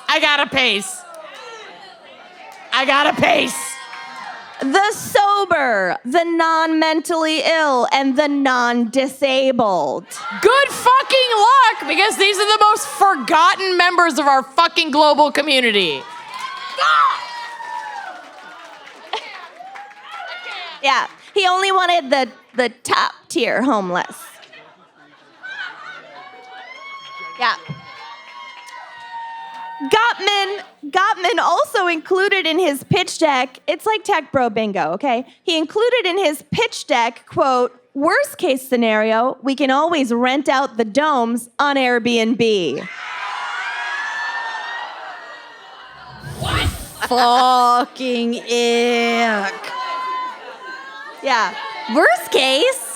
Speaker 2: The sober, the non-mentally ill, and the non-disabled.
Speaker 3: Good fucking luck, because these are the most forgotten members of our fucking global community.
Speaker 2: Yeah, he only wanted the top tier homeless. Yeah. Gottman also included in his pitch deck, it's like Tech Bro Bingo, okay? He included in his pitch deck, quote, worst case scenario, we can always rent out the domes on Airbnb.
Speaker 4: Fucking ick.
Speaker 2: Yeah.
Speaker 4: Worst case.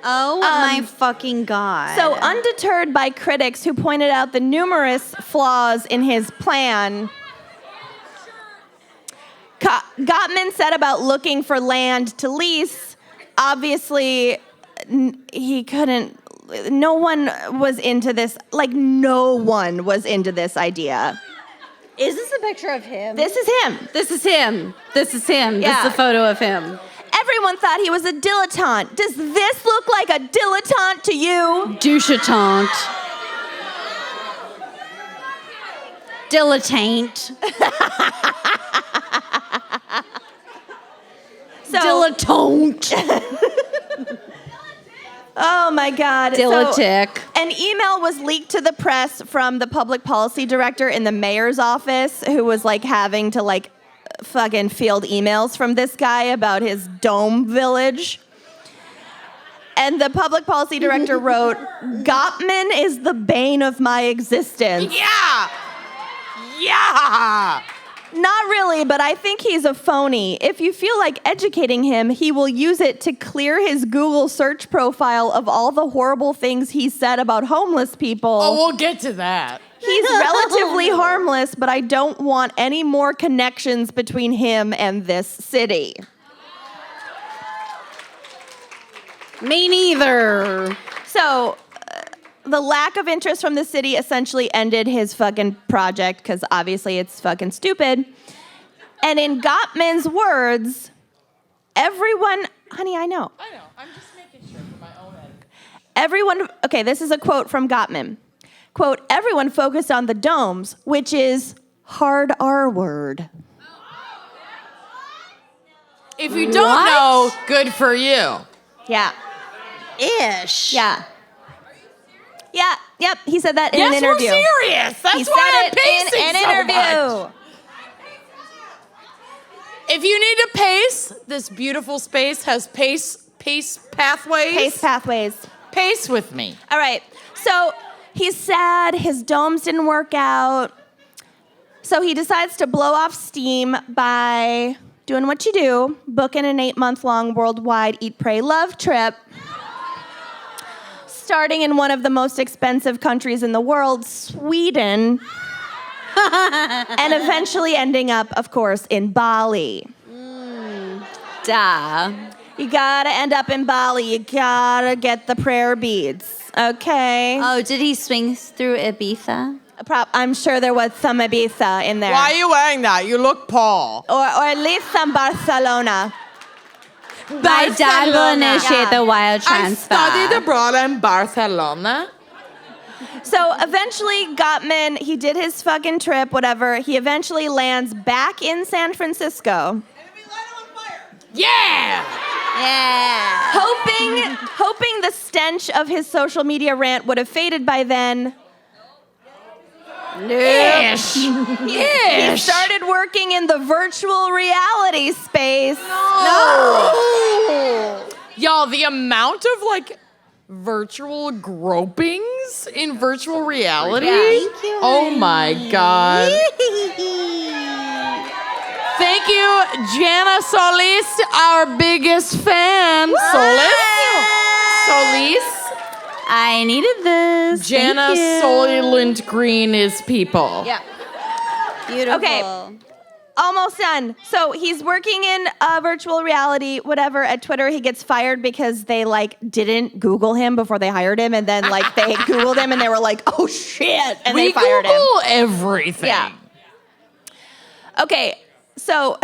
Speaker 4: Oh my fucking God.
Speaker 2: So undeterred by critics who pointed out the numerous flaws in his plan, Gottman said about looking for land to lease, obviously he couldn't, no one was into this, like no one was into this idea.
Speaker 6: Is this a picture of him?
Speaker 2: This is him.
Speaker 6: This is him. This is him.
Speaker 2: Yeah.
Speaker 6: This is a photo of him.
Speaker 2: Everyone thought he was a dilettante. Does this look like a dilettante to you?
Speaker 6: Douche-a-tante. Dilettante. Dilettante.
Speaker 2: Oh my God.
Speaker 6: Diletic.
Speaker 2: So, an email was leaked to the press from the public policy director in the mayor's office who was like having to like fucking field emails from this guy about his dome village. And the public policy director wrote, Gottman is the bane of my existence.
Speaker 3: Yeah! Yeah!
Speaker 2: Not really, but I think he's a phony. If you feel like educating him, he will use it to clear his Google search profile of all the horrible things he said about homeless people.
Speaker 3: Oh, we'll get to that.
Speaker 2: He's relatively harmless, but I don't want any more connections between him and this city.
Speaker 6: Me neither.
Speaker 2: So, the lack of interest from the city essentially ended his fucking project because obviously it's fucking stupid. And in Gottman's words, everyone, honey, I know.
Speaker 3: I know. I'm just making sure for my own end.
Speaker 2: Everyone, okay, this is a quote from Gottman. Quote, everyone focused on the domes, which is hard R word.
Speaker 3: If you don't know, good for you.
Speaker 2: Yeah.
Speaker 6: Ish.
Speaker 2: Yeah. Yeah, yep, he said that in an
Speaker 3: Yes,
Speaker 2: interview.
Speaker 3: we're serious. That's
Speaker 2: He
Speaker 3: why
Speaker 2: said
Speaker 3: I'm
Speaker 2: it
Speaker 3: pacing
Speaker 2: in an
Speaker 3: so
Speaker 2: interview.
Speaker 3: much. If you need to pace, this beautiful space has pace pathways.
Speaker 2: Pace pathways.
Speaker 3: Pace with me.
Speaker 2: All right, so he's sad, his domes didn't work out. So he decides to blow off steam by doing what you do, booking an 8-month-long worldwide Eat, Pray, Love trip, starting in one of the most expensive countries in the world, Sweden, and eventually ending up, of course, in Bali.
Speaker 6: Duh.
Speaker 2: You gotta end up in Bali. You gotta get the prayer beads, okay?
Speaker 4: Oh, did he swing through Ibiza?
Speaker 2: I'm sure there was some Ibiza in there.
Speaker 3: Why are you wearing that? You look Paul.
Speaker 2: Or at least some Barcelona.
Speaker 4: My dad will initiate the wild transfer.
Speaker 3: I studied abroad in Barcelona.
Speaker 2: So eventually Gottman, he did his fucking trip, whatever. He eventually lands back in San Francisco.
Speaker 3: Yeah!
Speaker 4: Yeah.
Speaker 2: Hoping the stench of his social media rant would have faded by then.
Speaker 3: Ish.
Speaker 2: He started working in the virtual reality space.
Speaker 3: No. Y'all, the amount of like virtual gropings in virtual reality.
Speaker 4: Thank you,
Speaker 3: Oh my God. Thank you, Jana Solis, our biggest fan. Solis.
Speaker 4: I needed this.
Speaker 3: Jana Soylent Green is people.
Speaker 2: Yeah.
Speaker 4: Beautiful.
Speaker 2: Okay. Almost done. So he's working in virtual reality, whatever, at Twitter. He gets fired because they like didn't Google him before they hired him, and then like they Googled him and they were like, "Oh shit!" and they fired him.
Speaker 3: We Google everything.
Speaker 2: Yeah. Okay, so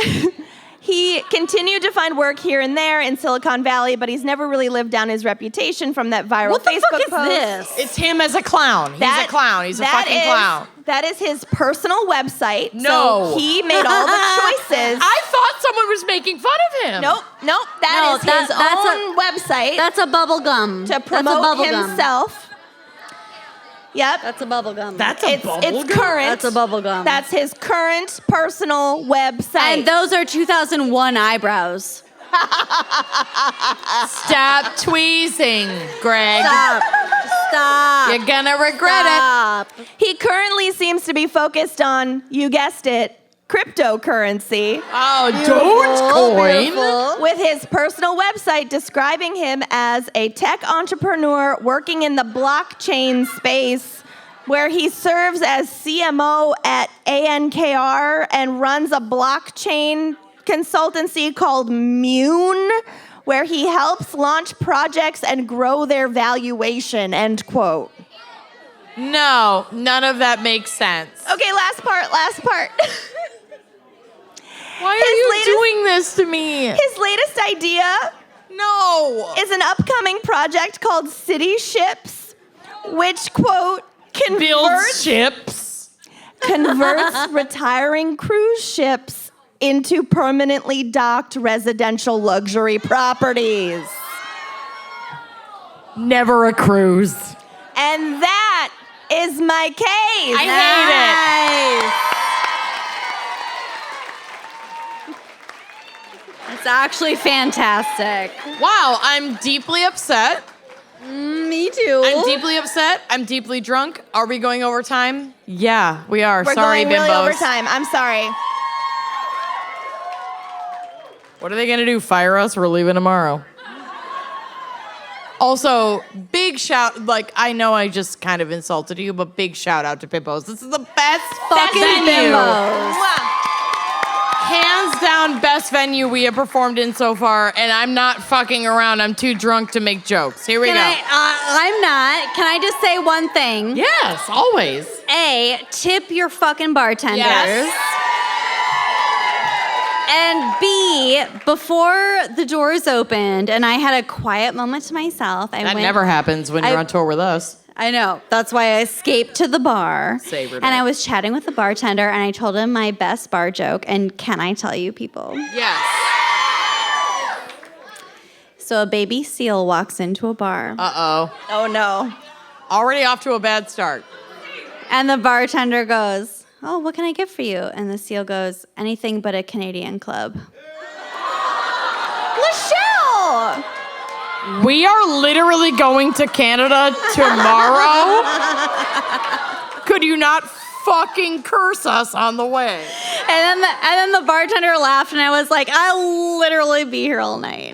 Speaker 2: he continued to find work here and there in Silicon Valley, but he's never really lived down his reputation from that viral Facebook post.
Speaker 6: This?
Speaker 3: It's him as a clown. He's a clown. He's a fucking clown.
Speaker 2: That is his personal website.
Speaker 3: No.
Speaker 2: So he made all the choices.
Speaker 3: I thought someone was making fun of him.
Speaker 2: Nope. That is his own website
Speaker 6: That's a bubble gum.
Speaker 2: to promote himself. Yep.
Speaker 6: That's a bubble gum.
Speaker 2: It's current.
Speaker 6: That's a bubble gum.
Speaker 2: That's his current personal website.
Speaker 6: And those are 2001 eyebrows.
Speaker 3: Stop tweezing, Greg.
Speaker 6: Stop.
Speaker 3: You're gonna regret it.
Speaker 2: He currently seems to be focused on, you guessed it, cryptocurrency.
Speaker 3: Oh, Dogecoin.
Speaker 2: With his personal website describing him as a tech entrepreneur working in the blockchain space, where he serves as CMO at ANKR and runs a blockchain consultancy called Mune, where he helps launch projects and grow their valuation, end quote.
Speaker 3: No, none of that makes sense.
Speaker 2: Okay, last part.
Speaker 3: Why are you doing this to me?
Speaker 2: His latest idea
Speaker 3: No.
Speaker 2: is an upcoming project called City Ships, which, quote,
Speaker 3: Builds ships.
Speaker 2: converts retiring cruise ships into permanently docked residential luxury properties.
Speaker 3: Never a cruise.
Speaker 2: And that is my case.
Speaker 3: I hate it.
Speaker 4: It's actually fantastic.
Speaker 3: Wow, I'm deeply upset.
Speaker 4: Me too.
Speaker 3: I'm deeply upset. I'm deeply drunk. Are we going over time? Yeah, we are.
Speaker 2: We're
Speaker 3: Sorry,
Speaker 2: going really
Speaker 3: bimbos.
Speaker 2: over time. I'm sorry.
Speaker 3: What are they gonna do? Fire us? We're leaving tomorrow. Also, big shout, like, I know I just kind of insulted you, but big shout out to Bimbos. This is the best
Speaker 4: Fucking
Speaker 3: venue.
Speaker 4: bimbos.
Speaker 3: Hands down, best venue we have performed in so far, and I'm not fucking around. I'm too drunk to make jokes. Here we go.
Speaker 4: I'm not. Can I just say one thing?
Speaker 3: Yes, always.
Speaker 4: A, tip your fucking bartenders.
Speaker 3: Yes.
Speaker 4: And B, before the doors opened and I had a quiet moment to myself,
Speaker 3: That never happens when you're on tour with us.
Speaker 4: I know. That's why I escaped to the bar.
Speaker 3: Savored
Speaker 4: and
Speaker 3: it.
Speaker 4: I was chatting with the bartender and I told him my best bar joke. And can I tell you, people?
Speaker 3: Yes.
Speaker 4: So a baby seal walks into a bar.
Speaker 3: Uh-oh.
Speaker 2: Oh, no.
Speaker 3: Already off to a bad start.
Speaker 4: And the bartender goes, "Oh, what can I get for you?" And the seal goes, "Anything but a Canadian club."
Speaker 2: Michelle!
Speaker 3: We are literally going to Canada tomorrow. Could you not fucking curse us on the way?
Speaker 4: And then the bartender laughed, and I was like, "I'll literally be here all night."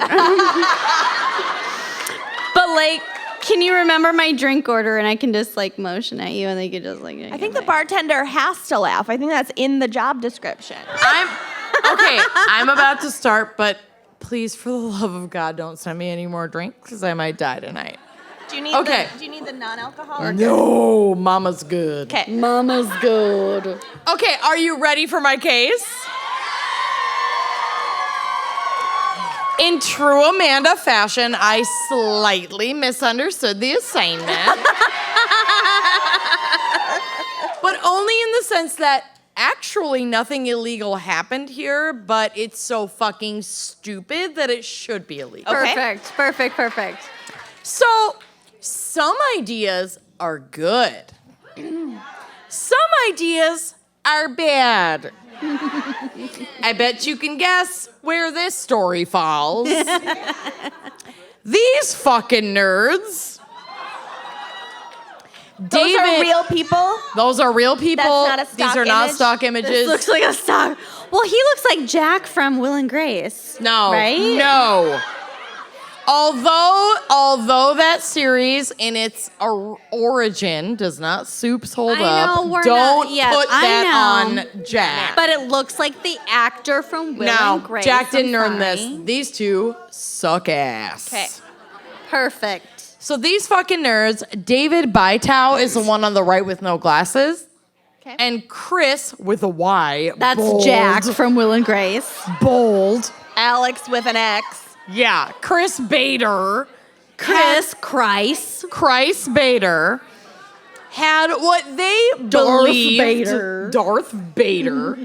Speaker 4: But like, can you remember my drink order? And I can just like motion at you, and they could just like.
Speaker 2: I think the bartender has to laugh. I think that's in the job description.
Speaker 3: I'm about to start, but please, for the love of God, don't send me any more drinks because I might die tonight.
Speaker 2: Do you need the non-alcoholic?
Speaker 3: No, mama's good.
Speaker 2: Okay.
Speaker 4: Mama's good.
Speaker 3: Okay, are you ready for my case? In true Amanda fashion, I slightly misunderstood the assignment. But only in the sense that actually nothing illegal happened here, but it's so fucking stupid that it should be illegal.
Speaker 2: Okay.
Speaker 4: Perfect.
Speaker 3: So, some ideas are good. Some ideas are bad. I bet you can guess where this story falls. These fucking nerds.
Speaker 2: Those are real people?
Speaker 3: Those are real people.
Speaker 2: That's not a stock
Speaker 3: These are not
Speaker 2: image?
Speaker 3: stock images.
Speaker 4: This looks like a stock. Well, he looks like Jack from Will and Grace.
Speaker 3: No.
Speaker 4: Right?
Speaker 3: No. Although that series in its origin does not soups hold
Speaker 4: I
Speaker 3: up,
Speaker 4: know, we're
Speaker 3: don't
Speaker 4: not- yes,
Speaker 3: put
Speaker 4: I
Speaker 3: that
Speaker 4: know.
Speaker 3: on Jack.
Speaker 4: But it looks like the actor from Will and Grace.
Speaker 3: Jack didn't
Speaker 4: I'm
Speaker 3: earn this.
Speaker 4: sorry.
Speaker 3: These two suck ass.
Speaker 2: Okay.
Speaker 4: Perfect.
Speaker 3: So these fucking nerds, David Bytow is the one on the right with no glasses.
Speaker 2: Okay.
Speaker 3: And Chris with a Y.
Speaker 4: That's
Speaker 3: bold,
Speaker 4: Jack from Will and Grace.
Speaker 3: Bold.
Speaker 2: Alex with an X.
Speaker 3: Yeah. Chris Bader.
Speaker 4: Chris
Speaker 3: Bader had what they believed Darth Bader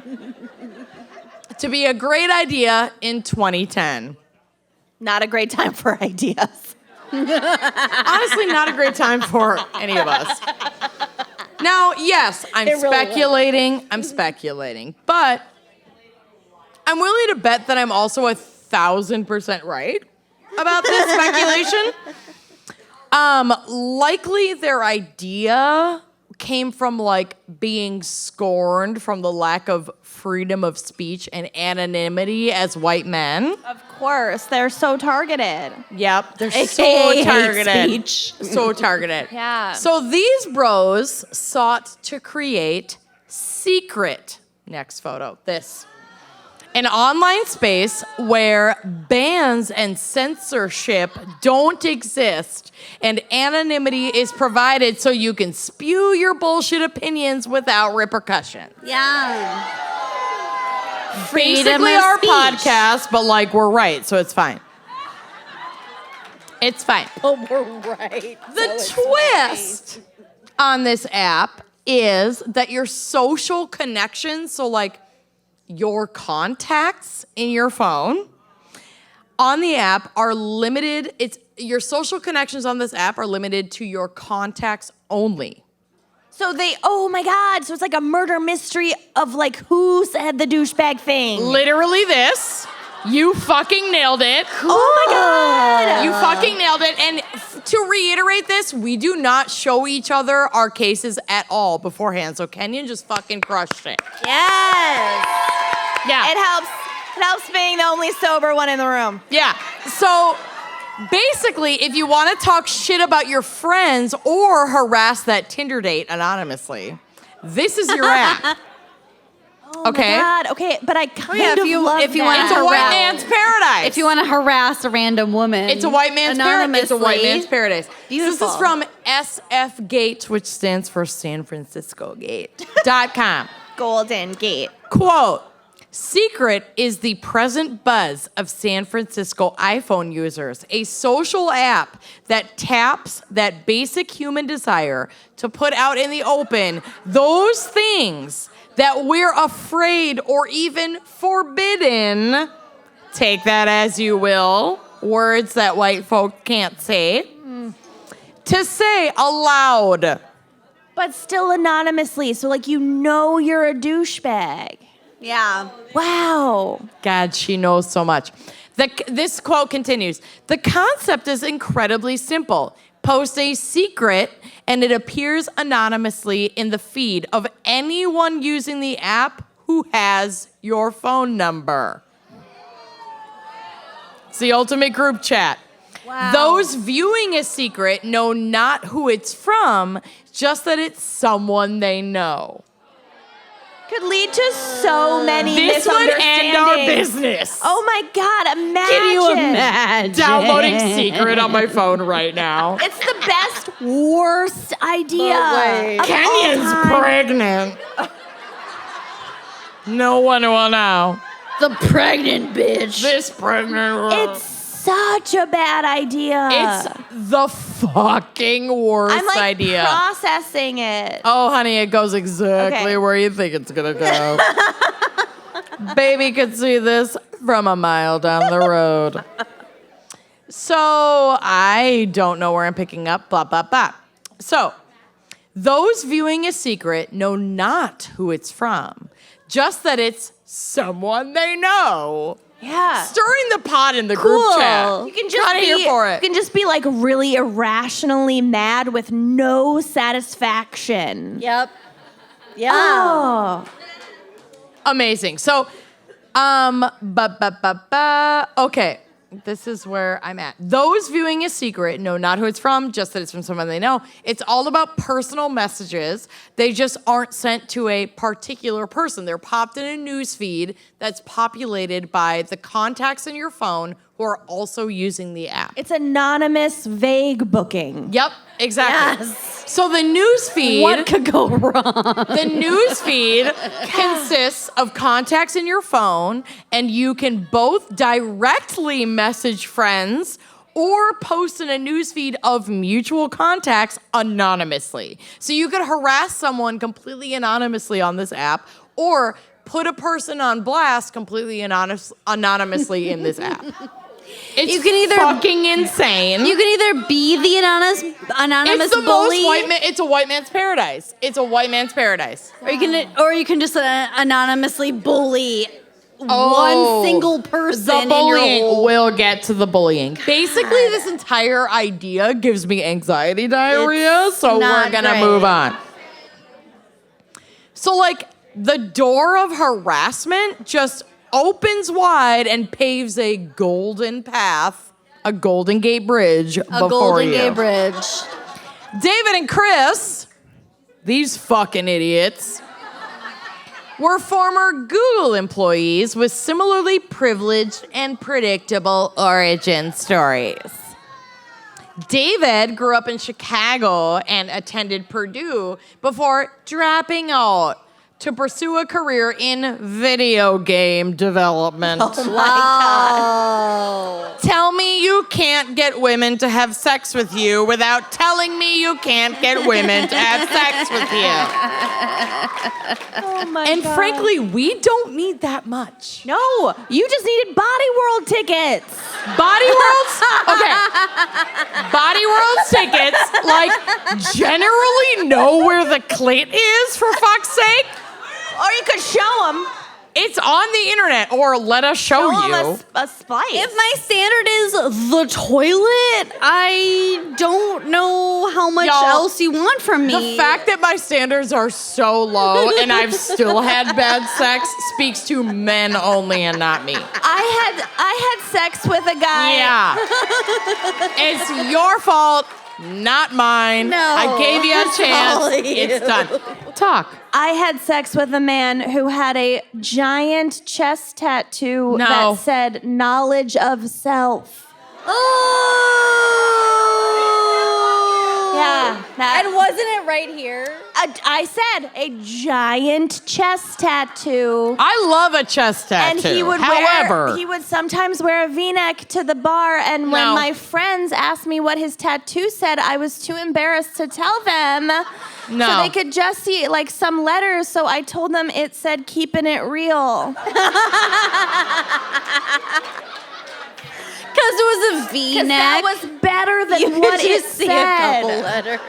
Speaker 3: to be a great idea in 2010.
Speaker 2: Not a great time for ideas.
Speaker 3: Honestly, not a great time for any of us. Now, yes, I'm speculating, but I'm willing to bet that I'm also 1,000% right about this speculation. Likely their idea came from like being scorned from the lack of freedom of speech and anonymity as white men.
Speaker 2: Of course, they're so targeted.
Speaker 3: Yep, they're
Speaker 4: AKA
Speaker 3: so
Speaker 4: hate
Speaker 3: targeted.
Speaker 4: speech.
Speaker 3: So targeted.
Speaker 2: Yeah.
Speaker 3: So these bros sought to create secret, next photo, this, An online space where bans and censorship don't exist and anonymity is provided so you can spew your bullshit opinions without repercussion.
Speaker 4: Yeah.
Speaker 3: Basically our podcast, but like we're right, so it's fine. It's fine.
Speaker 6: Oh, we're right.
Speaker 3: The twist on this app is that your social connections, so like your contacts in your phone on the app are limited. Your social connections on this app are limited to your contacts only.
Speaker 2: So oh my God, so it's like a murder mystery of like who said the douchebag thing.
Speaker 3: Literally this. You fucking nailed it.
Speaker 2: Oh my God.
Speaker 3: You fucking nailed it. And to reiterate this, we do not show each other our cases at all beforehand. So Kenyon just fucking crushed it.
Speaker 2: Yes.
Speaker 3: Yeah.
Speaker 2: It helps being the only sober one in the room.
Speaker 3: Yeah. So basically, if you want to talk shit about your friends or harass that Tinder date anonymously, this is your app.
Speaker 2: Oh
Speaker 3: okay.
Speaker 2: My God. Okay, but I kind of love
Speaker 3: It's
Speaker 2: that.
Speaker 3: a white man's paradise.
Speaker 6: If you want to harass a random woman,
Speaker 3: it's a white man's paradise. It's a white man's paradise.
Speaker 6: Beautiful.
Speaker 3: This is from SFGate, which stands for San Francisco Gate.com.
Speaker 2: Golden Gate.
Speaker 3: Quote, Secret is the present buzz of San Francisco iPhone users, a social app that taps that basic human desire to put out in the open those things that we're afraid or even forbidden, take that as you will, words that white folk can't say, to say aloud.
Speaker 2: But still anonymously, so like you're a douchebag.
Speaker 6: Yeah.
Speaker 2: Wow.
Speaker 3: God, she knows so much. This quote continues, the concept is incredibly simple. Post a secret and it appears anonymously in the feed of anyone using the app who has your phone number. It's the ultimate group chat.
Speaker 2: Wow.
Speaker 3: Those viewing a secret know not who it's from, just that it's someone they know.
Speaker 2: Could lead to so many
Speaker 3: This would end our
Speaker 2: misunderstandings.
Speaker 3: business.
Speaker 2: Oh my God, imagine.
Speaker 6: Can you imagine?
Speaker 3: Downloading secret on my phone right now.
Speaker 2: It's the best, worst idea.
Speaker 6: wait.
Speaker 2: of
Speaker 3: Kenyon's
Speaker 2: all time.
Speaker 3: pregnant. No one will know.
Speaker 6: The pregnant bitch.
Speaker 3: This pregnant.
Speaker 2: It's such a bad idea.
Speaker 3: It's the fucking worst
Speaker 2: I'm like
Speaker 3: idea.
Speaker 2: processing it.
Speaker 3: Oh, honey, it goes exactly
Speaker 2: Okay.
Speaker 3: where you think it's gonna go. Baby could see this from a mile down the road. So I don't know where I'm picking up, blah, blah, blah. So those viewing a secret know not who it's from, just that it's someone they know.
Speaker 2: Yeah.
Speaker 3: Stirring the pot in the group chat.
Speaker 2: You can just
Speaker 3: Kinda here for it.
Speaker 2: You can just be like really irrationally mad with no satisfaction.
Speaker 6: Yep. Yeah.
Speaker 2: Oh.
Speaker 3: Amazing. So, okay. This is where I'm at. Those viewing a secret know not who it's from, just that it's from someone they know. It's all about personal messages. They just aren't sent to a particular person. They're popped in a news feed that's populated by the contacts in your phone who are also using the app.
Speaker 2: It's anonymous, vague booking.
Speaker 3: Yep, exactly.
Speaker 6: Yes.
Speaker 3: So the news feed.
Speaker 6: What could go wrong?
Speaker 3: The news feed consists of contacts in your phone, and you can both directly message friends or post in a news feed of mutual contacts anonymously. So you could harass someone completely anonymously on this app, or put a person on blast completely anonymously in this app. It's
Speaker 6: You can either-
Speaker 3: fucking insane.
Speaker 6: You can either be the anonymous
Speaker 3: It's the
Speaker 6: bully,
Speaker 3: most white man. It's a white man's paradise. It's a white man's paradise.
Speaker 6: or you can just anonymously bully one single person.
Speaker 3: The
Speaker 6: in
Speaker 3: bullying
Speaker 6: your whole...
Speaker 3: will get to the bullying. Basically, this entire idea gives me anxiety diarrhea, so we're
Speaker 6: not
Speaker 3: gonna
Speaker 6: great.
Speaker 3: move on. So, like, the door of harassment just opens wide and paves a golden path, a Golden Gate Bridge before
Speaker 6: Golden
Speaker 3: you.
Speaker 6: Gate Bridge.
Speaker 3: David and Chris, these fucking idiots, were former Google employees with similarly privileged and predictable origin stories. David grew up in Chicago and attended Purdue before dropping out to pursue a career in video game development.
Speaker 6: Wow.
Speaker 3: Tell me you can't get women to have sex with you without telling me you can't get women to have sex with you.
Speaker 2: Oh my
Speaker 3: And
Speaker 2: God.
Speaker 3: frankly, we don't need that much.
Speaker 2: No, you just needed Body World tickets.
Speaker 3: Body World's, okay. Body World's tickets, like, generally know where the clit is, for fuck's sake.
Speaker 2: Or you could show them.
Speaker 3: It's on the internet, or let us show you.
Speaker 2: A spice.
Speaker 6: If my standard is the toilet, I don't know how much
Speaker 3: Y'all,
Speaker 6: else you want from me.
Speaker 3: The fact that my standards are so low and I've still had bad sex speaks to men only and not me.
Speaker 2: I had sex with a guy.
Speaker 3: Yeah. It's your fault, not mine.
Speaker 6: No,
Speaker 3: I gave you a chance.
Speaker 6: all
Speaker 3: It's
Speaker 6: you.
Speaker 3: done. Talk.
Speaker 2: I had sex with a man who had a giant chest tattoo
Speaker 3: No.
Speaker 2: that said knowledge of self.
Speaker 6: Oh.
Speaker 2: Yeah.
Speaker 6: And wasn't it right here?
Speaker 2: I said a giant chest tattoo.
Speaker 3: I love a chest tattoo.
Speaker 2: And he would sometimes wear a V-neck to the bar. And when
Speaker 3: No.
Speaker 2: my friends asked me what his tattoo said, I was too embarrassed to tell them.
Speaker 3: No.
Speaker 2: So they could just see like some letters. So I told them it said keeping it real.
Speaker 6: Because it was a
Speaker 2: Because
Speaker 6: V-neck.
Speaker 2: that was better than
Speaker 6: you
Speaker 2: what
Speaker 6: could
Speaker 2: it
Speaker 6: just see
Speaker 2: said.
Speaker 6: a couple letters.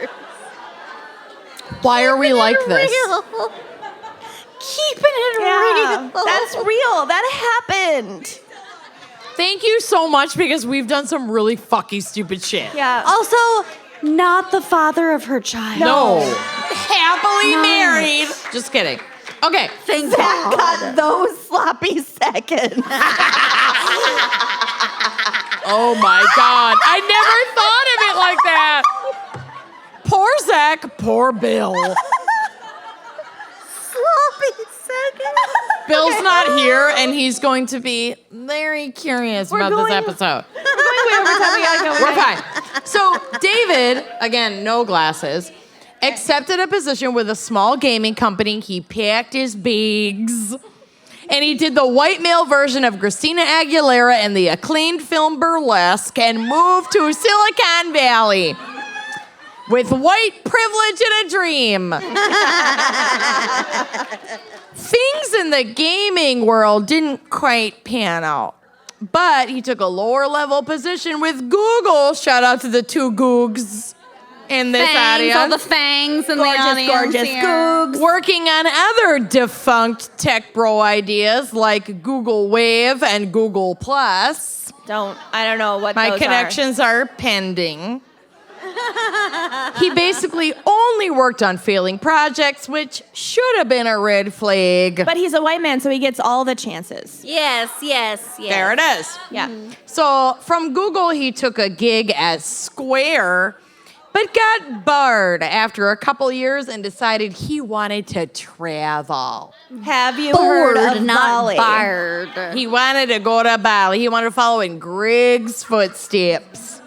Speaker 3: Why are we like this?
Speaker 6: Real. Keeping it
Speaker 2: Yeah,
Speaker 6: real.
Speaker 2: that's real. That happened.
Speaker 3: Thank you so much because we've done some really fucking stupid shit.
Speaker 2: Yeah.
Speaker 6: Also, not the father of her child.
Speaker 3: No. Happily married. Just kidding. Okay.
Speaker 6: Thank
Speaker 2: Zach
Speaker 6: God.
Speaker 2: got those sloppy seconds.
Speaker 3: Oh my God. I never thought of it like that. Poor Zach, poor Bill.
Speaker 6: Sloppy second.
Speaker 3: Bill's not here, and he's going to be very curious about this episode. We're fine. So David, again, no glasses, accepted a position with a small gaming company. He packed his bags, and he did the white male version of Christina Aguilera in the acclaimed film Burlesque and moved to Silicon Valley with white privilege and a dream. Things in the gaming world didn't quite pan out, but he took a lower level position with Google. Shout out to the two Googs in this audience.
Speaker 6: All the fangs in the audience.
Speaker 2: Gorgeous
Speaker 6: here.
Speaker 2: Googs.
Speaker 3: Working on other defunct tech bro ideas like Google Wave and Google Plus.
Speaker 2: I don't know what
Speaker 3: My
Speaker 2: those
Speaker 3: connections are pending. He basically only worked on failing projects, which should have been a red flag.
Speaker 2: are. But he's a white man, so he gets all the chances.
Speaker 6: Yes.
Speaker 3: There it is.
Speaker 2: Yeah.
Speaker 3: So from Google, he took a gig at Square, but got bored after a couple years and decided he wanted to travel.
Speaker 2: Have you heard
Speaker 6: Bored,
Speaker 2: of
Speaker 6: not
Speaker 2: Bali?
Speaker 6: barred.
Speaker 3: He wanted to go to Bali. He wanted to follow in Greg's footsteps.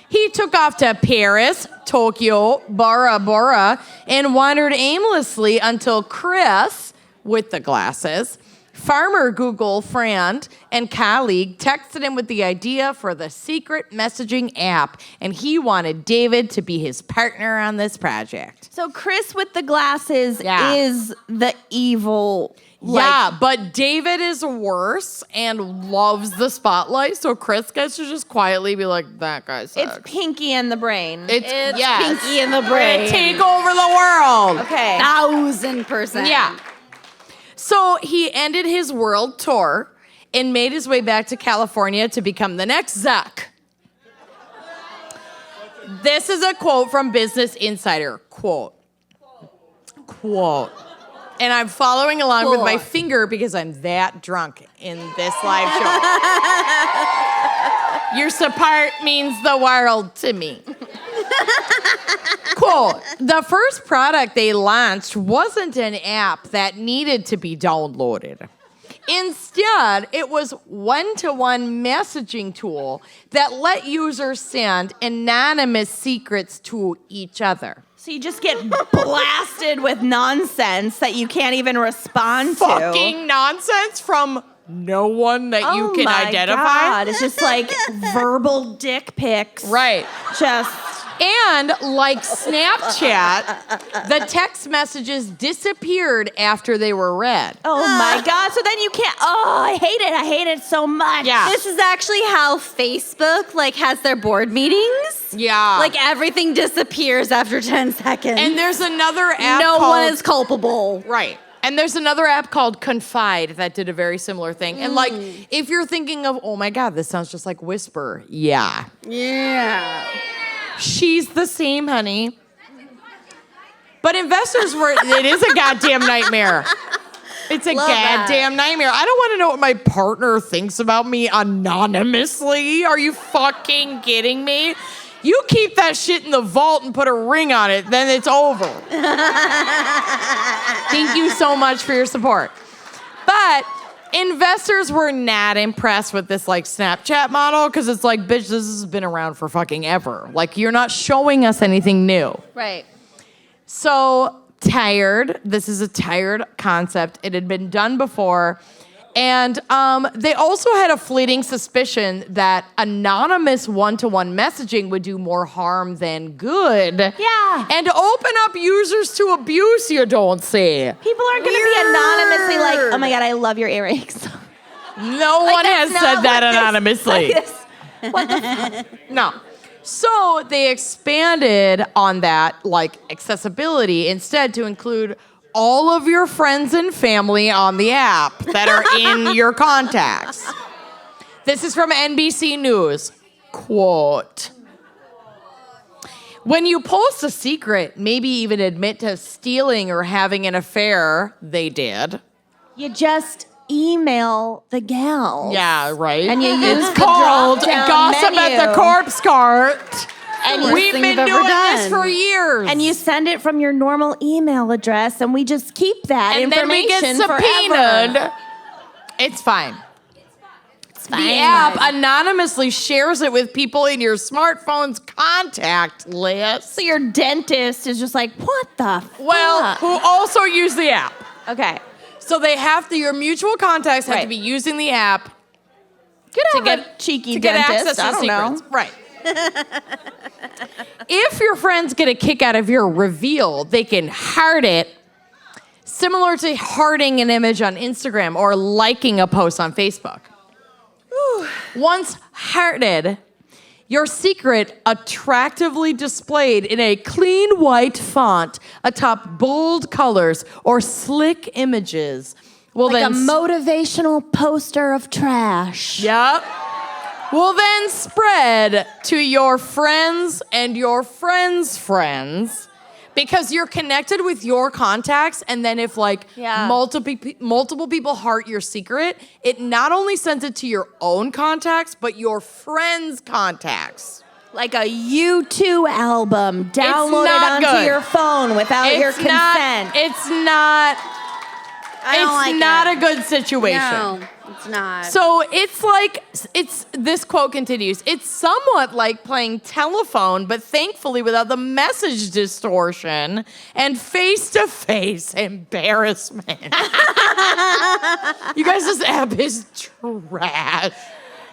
Speaker 3: He took off to Paris, Tokyo, Bora Bora, and wandered aimlessly until Chris, with the glasses, farmer Google friend and colleague, texted him with the idea for the secret messaging app, and he wanted David to be his partner on this project.
Speaker 2: So Chris with the glasses
Speaker 3: Yeah.
Speaker 2: is the evil.
Speaker 3: Yeah, but David is worse and loves the spotlight, so Chris gets to just quietly be like, that guy sucks.
Speaker 2: It's Pinky in the brain.
Speaker 3: It's yes.
Speaker 6: Pinky in the brain.
Speaker 3: Take over the world.
Speaker 2: Okay.
Speaker 6: 1,000%.
Speaker 3: Yeah. So he ended his world tour and made his way back to California to become the next Zuck. This is a quote from Business Insider. Quote. And I'm following along with my finger because I'm that drunk in this live show. Your support means the world to me. Cool. The first product they launched wasn't an app that needed to be downloaded. Instead, it was one-to-one messaging tool that let users send anonymous secrets to each other.
Speaker 2: So you just get blasted with nonsense that you can't even respond to.
Speaker 3: Fucking nonsense from no one that you can identify.
Speaker 2: Oh my God, it's just like verbal dick pics.
Speaker 3: Right.
Speaker 2: Just.
Speaker 3: And like Snapchat, the text messages disappeared after they were read.
Speaker 2: Oh my God. So then you can't. Oh, I hate it. I hate it so much.
Speaker 3: Yeah.
Speaker 6: This is actually how Facebook has their board meetings.
Speaker 3: Yeah.
Speaker 6: Everything disappears after 10 seconds.
Speaker 3: And there's another app
Speaker 6: no
Speaker 3: called,
Speaker 6: one is culpable.
Speaker 3: Right. And there's another app called Confide that did a very similar thing. And if you're thinking of, oh my God, this sounds just like Whisper. Yeah.
Speaker 6: Yeah.
Speaker 3: She's the same, honey. But investors it is a goddamn nightmare. It's a goddamn nightmare. I don't want to know what my partner thinks about me anonymously. Are you fucking kidding me? You keep that shit in the vault and put a ring on it, then it's over. Thank you so much for your support. But investors were not impressed with this Snapchat model because it's bitch, this has been around for fucking ever. You're not showing us anything new.
Speaker 6: Right.
Speaker 3: So tired. This is a tired concept. It had been done before. And they also had a fleeting suspicion that anonymous one-to-one messaging would do more harm than good.
Speaker 2: Yeah.
Speaker 3: And open up users to abuse, you don't say.
Speaker 2: People aren't going to be anonymously oh my God, I love your earrings.
Speaker 3: No one has said that anonymously.
Speaker 2: What the fuck?
Speaker 3: No. So they expanded on that, accessibility, instead to include all of your friends and family on the app that are in your contacts. This is from NBC News. Quote, when you post a secret, maybe even admit to stealing or having an affair, they did.
Speaker 2: You just email the gal.
Speaker 3: Yeah, right.
Speaker 2: And you use
Speaker 3: it's
Speaker 2: the
Speaker 3: called
Speaker 2: drop-down
Speaker 3: Gossip
Speaker 2: menu.
Speaker 3: at the Corpse Cart.
Speaker 6: And
Speaker 3: We've been doing this for years.
Speaker 2: And you send it from your normal email address, and we just keep that
Speaker 3: and then we
Speaker 2: information
Speaker 3: get subpoenaed.
Speaker 2: forever.
Speaker 3: It's fine.
Speaker 6: It's fine.
Speaker 3: The app anonymously shares it with people in your smartphone's contact list.
Speaker 2: So your dentist is just like, what the
Speaker 3: Well,
Speaker 2: fuck?
Speaker 3: who also use the app.
Speaker 2: Okay.
Speaker 3: So they have to, your mutual contacts have to be using the app
Speaker 2: to get a cheeky
Speaker 3: to get
Speaker 2: dentist.
Speaker 3: access to
Speaker 2: I don't
Speaker 3: secrets.
Speaker 2: know.
Speaker 3: Right. If your friends get a kick out of your reveal, they can heart it, similar to hearting an image on Instagram or liking a post on Facebook. Once hearted, your secret attractively displayed in a clean white font atop bold colors or slick images will
Speaker 2: Like
Speaker 3: then
Speaker 2: a motivational poster of trash.
Speaker 3: Yep. Will then spread to your friends and your friends' friends because you're connected with your contacts, and then if multiple people heart your secret, it not only sends it to your own contacts, but your friends' contacts.
Speaker 2: Like a U2 album downloaded
Speaker 3: not
Speaker 2: onto
Speaker 3: good.
Speaker 2: your phone without your consent.
Speaker 3: It's not a good situation.
Speaker 6: No, it's not.
Speaker 3: So it's this quote continues. It's somewhat like playing telephone, but thankfully without the message distortion and face-to-face embarrassment. You guys, this app is trash.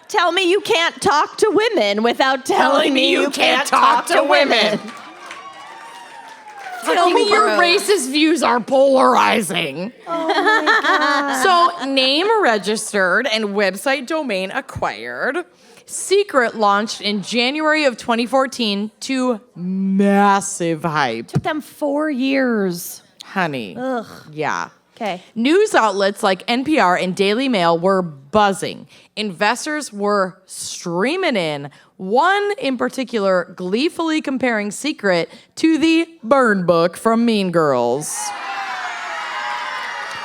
Speaker 2: Tell me you can't talk to women without telling me you can't talk to women.
Speaker 3: Tell me your racist views are polarizing.
Speaker 2: Oh my God.
Speaker 3: So, name registered and website domain acquired. Secret launched in January of 2014 to massive hype.
Speaker 2: Took them 4 years.
Speaker 3: Honey.
Speaker 2: Ugh.
Speaker 3: Yeah.
Speaker 2: Okay.
Speaker 3: News outlets like NPR and Daily Mail were buzzing. Investors were streaming in. One in particular gleefully comparing Secret to the burn book from Mean Girls.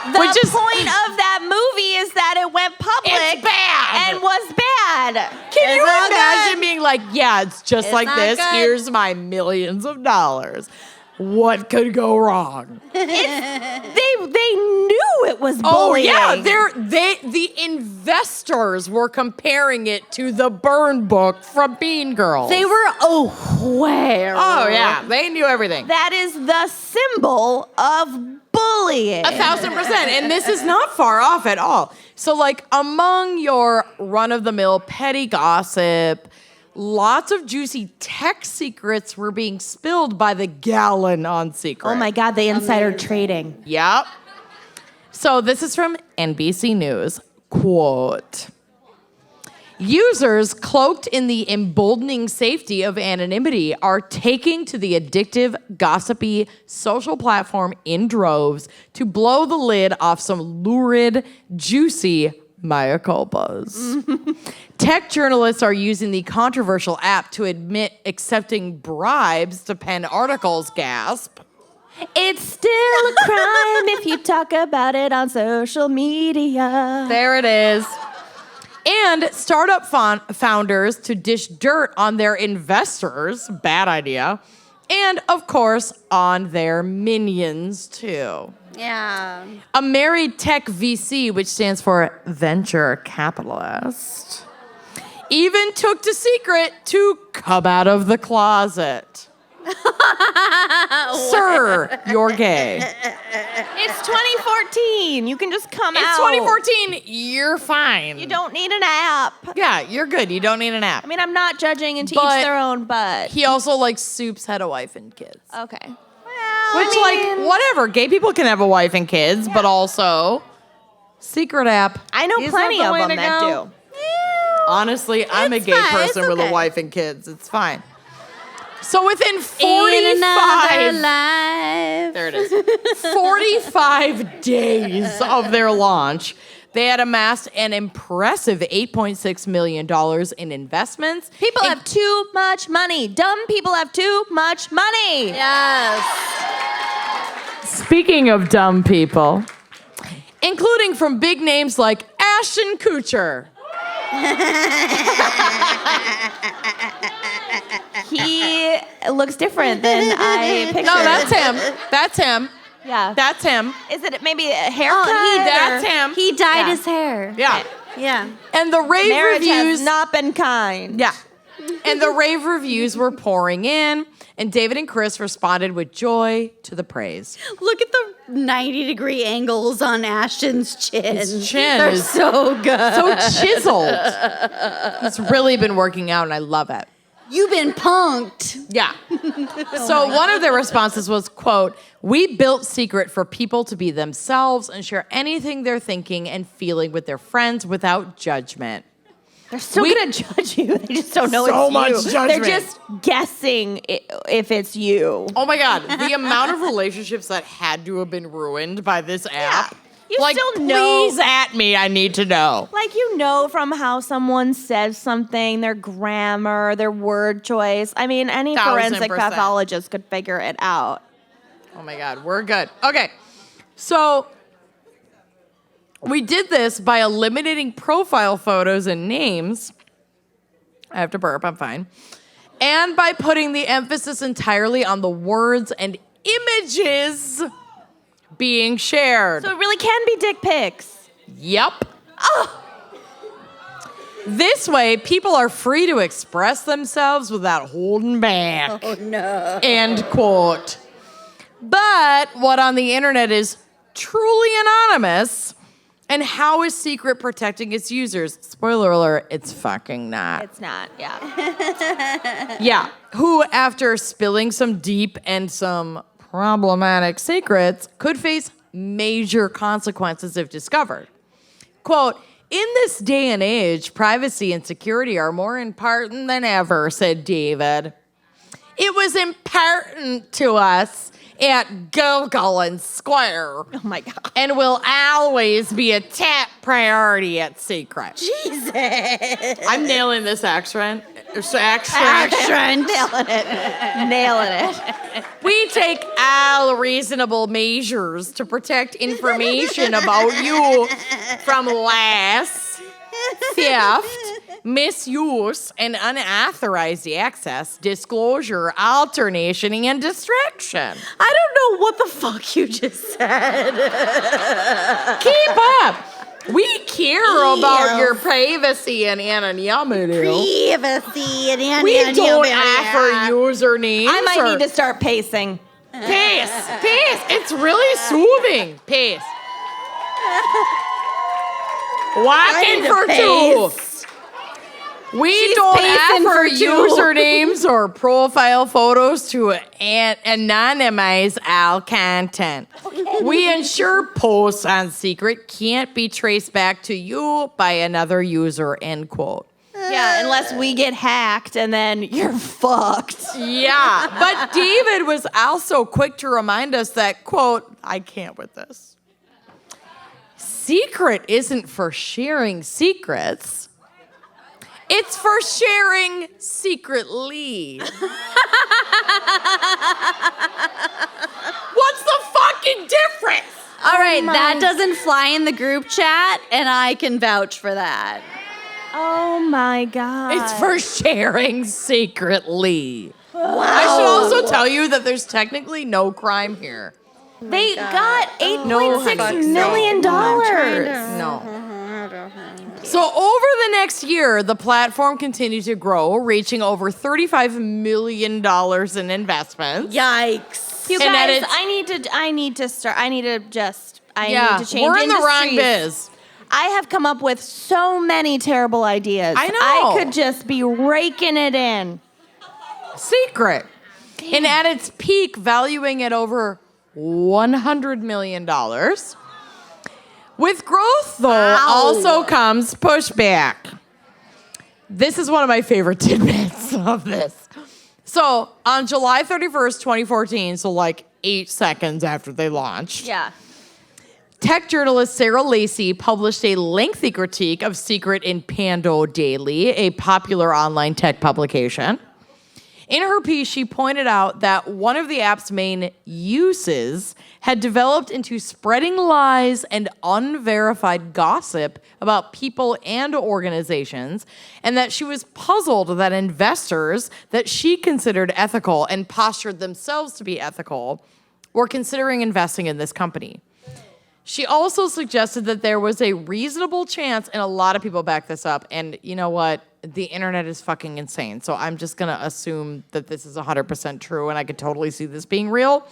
Speaker 2: The point of that movie is that it went public
Speaker 3: It's bad.
Speaker 2: and was bad.
Speaker 3: Can you
Speaker 6: all
Speaker 3: imagine
Speaker 6: good.
Speaker 3: being like, yeah, it's just
Speaker 6: It's
Speaker 3: like
Speaker 6: not
Speaker 3: this.
Speaker 6: good.
Speaker 3: Here's my millions of dollars. What could go wrong?
Speaker 2: They knew it was
Speaker 3: Oh
Speaker 2: bullying.
Speaker 3: yeah, the investors were comparing it to the burn book from Mean Girls.
Speaker 6: They were aware.
Speaker 3: Oh yeah, they knew everything.
Speaker 2: That is the symbol of bullying.
Speaker 3: 1,000%. And this is not far off at all. So, like, among your run-of-the-mill petty gossip, lots of juicy tech secrets were being spilled by the gallon on Secret.
Speaker 2: Oh my God, the insider trading.
Speaker 3: Yep. So this is from NBC News. Quote, users cloaked in the emboldening safety of anonymity are taking to the addictive, gossipy social platform in droves to blow the lid off some lurid, juicy mea culpas. Tech journalists are using the controversial app to admit accepting bribes to pen articles, gasp.
Speaker 2: It's still a crime if you talk about it on social media.
Speaker 3: There it is. And startup founders to dish dirt on their investors, bad idea, and of course on their minions too.
Speaker 6: Yeah.
Speaker 3: A married tech VC, which stands for venture capitalist, even took to Secret to come out of the closet. Sir, you're gay.
Speaker 2: It's 2014. You can just come
Speaker 3: It's
Speaker 2: out.
Speaker 3: 2014. You're fine.
Speaker 2: You don't need an app.
Speaker 3: Yeah, you're good. You don't need an app.
Speaker 2: I mean, I'm not judging and to
Speaker 3: But
Speaker 2: each their own, but
Speaker 3: He also, like, Soups had a wife and kids.
Speaker 2: okay.
Speaker 3: Which, like, whatever. Gay people can have a wife and kids, but also, Secret app.
Speaker 2: I know
Speaker 3: is
Speaker 2: plenty
Speaker 3: not the
Speaker 2: of
Speaker 3: way
Speaker 2: them
Speaker 3: to
Speaker 2: that
Speaker 3: go.
Speaker 2: do.
Speaker 3: Honestly, I'm a
Speaker 6: It's
Speaker 3: gay
Speaker 6: fine,
Speaker 3: person
Speaker 6: it's
Speaker 3: with
Speaker 6: okay.
Speaker 3: a wife and kids. It's fine. So within
Speaker 6: In another
Speaker 3: 45...
Speaker 6: life.
Speaker 3: There it is. 45 days of their launch, they had amassed an impressive $8.6 million in investments.
Speaker 2: People have too much money. Dumb people have too much money.
Speaker 6: Yes.
Speaker 3: Speaking of dumb people, including from big names like Ashton Kutcher.
Speaker 2: He looks different than I pictured.
Speaker 3: No, that's him. That's him.
Speaker 2: Yeah.
Speaker 3: That's him.
Speaker 2: Is it maybe a haircut?
Speaker 3: That's
Speaker 2: or-
Speaker 3: him.
Speaker 6: He dyed
Speaker 2: Yeah.
Speaker 6: his hair.
Speaker 3: Yeah.
Speaker 6: Yeah.
Speaker 3: And the rave
Speaker 2: Marriage
Speaker 3: reviews.
Speaker 2: has not been kind.
Speaker 3: Yeah. And the rave reviews were pouring in, and David and Chris responded with joy to the praise.
Speaker 6: Look at the 90-degree angles on Ashton's chin.
Speaker 3: His chin
Speaker 6: They're
Speaker 3: is
Speaker 6: so good.
Speaker 3: so chiseled. He's really been working out, and I love it.
Speaker 6: You've been punked.
Speaker 3: Yeah. So one of their responses was, quote, "We built Secret for people to be themselves and share anything they're thinking and feeling with their friends without judgment."
Speaker 2: They're still gonna judge you. They just don't know
Speaker 3: So
Speaker 2: it's
Speaker 3: much
Speaker 2: you.
Speaker 3: judgment.
Speaker 2: They're just guessing if it's you.
Speaker 3: Oh my God, the amount of relationships that had to have been ruined by this app.
Speaker 2: You
Speaker 3: like,
Speaker 2: still know.
Speaker 3: please at me, I need to know.
Speaker 2: Like, you know from how someone says something, their grammar, their word choice. I mean, any
Speaker 3: 1000%.
Speaker 2: forensic pathologist could figure it out.
Speaker 3: Oh my God, we're good. Okay, so we did this by eliminating profile photos and names. I have to burp, I'm fine. And by putting the emphasis entirely on the words and images being shared.
Speaker 2: So it really can be dick pics.
Speaker 3: Yep. This way, people are free to express themselves without holding back.
Speaker 6: Oh, no.
Speaker 3: End quote. But what on the internet is truly anonymous, and how is Secret protecting its users? Spoiler alert, it's fucking not.
Speaker 2: It's not, yeah.
Speaker 3: Yeah. Who, after spilling some deep and some problematic secrets, could face major consequences if discovered. Quote, "In this day and age, privacy and security are more important than ever," said David. "It was important to us at Google and Square.
Speaker 2: Oh my God.
Speaker 3: And will always be a top priority at Secret."
Speaker 6: Jesus.
Speaker 3: I'm nailing this accent.
Speaker 6: Accent.
Speaker 2: Nailing it.
Speaker 3: We take all reasonable measures to protect information about you from less theft, misuse, and unauthorized access, disclosure, alternation, and distraction.
Speaker 6: I don't know what the fuck you just said.
Speaker 3: Keep up. We care about your privacy and anonymity.
Speaker 6: Privacy and
Speaker 3: We don't offer usernames.
Speaker 2: I might need to start pacing.
Speaker 3: Pace. It's really soothing. Pace. Walking for two. We don't offer usernames or profile photos to anonymize all content. We ensure posts on Secret can't be traced back to you by another user, end quote.
Speaker 2: Yeah, unless we get hacked and then you're fucked.
Speaker 3: Yeah, but David was also quick to remind us that, quote, I can't with this. Secret isn't for sharing secrets. It's for sharing secretly. What's the fucking difference?
Speaker 6: All right, that doesn't fly in the group chat, and I can vouch for that.
Speaker 2: Oh my God.
Speaker 3: It's for sharing secretly. Wow. I should also tell you that there's technically no crime here.
Speaker 2: They got $8.6
Speaker 3: No.
Speaker 2: million.
Speaker 3: No. So over the next year, the platform continued to grow, reaching over $35 million in investments.
Speaker 6: Yikes.
Speaker 2: You
Speaker 3: And
Speaker 2: guys,
Speaker 3: that
Speaker 2: I need to change
Speaker 3: we're in the wrong
Speaker 2: industries.
Speaker 3: biz.
Speaker 2: I have come up with so many terrible ideas.
Speaker 3: I know.
Speaker 2: I could just be raking it in.
Speaker 3: Secret. And at its peak, valuing at over $100 million. With growth, though, also comes pushback. This is one of my favorite tidbits of this. So, on July 31st, 2014, so like 8 seconds after they launched,
Speaker 2: Yeah.
Speaker 3: tech journalist Sarah Lacey published a lengthy critique of Secret in Pando Daily, a popular online tech publication. In her piece, she pointed out that one of the app's main uses had developed into spreading lies and unverified gossip about people and organizations, and that she was puzzled that investors that she considered ethical and postured themselves to be ethical were considering investing in this company. She also suggested that there was a reasonable chance, and a lot of people back this up, and you know what? The internet is fucking insane. So I'm just going to assume that this is 100% true, and I could totally see this being real.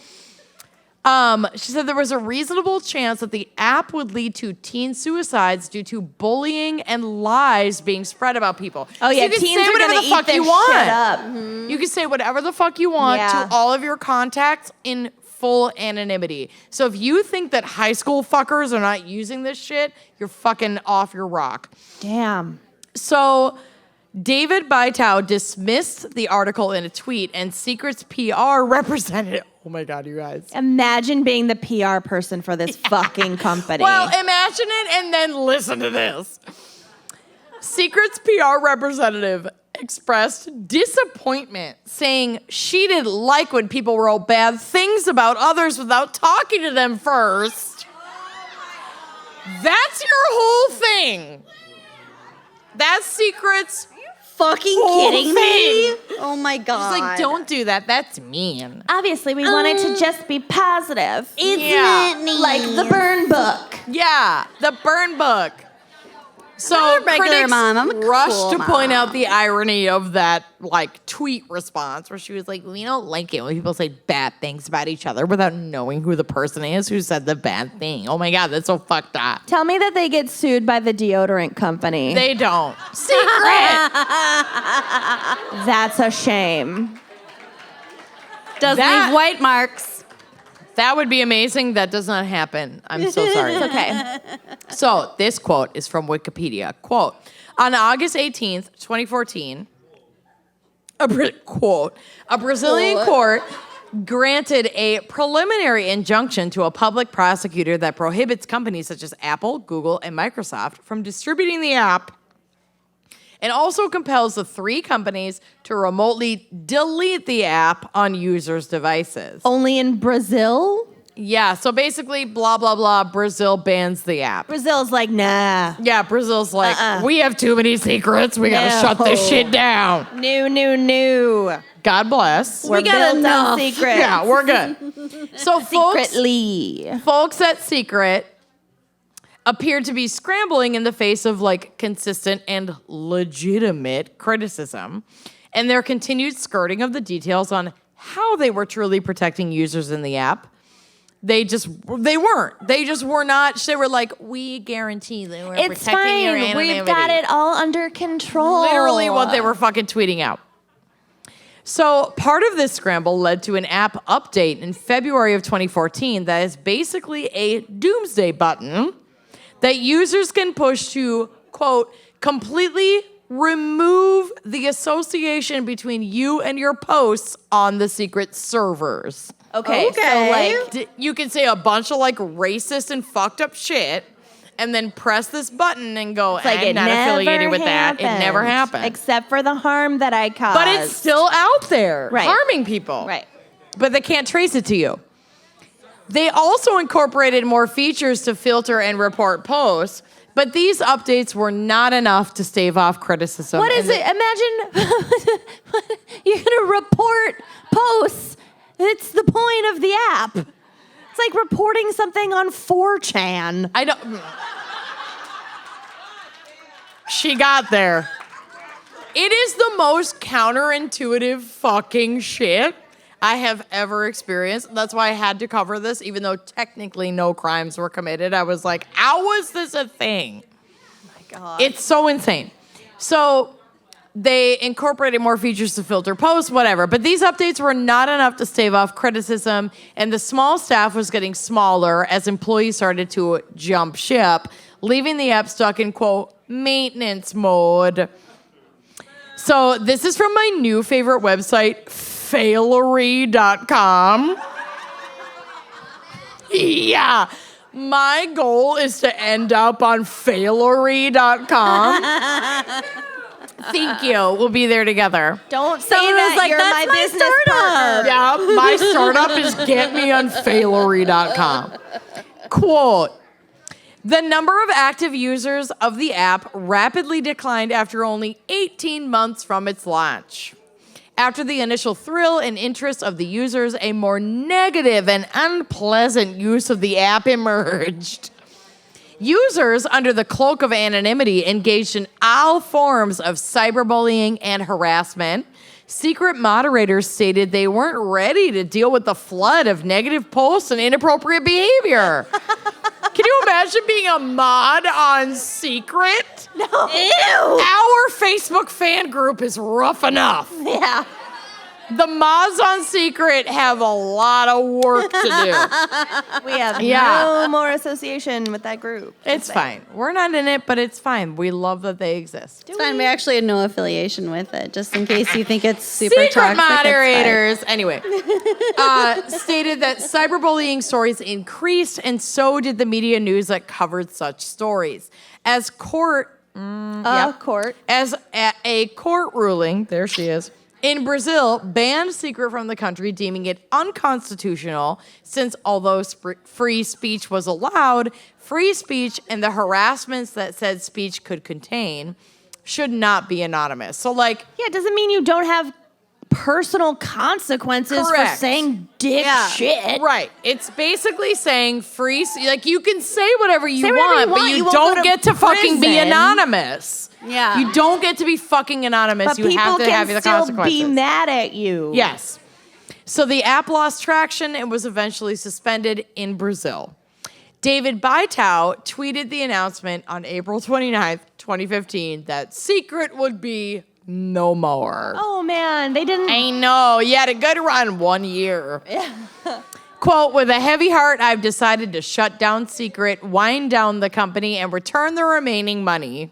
Speaker 3: She said there was a reasonable chance that the app would lead to teen suicides due to bullying and lies being spread about people.
Speaker 2: Oh, yeah,
Speaker 3: so you can
Speaker 2: teens
Speaker 3: say
Speaker 2: are
Speaker 3: whatever
Speaker 2: gonna
Speaker 3: the
Speaker 2: eat
Speaker 3: fuck
Speaker 2: this
Speaker 3: you want.
Speaker 2: shit up.
Speaker 3: You can say whatever the fuck you want
Speaker 2: Yeah.
Speaker 3: to all of your contacts in full anonymity. So if you think that high school fuckers are not using this shit, you're fucking off your rock.
Speaker 2: Damn.
Speaker 3: So David Bytow dismissed the article in a tweet, and Secret's PR representative. Oh my God, you guys.
Speaker 2: Imagine being the PR person for this fucking company.
Speaker 3: Well, imagine it and then listen to this. Secret's PR representative expressed disappointment, saying she didn't like when people wrote bad things about others without talking to them first. That's your whole thing. That's Secret's
Speaker 6: Fucking
Speaker 3: whole
Speaker 6: kidding
Speaker 3: thing.
Speaker 6: me? Oh my God.
Speaker 3: She's like, don't do that. That's mean.
Speaker 2: obviously, we wanted to just be positive.
Speaker 6: Isn't
Speaker 3: Yeah.
Speaker 6: it neat?
Speaker 2: Like the burn book.
Speaker 3: Yeah, the burn book. So
Speaker 6: I'm a regular
Speaker 3: critics
Speaker 6: mom. I'm a
Speaker 3: rushed
Speaker 6: cool
Speaker 3: to point
Speaker 6: mom.
Speaker 3: out the irony of that like tweet response where she was like, we don't like it when people say bad things about each other without knowing who the person is who said the bad thing. Oh my God, that's so fucked up.
Speaker 2: Tell me that they get sued by the deodorant company.
Speaker 3: They don't. Secret!
Speaker 2: That's a shame.
Speaker 6: Does
Speaker 3: That-
Speaker 6: leave white marks.
Speaker 3: That would be amazing. That does not happen. I'm so sorry.
Speaker 2: It's okay.
Speaker 3: So this quote is from Wikipedia. Quote, on August 18th, 2014, a Brazilian court granted a preliminary injunction to a public prosecutor that prohibits companies such as Apple, Google, and Microsoft from distributing the app, and also compels the three companies to remotely delete the app on users' devices.
Speaker 2: Only in Brazil?
Speaker 3: Yeah, so basically, blah, blah, blah, Brazil bans the app.
Speaker 2: Brazil's like, nah.
Speaker 3: Yeah, Brazil's like, we have too many secrets. We got to shut this shit down.
Speaker 2: No.
Speaker 3: God bless.
Speaker 2: We got enough secrets.
Speaker 3: Yeah, we're good. So folks at Secret appeared to be scrambling in the face of like consistent and legitimate criticism and their continued skirting of the details on how they were truly protecting users in the app. They weren't. They just were not. They were like, we guarantee that we're protecting your anonymity.
Speaker 2: We've got it all under control.
Speaker 3: Literally what they were fucking tweeting out. So part of this scramble led to an app update in February of 2014 that is basically a doomsday button that users can push to, quote, completely remove the association between you and your posts on the Secret servers.
Speaker 2: Okay. So like
Speaker 3: you can say a bunch of like racist and fucked up shit and then press this button and go, I'm not affiliated with that. It never happened.
Speaker 2: Except for the harm that I caused.
Speaker 3: But it's still out there, harming people.
Speaker 2: Right.
Speaker 3: But they can't trace it to you. They also incorporated more features to filter and report posts, but these updates were not enough to stave off criticism.
Speaker 2: What is it? Imagine you're going to report posts. It's the point of the app. It's like reporting something on 4chan.
Speaker 3: I don't. She got there. It is the most counterintuitive fucking shit I have ever experienced. That's why I had to cover this, even though technically no crimes were committed. I was like, how was this a thing?
Speaker 2: Oh my God.
Speaker 3: It's so insane. So they incorporated more features to filter posts, whatever. But these updates were not enough to stave off criticism, and the small staff was getting smaller as employees started to jump ship, leaving the app stuck in, quote, maintenance mode. So this is from my new favorite website, failery.com. Yeah. My goal is to end up on failery.com. Thank you. We'll be there together.
Speaker 2: Don't say that
Speaker 6: like,
Speaker 2: you're
Speaker 6: that's
Speaker 2: my business partner.
Speaker 3: Yeah, my startup is get me on failery.com. Quote, the number of active users of the app rapidly declined after only 18 months from its launch. After the initial thrill and interest of the users, a more negative and unpleasant use of the app emerged. Users, under the cloak of anonymity, engaged in all forms of cyberbullying and harassment. Secret moderators stated they weren't ready to deal with the flood of negative posts and inappropriate behavior. Can you imagine being a mod on Secret?
Speaker 2: No.
Speaker 3: Ew. Our Facebook fan group is rough enough.
Speaker 2: Yeah.
Speaker 3: The mods on Secret have a lot of work to do.
Speaker 2: We have no more association with that group.
Speaker 3: It's fine. We're not in it, but it's fine. We love that they exist.
Speaker 6: It's fine. We actually had no affiliation with it, just in case you think it's super
Speaker 3: Secret
Speaker 6: toxic.
Speaker 3: moderators, anyway, stated that cyberbullying stories increased, and so did the media news that covered such stories. As a court ruling, there she is, in Brazil, banned Secret from the country, deeming it unconstitutional, since although free speech was allowed, free speech and the harassments that said speech could contain should not be anonymous. So, like...
Speaker 2: Yeah, it doesn't mean you don't have personal consequences for saying dick shit.
Speaker 3: Right. It's basically saying like, you can say whatever you want, but you don't get to fucking be anonymous.
Speaker 6: Yeah.
Speaker 3: You don't get to be fucking anonymous.
Speaker 2: But
Speaker 3: you have to have the consequences.
Speaker 2: people can still be mad at you.
Speaker 3: Yes. So the app lost traction and was eventually suspended in Brazil. David Bytow tweeted the announcement on April 29th, 2015, that Secret would be no more.
Speaker 2: Oh, man. They didn't...
Speaker 3: I know. You had a good run 1 year. Quote, with a heavy heart, I've decided to shut down Secret, wind down the company, and return the remaining money,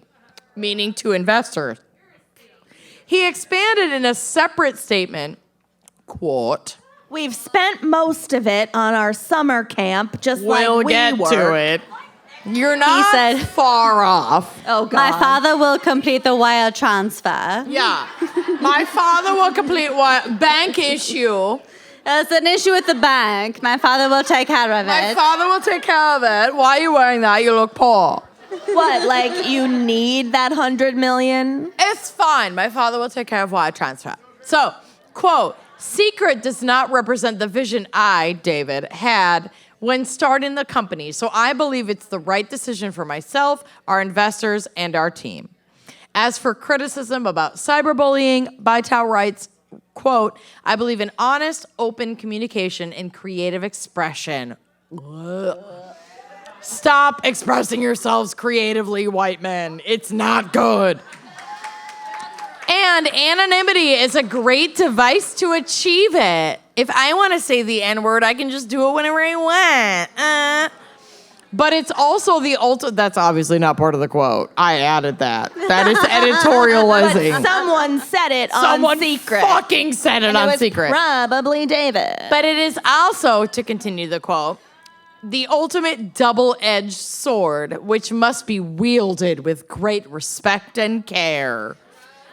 Speaker 3: meaning to investors. He expanded in a separate statement, quote,
Speaker 2: we've spent most of it on our summer camp, just like we were.
Speaker 3: We'll get to it. You're not far off.
Speaker 2: Oh, God.
Speaker 6: My father will complete the wire transfer.
Speaker 3: Yeah. My father will complete bank issue.
Speaker 6: That's an issue with the bank. My father will take care of it.
Speaker 3: My father will take care of it. Why are you wearing that? You look poor.
Speaker 2: What, like you need that 100 million?
Speaker 3: It's fine. My father will take care of wire transfer. So, quote, secret does not represent the vision I, David, had when starting the company. So I believe it's the right decision for myself, our investors, and our team. As for criticism about cyberbullying, Bytow writes, quote, I believe in honest, open communication and creative expression. Ugh. Stop expressing yourselves creatively, white men. It's not good. And anonymity is a great device to achieve it. If I want to say the N-word, I can just do it whenever I want. But it's also the ultimate. That's obviously not part of the quote. I added that. That is editorializing.
Speaker 2: But someone said it on Secret.
Speaker 3: Someone fucking said it on Secret.
Speaker 2: Probably David.
Speaker 3: But it is also, to continue the quote, the ultimate double-edged sword, which must be wielded with great respect and care.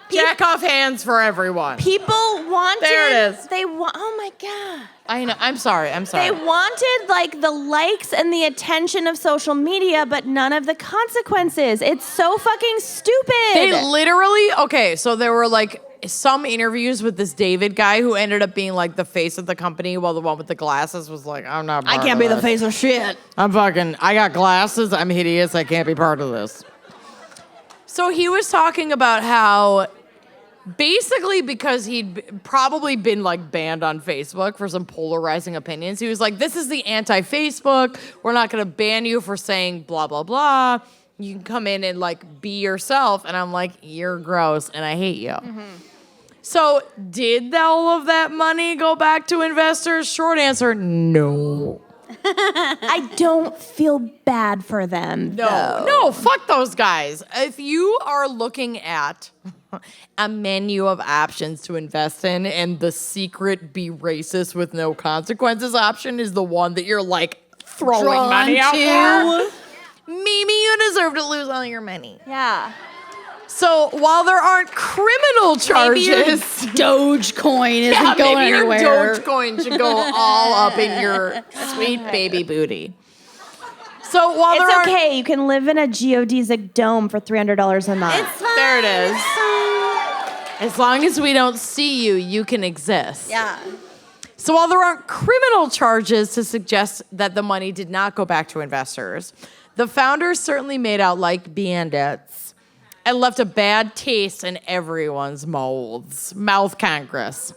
Speaker 3: Jack off hands for everyone.
Speaker 2: People wanted.
Speaker 3: There it is.
Speaker 2: Oh my God.
Speaker 3: I know. I'm sorry.
Speaker 2: They wanted like the likes and the attention of social media, but none of the consequences. It's so fucking stupid.
Speaker 3: They literally, okay, so there were like some interviews with this David guy who ended up being like the face of the company, while the one with the glasses was like, I'm not part
Speaker 2: I can't
Speaker 3: of
Speaker 2: be
Speaker 3: this.
Speaker 2: the face of shit.
Speaker 3: I got glasses, I'm hideous, I can't be part of this. So he was talking about how basically because he'd probably been like banned on Facebook for some polarizing opinions, he was like, this is the anti-Facebook. We're not going to ban you for saying blah, blah, blah. You can come in and like be yourself. And I'm like, you're gross and I hate you. Mm-hmm. So did all of that money go back to investors? Short answer, no.
Speaker 2: I don't feel bad for them.
Speaker 3: No, fuck those guys. If you are looking at a menu of options to invest in and the secret be racist with no consequences option is the one that you're like throwing money out for, Mimi, you deserve to lose all your money.
Speaker 2: Yeah.
Speaker 3: So while there aren't criminal charges,
Speaker 6: maybe your Dogecoin isn't going anywhere.
Speaker 3: Your Dogecoin should go all up in your sweet baby booty. So while
Speaker 2: it's okay, you can live in a geodesic dome for $300 a month.
Speaker 6: It's fine.
Speaker 3: There it is. As long as we don't see you, you can exist.
Speaker 6: Yeah.
Speaker 3: So while there aren't criminal charges to suggest that the money did not go back to investors, the founders certainly made out like bandits and left a bad taste in everyone's mouth Congress.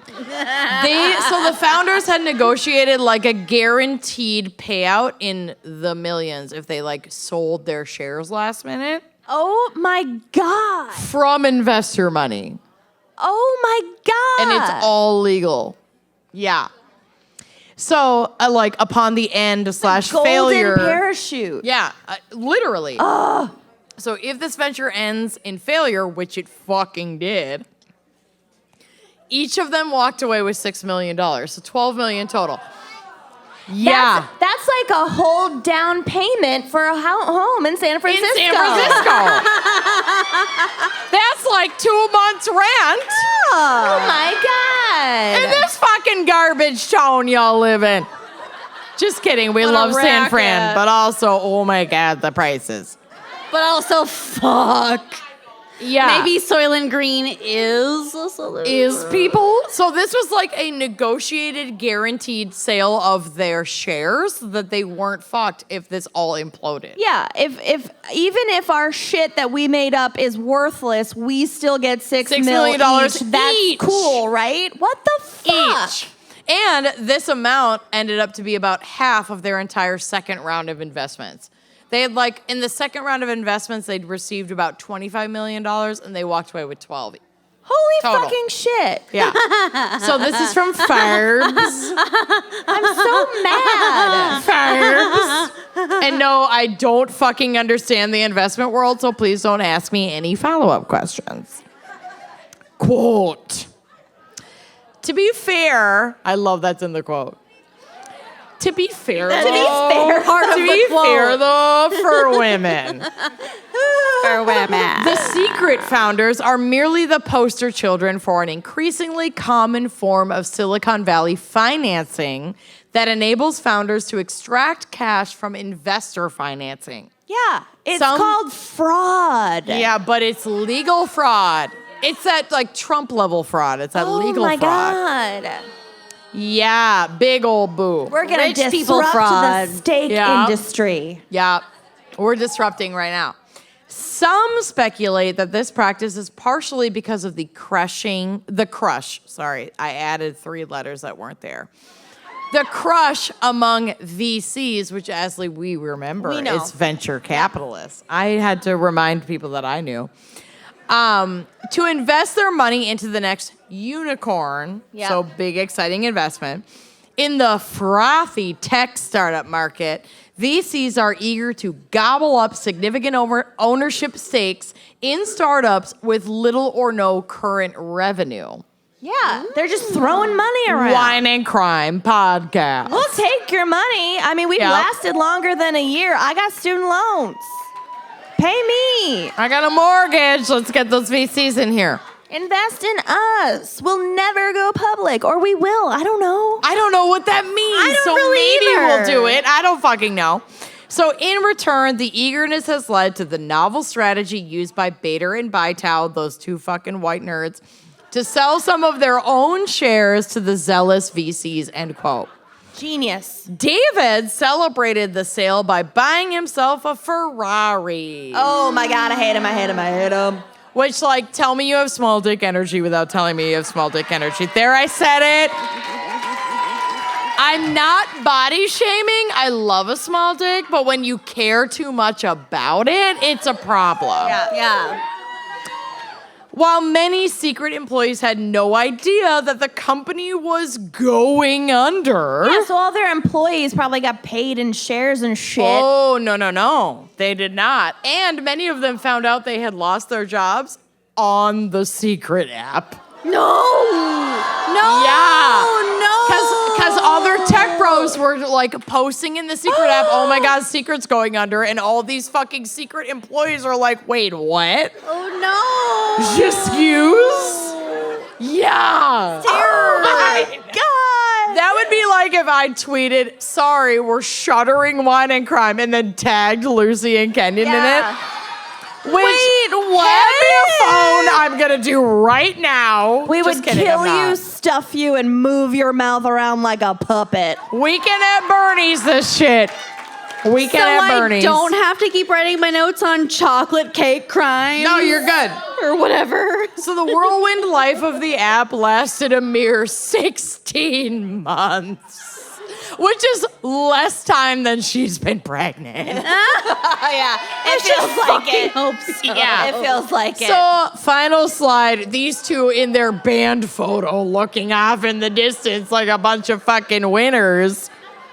Speaker 3: So the founders had negotiated like a guaranteed payout in the millions if they like sold their shares last minute.
Speaker 2: Oh my God.
Speaker 3: From investor money.
Speaker 2: Oh my God.
Speaker 3: And it's all legal. Yeah. So, like, upon the end / failure.
Speaker 2: Golden parachute.
Speaker 3: Yeah, literally. So, if this venture ends in failure, which it fucking did, each of them walked away with $6 million. So, $12 million total. Yeah.
Speaker 2: That's like a whole down payment for a home in San Francisco.
Speaker 3: That's like 2 months rent.
Speaker 2: Oh my God.
Speaker 3: In this fucking garbage town y'all live in. Just kidding. We love San Fran, but also, oh my God, the prices.
Speaker 6: But also, fuck.
Speaker 3: Yeah.
Speaker 6: Maybe Soylent Green is a solution.
Speaker 3: Is people. So this was like a negotiated, guaranteed sale of their shares so that they weren't fucked if this all imploded.
Speaker 2: Yeah, if even if our shit that we made up is worthless, we still get $6 million each. That's cool, right? What the fuck?
Speaker 3: Each. And this amount ended up to be about half of their entire second round of investments. They had like, in the second round of investments, they'd received about $25 million and they walked away with 12.
Speaker 2: Holy
Speaker 3: Total.
Speaker 2: fucking shit.
Speaker 3: Yeah. So this is from Forbes.
Speaker 2: I'm so mad.
Speaker 3: Forbes. And no, I don't fucking understand the investment world, so please don't ask me any follow-up questions. Quote. To be fair, I love that's in the quote. To be fair,
Speaker 6: To be fair, part of
Speaker 3: to
Speaker 6: the
Speaker 3: be
Speaker 6: quote.
Speaker 3: fair though, for women.
Speaker 6: For women.
Speaker 3: The secret founders are merely the poster children for an increasingly common form of Silicon Valley financing that enables founders to extract cash from investor financing.
Speaker 2: Yeah, it's called fraud.
Speaker 3: Yeah, but it's legal fraud. It's that like Trump level fraud. It's that legal fraud.
Speaker 2: Oh my God.
Speaker 3: Yeah, big old boo.
Speaker 2: We're going to
Speaker 6: Rich people
Speaker 2: disrupt
Speaker 6: fraud.
Speaker 2: the steak industry.
Speaker 3: Yeah, we're disrupting right now. Some speculate that this practice is partially because of the crush. Sorry, I added 3 letters that weren't there. The crush among VCs, which as we remember,
Speaker 2: We know.
Speaker 3: is venture capitalists. I had to remind people that I knew. To invest their money into the next unicorn, so big, exciting investment, in the frothy tech startup market, VCs are eager to gobble up significant ownership stakes in startups with little or no current revenue.
Speaker 2: Yeah, they're just throwing money around.
Speaker 3: Wine and Crime podcast.
Speaker 2: We'll take your money. I mean, we've lasted longer than a year. I got student loans. Pay me.
Speaker 3: I got a mortgage. Let's get those VCs in here.
Speaker 2: Invest in us. We'll never go public, or we will. I don't know.
Speaker 3: I don't know what that means.
Speaker 2: I don't
Speaker 3: so
Speaker 2: really
Speaker 3: maybe
Speaker 2: either.
Speaker 3: we'll do it. I don't fucking know. So in return, the eagerness has led to the novel strategy used by Bader and Bytow, those 2 fucking white nerds, to sell some of their own shares to the zealous VCs, end quote.
Speaker 2: Genius.
Speaker 3: David celebrated the sale by buying himself a Ferrari.
Speaker 2: Oh my God, I hate him. I hate him. I hate him.
Speaker 3: Which, like, tell me you have small dick energy without telling me you have small dick energy. There, I said it. I'm not body shaming. I love a small dick, but when you care too much about it, it's a problem.
Speaker 6: Yeah.
Speaker 3: While many secret employees had no idea that the company was going under.
Speaker 2: Yeah, so all their employees probably got paid in shares and shit.
Speaker 3: Oh, no. They did not. And many of them found out they had lost their jobs on the secret app.
Speaker 6: No.
Speaker 3: Yeah.
Speaker 6: No.
Speaker 3: Because other tech bros were like posting in the secret app, oh my God, secret's going under. And all these fucking secret employees are like, wait, what?
Speaker 6: Oh no.
Speaker 3: Excuse? Yeah.
Speaker 6: Terrible.
Speaker 3: Oh my God. That would be like if I tweeted, sorry, we're shuttering Wine and Crime, and then tagged Lucy and Kenyon in it. Which,
Speaker 2: Wait, what?
Speaker 3: Hand me a phone. I'm gonna do right now.
Speaker 2: We
Speaker 3: Just
Speaker 2: would
Speaker 3: kidding,
Speaker 2: kill
Speaker 3: I'm
Speaker 2: you,
Speaker 3: not.
Speaker 2: stuff you, and move your mouth around like a puppet.
Speaker 3: Weekend at Bernie's, this shit. Weekend
Speaker 6: So
Speaker 3: at
Speaker 6: I
Speaker 3: Bernie's.
Speaker 6: don't have to keep writing my notes on chocolate cake crimes.
Speaker 3: No, you're good.
Speaker 6: Or whatever.
Speaker 3: So the whirlwind life of the app lasted a mere 16 months. Which is less time than she's been pregnant.
Speaker 2: Yeah, it feels like it.
Speaker 6: Hope so.
Speaker 3: Yeah.
Speaker 2: It feels like it.
Speaker 3: So, final slide. These 2 in their band photo looking off in the distance like a bunch of fucking winners.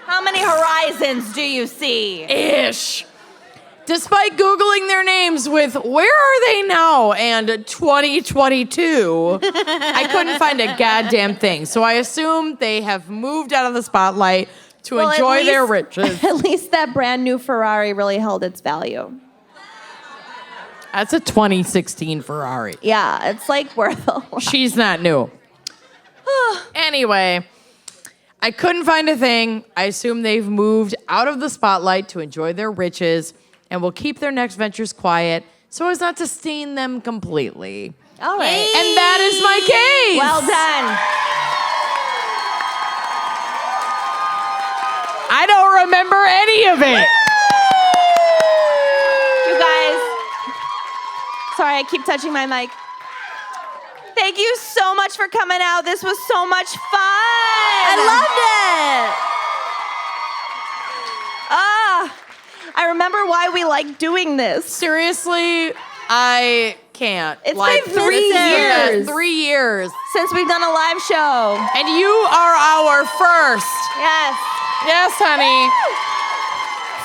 Speaker 2: How many horizons do you see?
Speaker 3: Ish. Despite Googling their names with where are they now and 2022, I couldn't find a goddamn thing. So I assume they have moved out of the spotlight to
Speaker 2: Well,
Speaker 3: enjoy
Speaker 2: at
Speaker 3: their
Speaker 2: least-
Speaker 3: riches.
Speaker 2: At least that brand new Ferrari really held its value.
Speaker 3: That's a 2016 Ferrari.
Speaker 2: Yeah, it's like worth a lot.
Speaker 3: She's not new. Anyway, I couldn't find a thing. I assume they've moved out of the spotlight to enjoy their riches and will keep their next ventures quiet so as not to stain them completely.
Speaker 2: All right.
Speaker 3: And that is my case.
Speaker 2: Well done.
Speaker 3: I don't remember any of it.
Speaker 2: You guys. Sorry, I keep touching my mic. Thank you so much for coming out. This was so much fun.
Speaker 6: I loved it.
Speaker 2: I remember why we like doing this.
Speaker 3: Seriously, I can't.
Speaker 2: It's been 3 years.
Speaker 3: 3 years.
Speaker 2: Since we've done a live show.
Speaker 3: And you are our first.
Speaker 2: Yes.
Speaker 3: Yes, honey.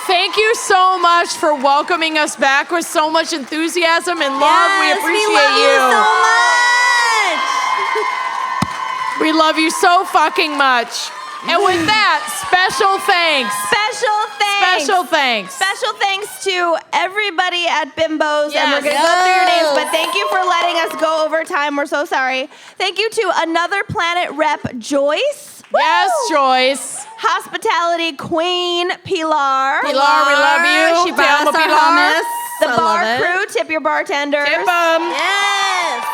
Speaker 3: Thank you so much for welcoming us back with so much enthusiasm and love.
Speaker 6: Yes,
Speaker 3: we appreciate
Speaker 6: we love you so much.
Speaker 3: We love you so fucking much. And with that, special thanks.
Speaker 2: Special thanks.
Speaker 3: Special thanks.
Speaker 2: Special thanks to everybody at Bimbo's. And
Speaker 3: Yes.
Speaker 2: we're going to go through your names, but thank you for letting us go over time. We're so sorry. Thank you to Another Planet rep, Joyce.
Speaker 3: Yes,
Speaker 2: Woo!
Speaker 3: Joyce.
Speaker 2: Hospitality Queen, Pilar.
Speaker 3: Pilar, we love you.
Speaker 6: She brought us our hummus.
Speaker 2: The
Speaker 6: I
Speaker 2: bar
Speaker 6: love it.
Speaker 2: crew, tip your bartenders.
Speaker 3: Tip 'em.
Speaker 6: Yes.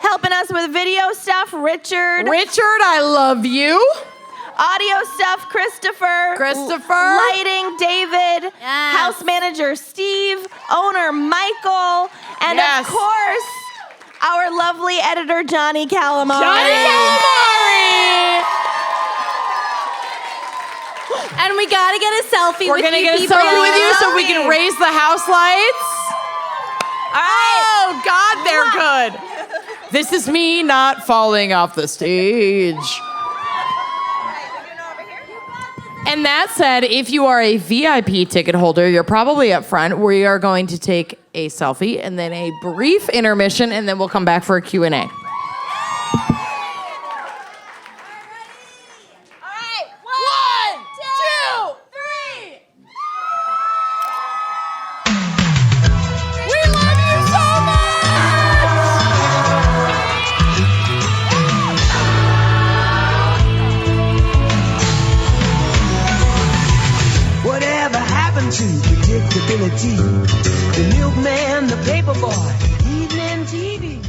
Speaker 2: Helping us with video stuff, Richard.
Speaker 3: Richard, I love you.
Speaker 2: Audio stuff, Christopher. Lighting, David.
Speaker 6: Yes.
Speaker 2: House manager, Steve. Owner, Michael. And
Speaker 3: Yes.
Speaker 2: of course, our lovely editor, Johnny Calamari.
Speaker 3: Johnny Calamari.
Speaker 6: And we gotta get a selfie
Speaker 3: We're
Speaker 6: with
Speaker 3: going to
Speaker 6: you
Speaker 3: get a
Speaker 6: people.
Speaker 3: selfie with you so we can raise the house lights.
Speaker 2: All right.
Speaker 3: Oh, God, they're good. This is me not falling off the stage. And that said, if you are a VIP ticket holder, you're probably up front. We are going to take a selfie and then a brief intermission, and then we'll come back for a Q&A.
Speaker 2: All right. 1, 2, 3.
Speaker 3: We love you so
Speaker 7: Whatever happened to predictability? The milkman, the paperboy, evening TV.